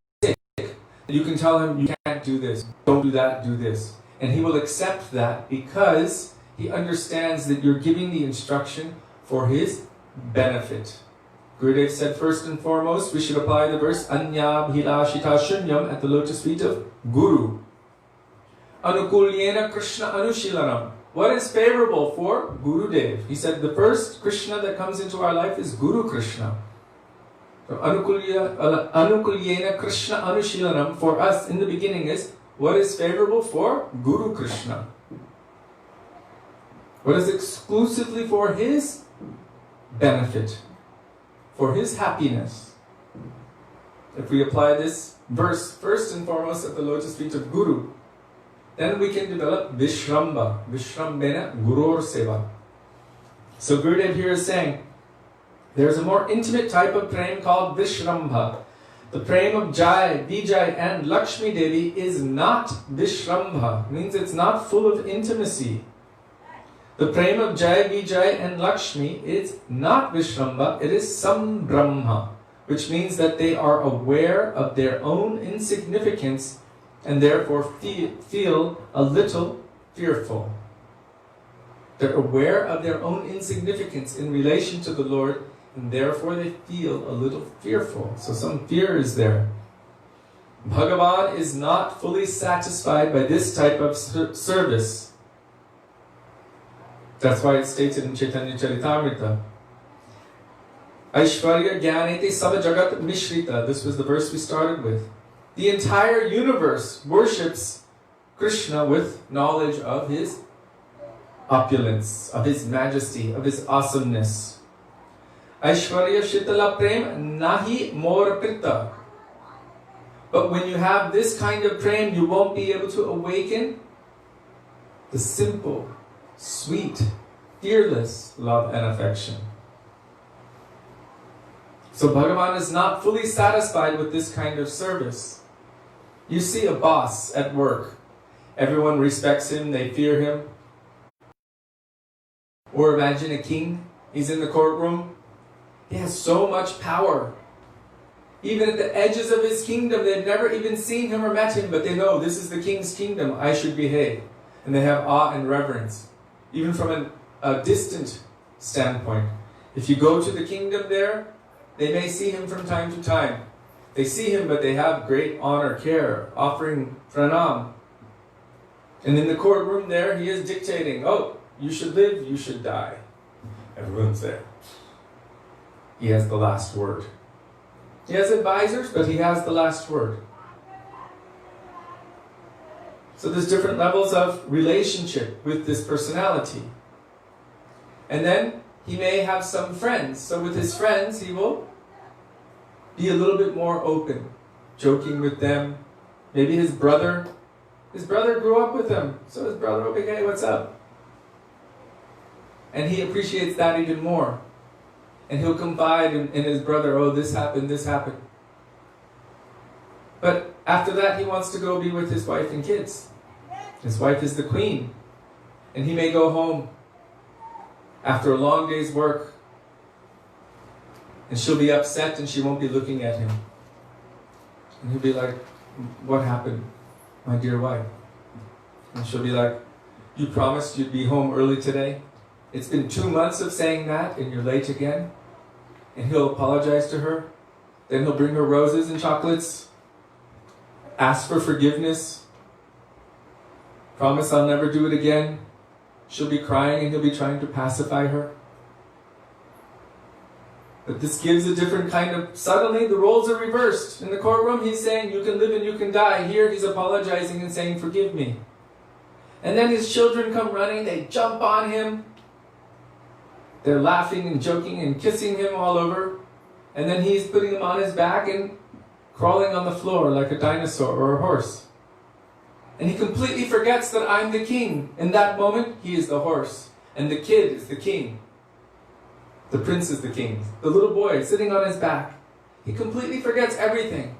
you can tell him, you can't do this, don't do that, do this. And he will accept that because he understands that you're giving the instruction for his benefit. Gurudev said first and foremost, we should apply the verse, Anya Bhilashita Shunyam at the lotus feet of Guru. Anukulyena Krishna Anushilanam. What is favorable for Gurudev? He said the first Krishna that comes into our life is Guru Krishna. So Anukulyena Krishna Anushilanam for us in the beginning is what is favorable for Guru Krishna. What is exclusively for his benefit, for his happiness. If we apply this verse first and foremost at the lotus feet of Guru, then we can develop Vishramba, Vishrambena Gurur Seva. So Gurudev here is saying, there's a more intimate type of prem called Vishrambha. The prem of Jai, Vijay and Lakshmi Devi is not Vishrambha. It means it's not full of intimacy. The prem of Jai, Vijay and Lakshmi is not Vishrambha, it is Sambrahma, which means that they are aware of their own insignificance and therefore feel a little fearful. They're aware of their own insignificance in relation to the Lord and therefore they feel a little fearful. So some fear is there. Bhagavan is not fully satisfied by this type of service. That's why it's stated in Chaitanya Charitamrita. Aishwarya Jnaneti Sava Jagat Mishrita. This was the verse we started with. The entire universe worships Krishna with knowledge of his opulence, of his majesty, of his awesomeness. Aishwarya Shitala Prem Nahi Mor Prita. But when you have this kind of prem, you won't be able to awaken the simple, sweet, fearless love and affection. So Bhagavan is not fully satisfied with this kind of service. You see a boss at work. Everyone respects him, they fear him. Or imagine a king, he's in the courtroom. He has so much power. Even at the edges of his kingdom, they've never even seen him or met him, but they know this is the king's kingdom, I should behave. And they have awe and reverence. Even from a distant standpoint. If you go to the kingdom there, they may see him from time to time. They see him, but they have great honor, care, offering pranam. And in the courtroom there, he is dictating, oh, you should live, you should die. Everyone's there. He has the last word. He has advisors, but he has the last word. So there's different levels of relationship with this personality. And then he may have some friends. So with his friends, he will be a little bit more open, joking with them. Maybe his brother grew up with him. So his brother will be, hey, what's up? And he appreciates that even more. And he'll confide in his brother, oh, this happened, this happened. But after that, he wants to go be with his wife and kids. His wife is the queen. And he may go home after a long day's work. And she'll be upset and she won't be looking at him. And he'll be like, what happened, my dear wife? And she'll be like, you promised you'd be home early today? It's been 2 months of saying that and you're late again? And he'll apologize to her. Then he'll bring her roses and chocolates. Ask for forgiveness. Promise I'll never do it again. She'll be crying and he'll be trying to pacify her. But this gives a different kind of... Suddenly the roles are reversed. In the courtroom he's saying you can live and you can die. Here he's apologizing and saying forgive me. And then his children come running. They jump on him. They're laughing and joking and kissing him all over. And then he's putting them on his back and crawling on the floor like a dinosaur or a horse. And he completely forgets that I'm the king. In that moment, he is the horse. And the kid is the king. The prince is the king. The little boy sitting on his back. He completely forgets everything.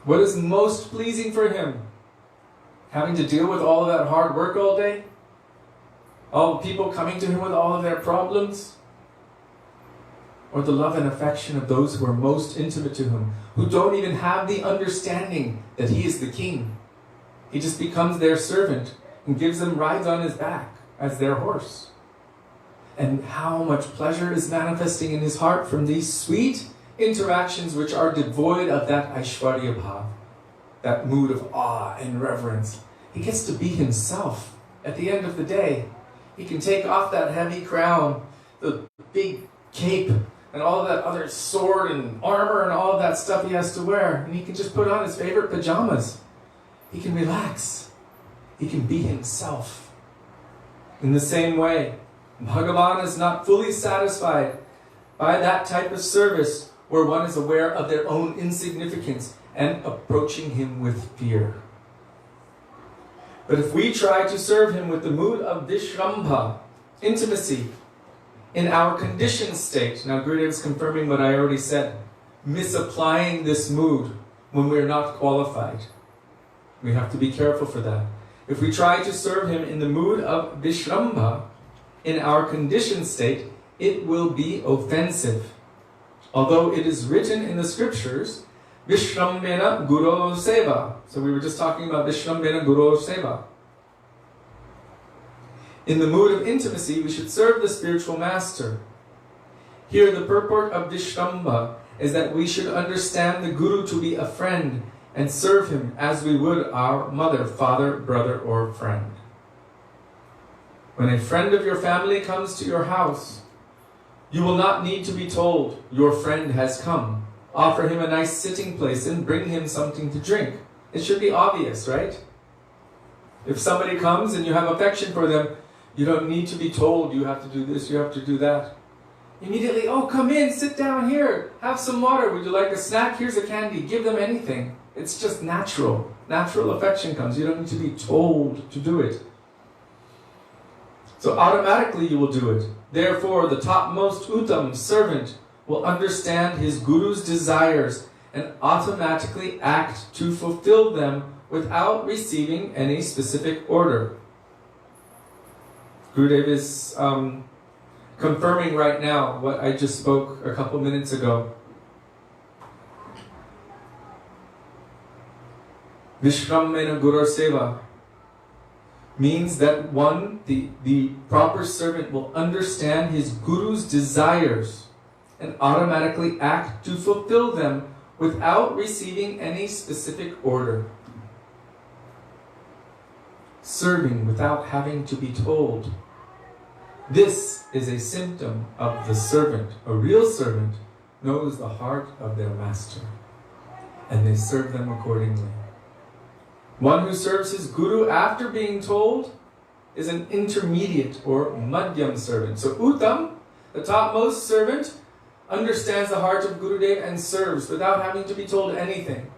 What is most pleasing for him? Having to deal with all of that hard work all day? All the people coming to him with all of their problems? Or the love and affection of those who are most intimate to him, who don't even have the understanding that he is the king. He just becomes their servant and gives them rides on his back as their horse. And how much pleasure is manifesting in his heart from these sweet interactions which are devoid of that Aishwarya Bhav, that mood of awe and reverence. He gets to be himself at the end of the day. He can take off that heavy crown, the big cape, and all of that other sword and armor and all of that stuff he has to wear. And he can just put on his favorite pajamas. He can relax. He can be himself. In the same way, Bhagavan is not fully satisfied by that type of service where one is aware of their own insignificance and approaching him with fear. But if we try to serve him with the mood of Vishrambha, intimacy, in our conditioned state, now Gurudev is confirming what I already said, misapplying this mood when we're not qualified. We have to be careful for that. If we try to serve him in the mood of Vishrambha, in our conditioned state, it will be offensive. Although it is written in the scriptures, Vishrambena Guru Seva. So we were just talking about Vishrambena Guru Seva. In the mood of intimacy, we should serve the spiritual master. Here, the purport of Vishrambha is that we should understand the Guru to be a friend and serve him as we would our mother, father, brother, or friend. When a friend of your family comes to your house, you will not need to be told, your friend has come. Offer him a nice sitting place and bring him something to drink. It should be obvious, right? If somebody comes and you have affection for them, you don't need to be told you have to do this, you have to do that. Immediately, oh, come in, sit down here, have some water. Would you like a snack? Here's a candy. Give them anything. It's just natural. Natural affection comes. You don't need to be told to do it. So automatically you will do it. Therefore, the topmost Uttam servant will understand his Guru's desires and automatically act to fulfill them without receiving any specific order. Gurudev is confirming right now what I just spoke a couple minutes ago. Vishrammena Guru Seva means that one, the proper servant will understand his Guru's desires and automatically act to fulfill them without receiving any specific order. Serving without having to be told. This is a symptom of the servant. A real servant knows the heart of their master, and they serve them accordingly. One who serves his Guru after being told is an intermediate or madhyam servant. So Uttam, the topmost servant, understands the heart of Gurudev and serves without having to be told anything.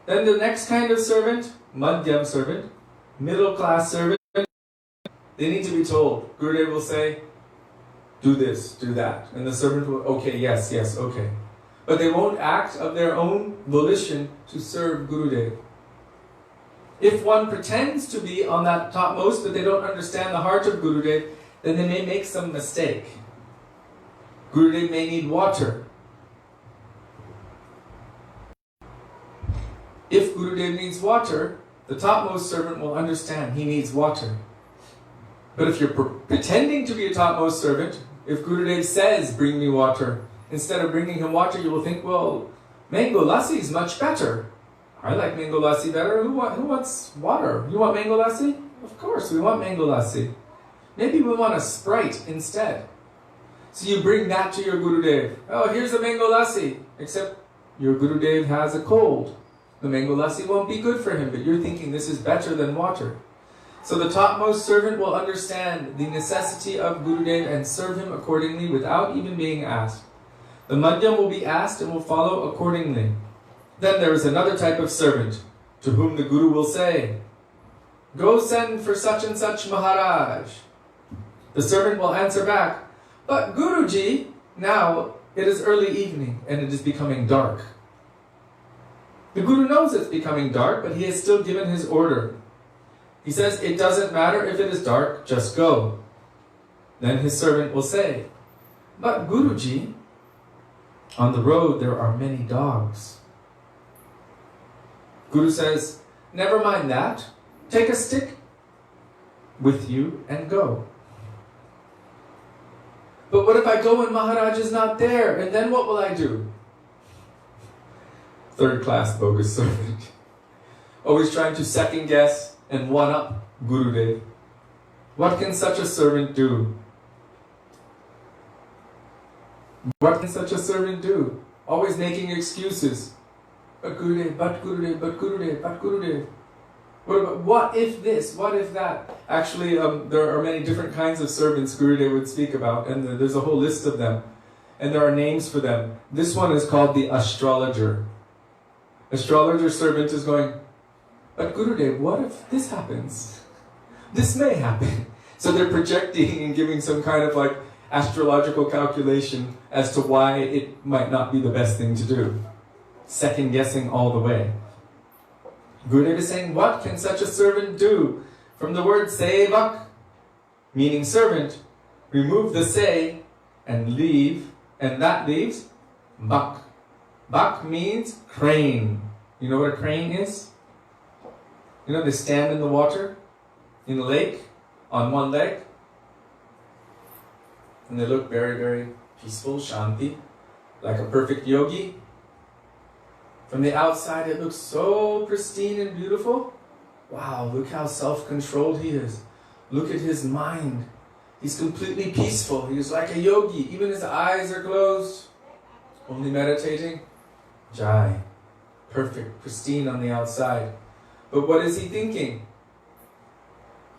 Then the next kind of servant, madhyam servant, middle class servant, they need to be told. Gurudev will say, do this, do that. And the servant will, okay, yes, okay. But they won't act of their own volition to serve Gurudev. If one pretends to be on that topmost, but they don't understand the heart of Gurudev, then they may make some mistake. Gurudev may need water. If Gurudev needs water, the topmost servant will understand he needs water. But if you're pretending to be a topmost servant, if Gurudev says, bring me water, instead of bringing him water, you will think, well, mango lassi is much better. I like mango lassi better. Who wants water? You want mango lassi? Of course, we want mango lassi. Maybe we want a Sprite instead. So you bring that to your Gurudev. Oh, here's a mango lassi. Except your Gurudev has a cold. The mango lassi won't be good for him, but you're thinking this is better than water. So the topmost servant will understand the necessity of Gurudev and serve him accordingly without even being asked. The madhyam will be asked and will follow accordingly. Then there is another type of servant to whom the Guru will say, go send for such and such Maharaj. The servant will answer back, but Guruji, now it is early evening and it is becoming dark. The Guru knows it's becoming dark, but he has still given his order. He says, it doesn't matter if it is dark, just go. Then his servant will say, but Guruji, on the road there are many dogs. Guru says, never mind that. Take a stick with you and go. But what if I go and Maharaj is not there? And then what will I do? Third class bogus servant. Always trying to second guess and one up Gurudev. What can such a servant do? What can such a servant do? Always making excuses. But Gurudev, but Gurudev, but Gurudev, but Gurudev. What if this? What if that? Actually, there are many different kinds of servants Gurudev would speak about, and there's a whole list of them. And there are names for them. This one is called the astrologer. Astrologer servant is going, but Gurudev, what if this happens? This may happen. So they're projecting and giving some kind of like astrological calculation as to why it might not be the best thing to do. Second guessing all the way. Gurudev is saying, what can such a servant do? From the word sevak, meaning servant, remove the se and leave, and that leaves bak. Bak means crane. You know what a crane is? You know, they stand in the water, in the lake, on one leg, and they look very, very peaceful, shanti, like a perfect yogi. From the outside, it looks so pristine and beautiful. Wow, look how self-controlled he is. Look at his mind. He's completely peaceful. He's like a yogi. Even his eyes are closed. Only meditating. Jai. Perfect, pristine on the outside. But what is he thinking?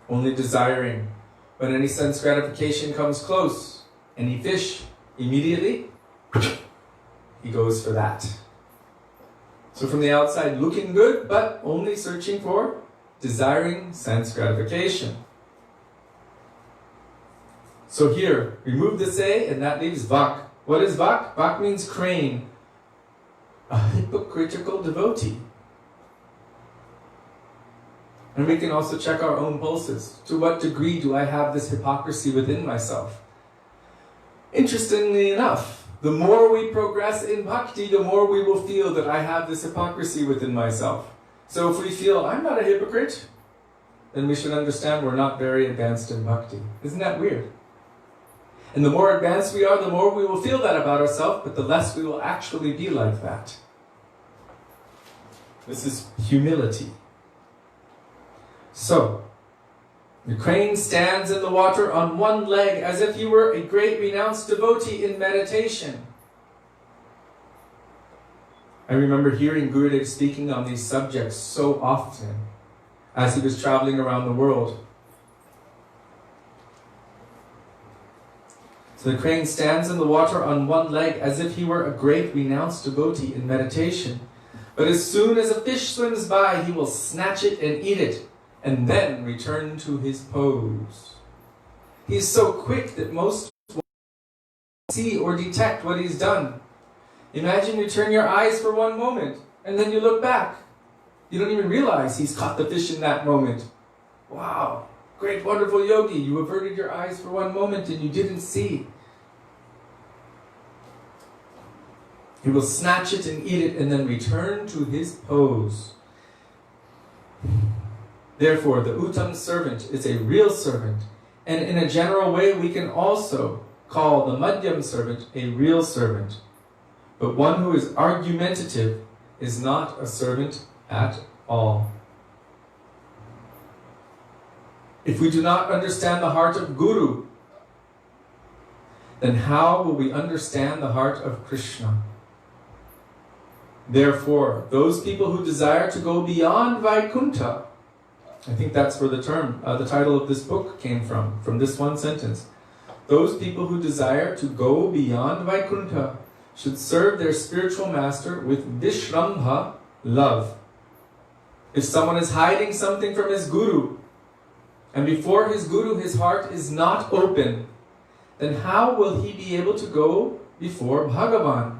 Only desiring. When any sense gratification comes close, any fish, immediately, he goes for that. So from the outside, looking good, but only searching for desiring sense gratification. So here, remove the se, and that leaves vak. What is vak? Vak means crane. A hypocritical devotee. And we can also check our own pulses. To what degree do I have this hypocrisy within myself? Interestingly enough, the more we progress in bhakti, the more we will feel that I have this hypocrisy within myself. So if we feel, I'm not a hypocrite, then we should understand we're not very advanced in bhakti. Isn't that weird? And the more advanced we are, the more we will feel that about ourselves, but the less we will actually be like that. This is humility. So, the crane stands in the water on one leg as if he were a great renounced devotee in meditation. I remember hearing Gurudev speaking on these subjects so often as he was traveling around the world. So the crane stands in the water on one leg as if he were a great renounced devotee in meditation. But as soon as a fish swims by, he will snatch it and eat it, and then return to his pose. He is so quick that most won't see or detect what he's done. Imagine you turn your eyes for one moment, and then you look back. You don't even realize he's caught the fish in that moment. Wow, great, wonderful yogi. You averted your eyes for one moment and you didn't see. He will snatch it and eat it and then return to his pose. Therefore, the Uttam servant is a real servant. And in a general way, we can also call the Madhyam servant a real servant. But one who is argumentative is not a servant at all. If we do not understand the heart of Guru, then how will we understand the heart of Krishna? Therefore, those people who desire to go beyond Vaikuntha, I think that's where the title of this book came from this one sentence. Those people who desire to go beyond Vaikuntha should serve their spiritual master with Vishrambha, love. If someone is hiding something from his Guru, and before his Guru his heart is not open, then how will he be able to go before Bhagavan?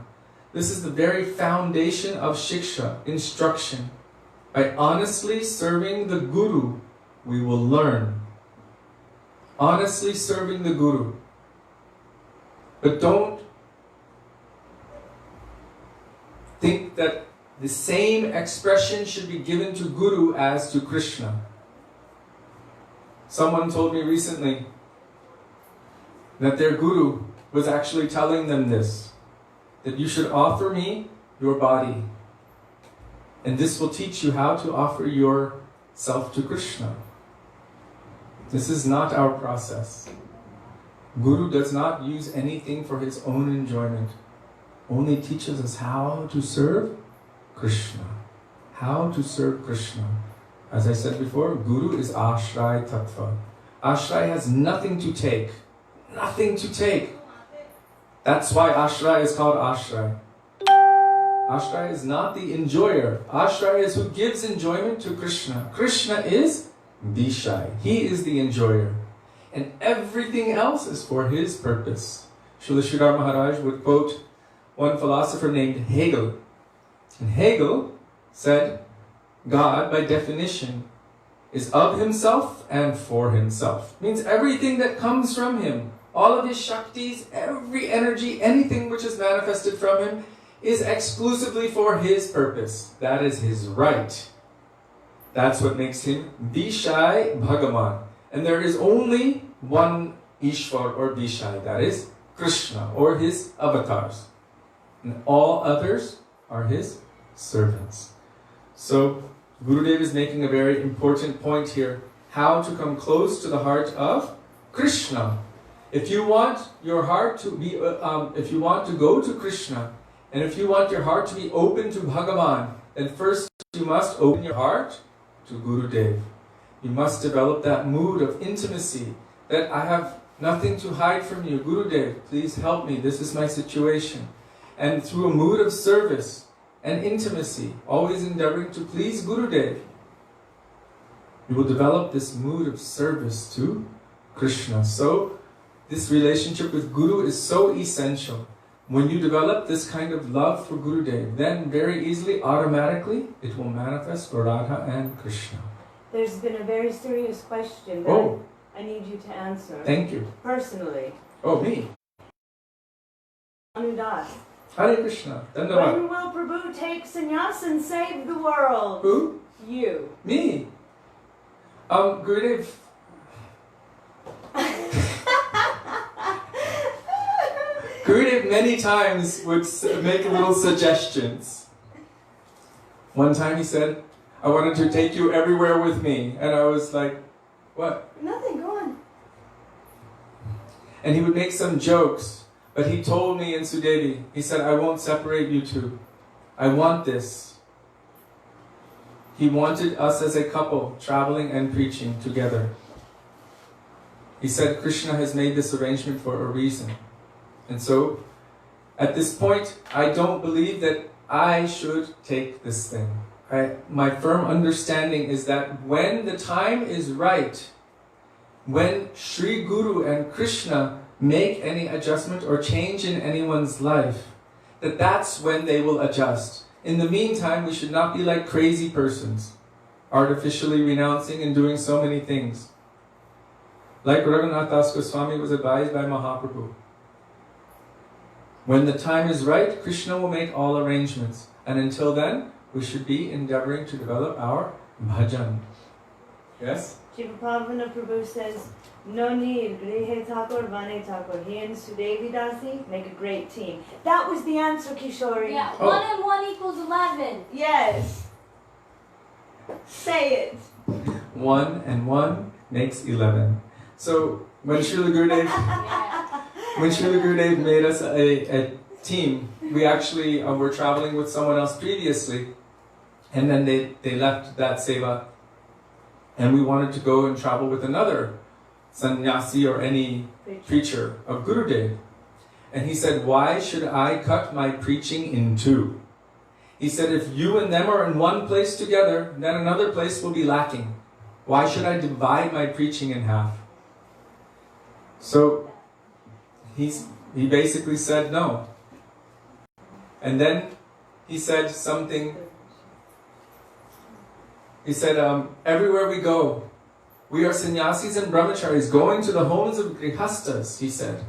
This is the very foundation of Shiksha, instruction. By honestly serving the Guru, we will learn. Honestly serving the Guru. But don't think that the same expression should be given to Guru as to Krishna. Someone told me recently that their Guru was actually telling them this, that you should offer me your body, and this will teach you how to offer yourself to Krishna. This is not our process. Guru does not use anything for his own enjoyment, only teaches us how to serve Krishna. How to serve Krishna. As I said before, Guru is Ashray Tattva. Ashray has nothing to take. Nothing to take. That's why Ashray is called Ashray. Ashray is not the enjoyer. Ashray is who gives enjoyment to Krishna. Krishna is Vishai. He is the enjoyer. And everything else is for his purpose. Srila Maharaj would quote one philosopher named Hegel. And Hegel said, God, by definition, is of himself and for himself. Means everything that comes from him, all of his Shaktis, every energy, anything which is manifested from him, is exclusively for his purpose. That is his right. That's what makes him Vishai Bhagavan. And there is only one Ishvar or Vishai, that is Krishna or his avatars. And all others are his servants. So, Gurudev is making a very important point here. How to come close to the heart of Krishna. If you want your heart to be, if you want to go to Krishna, and if you want your heart to be open to Bhagavan, then first you must open your heart to Gurudev. You must develop that mood of intimacy, that I have nothing to hide from you. Gurudev, please help me. This is my situation. And through a mood of service and intimacy, always endeavoring to please Gurudev, you will develop this mood of service to Krishna. So, this relationship with Guru is so essential. When you develop this kind of love for Gurudev, then very easily, automatically, it will manifest for Radha and Krishna. There's been a very serious question that I need you to answer. Thank you. Personally. Oh, me? Anudas. Hare Krishna. Dandavad. When will Prabhu take sannyas and save the world? Who? You. Me? Gurudev. Gurudev many times would make little suggestions. One time he said, I wanted to take you everywhere with me. And I was like, what? Nothing, go on. And he would make some jokes. But he told me in Sudevi, he said, I won't separate you two. I want this. He wanted us as a couple traveling and preaching together. He said Krishna has made this arrangement for a reason. And so, at this point, I don't believe that I should take this thing. My firm understanding is that when the time is right, when Sri Guru and Krishna make any adjustment or change in anyone's life, that's when they will adjust. In the meantime, we should not be like crazy persons, artificially renouncing and doing so many things. Like Raghunath Das Goswami was advised by Mahaprabhu. When the time is right, Krishna will make all arrangements. And until then, we should be endeavoring to develop our bhajan. Yes? Jiva Pavana Prabhu says, no need, Grihe Thakur, Vane Thakur. He and Sudevi Dasi make a great team. That was the answer, Kishori. Yeah, Oh. 1 and 1 equals 11. Yes. Say it. 1 and 1 makes 11. So when Srila Gurudev, Yeah. when Srila Gurudev made us a team, we actually were traveling with someone else previously, and then they left that seva, and we wanted to go and travel with another sannyasi or any preacher of Gurudev. And he said, why should I cut my preaching in two? He said, if you and them are in one place together, then another place will be lacking. Why should I divide my preaching in half? So he basically said no. And then he said something. He said, everywhere we go, we are sannyasis and brahmacharis going to the homes of grihastas, he said.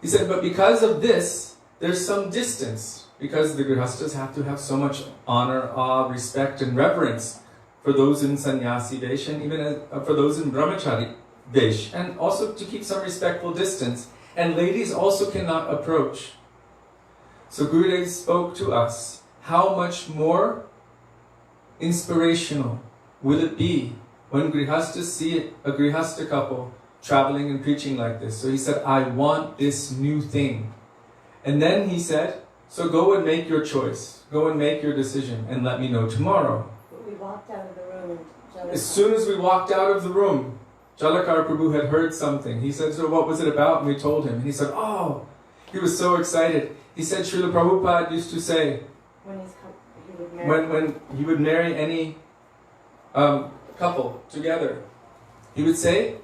He said, but because of this, there's some distance, because the grihastas have to have so much honor, awe, respect, and reverence for those in sannyasi vesh, and even for those in brahmachari vesh, and also to keep some respectful distance. And ladies also cannot approach. So Gurudev spoke to us, how much more inspirational will it be when grihastas see a grihasta couple traveling and preaching like this. So he said, I want this new thing. And then he said, so go and make your choice. Go and make your decision and let me know tomorrow. We walked out of the room. As soon as we walked out of the room, Jalakar Prabhu had heard something. He said, so what was it about? And we told him. And he said, oh, he was so excited. He said, Srila Prabhupada used to say, when he would marry any couple together, he would say,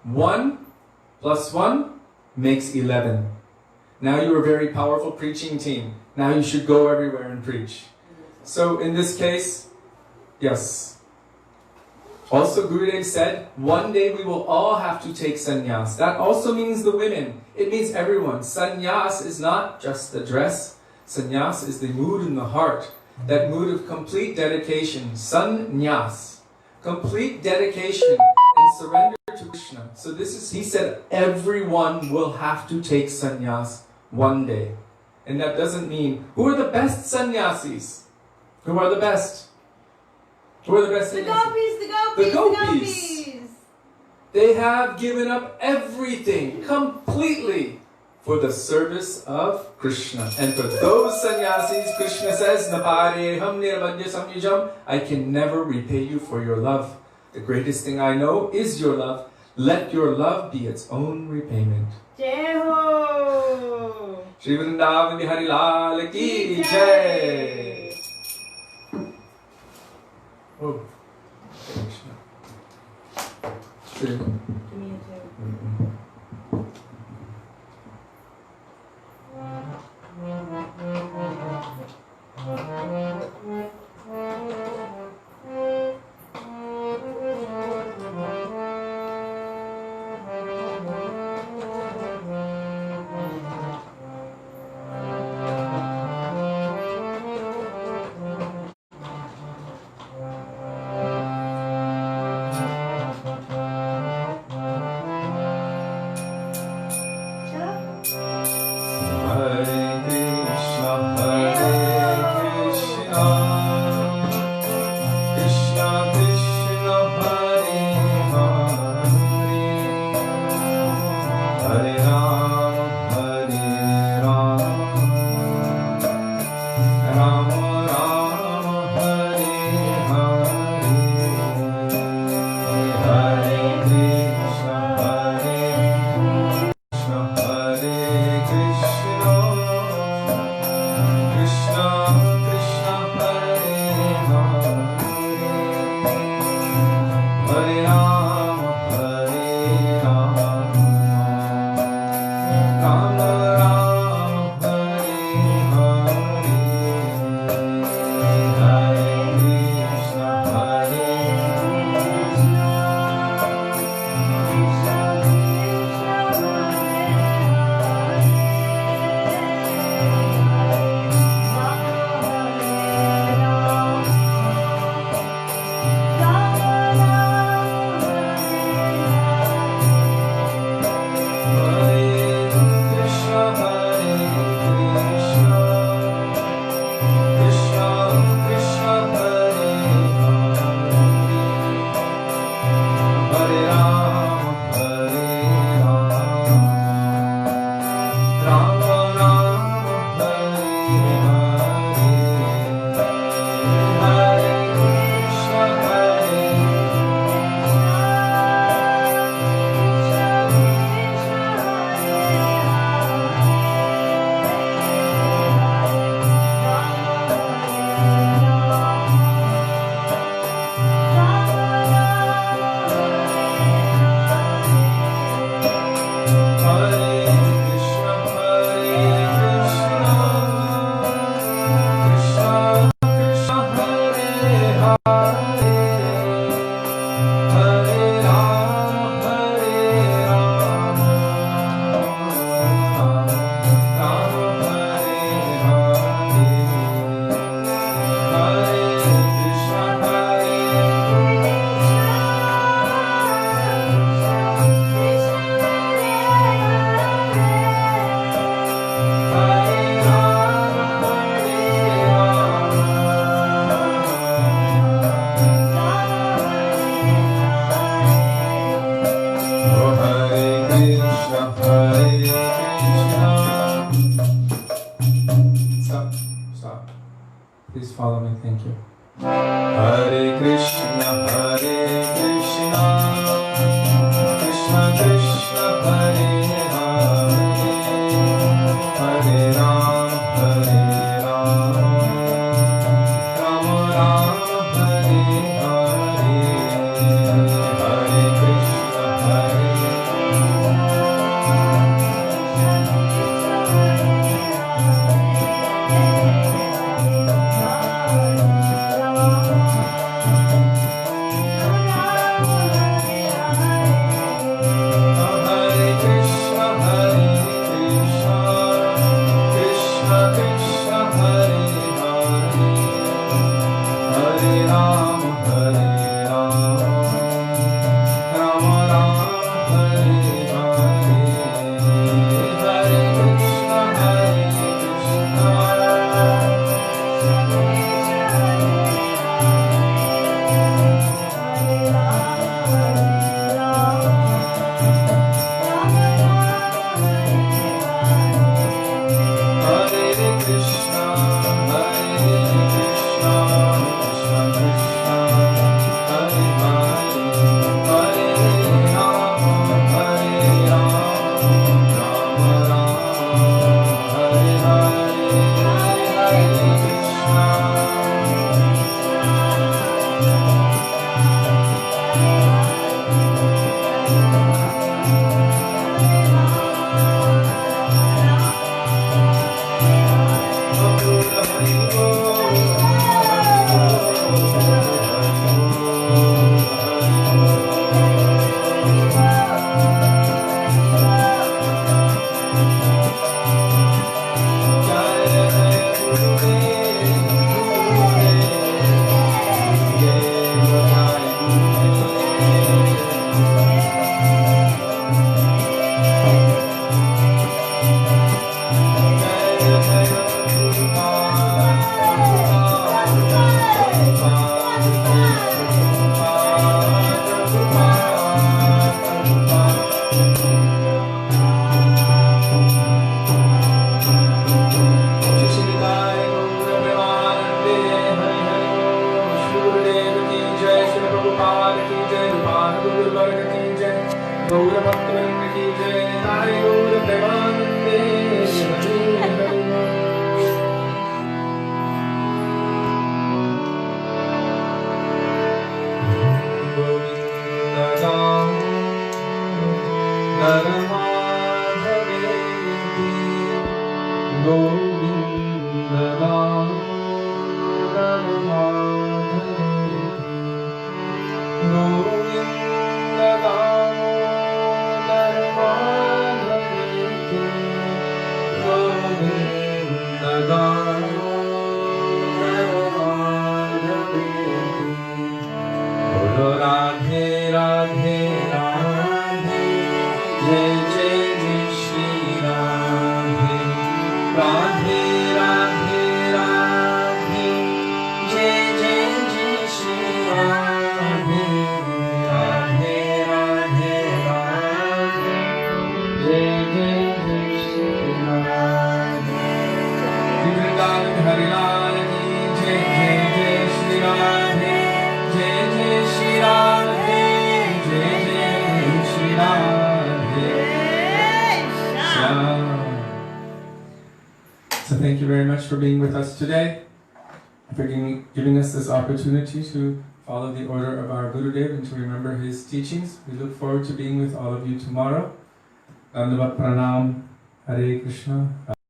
1 plus 1 makes 11. Now you're a very powerful preaching team. Now you should go everywhere and preach. So in this case, yes. Also Gurudev said, one day we will all have to take sannyas. That also means the women. It means everyone. Sannyas is not just the dress. Sannyas is the mood in the heart. That mood of complete dedication. Sannyas. Complete dedication and surrender to Krishna. So this is, he said, everyone will have to take sannyas one day. And that doesn't mean, who are the best sannyasis? Who are the best? Who are the best The sannyasis? gopis, The gopis. They have given up everything completely for the service of Krishna. And for those sannyasis, Krishna says, Napareham nirvanya samyujam, I can never repay you for your love. The greatest thing I know is your love. Let your love be its own repayment. Jai Ho! Shri Vrindavan Bihari Lal Ki Jai! Oh, Krishna. Give me a two. Stop. Stop. Please follow me. Thank you. Hare Krishna, Krishna Krishna, Hare Hare, Hare Ram, Ram Ram, Hare Hare, Hare Krishna, So thank you very much for being with us today, for giving us this opportunity to follow the order of our Gurudev and to remember his teachings. We look forward to being with all of you tomorrow. Dandavat Pranam. Hare Krishna.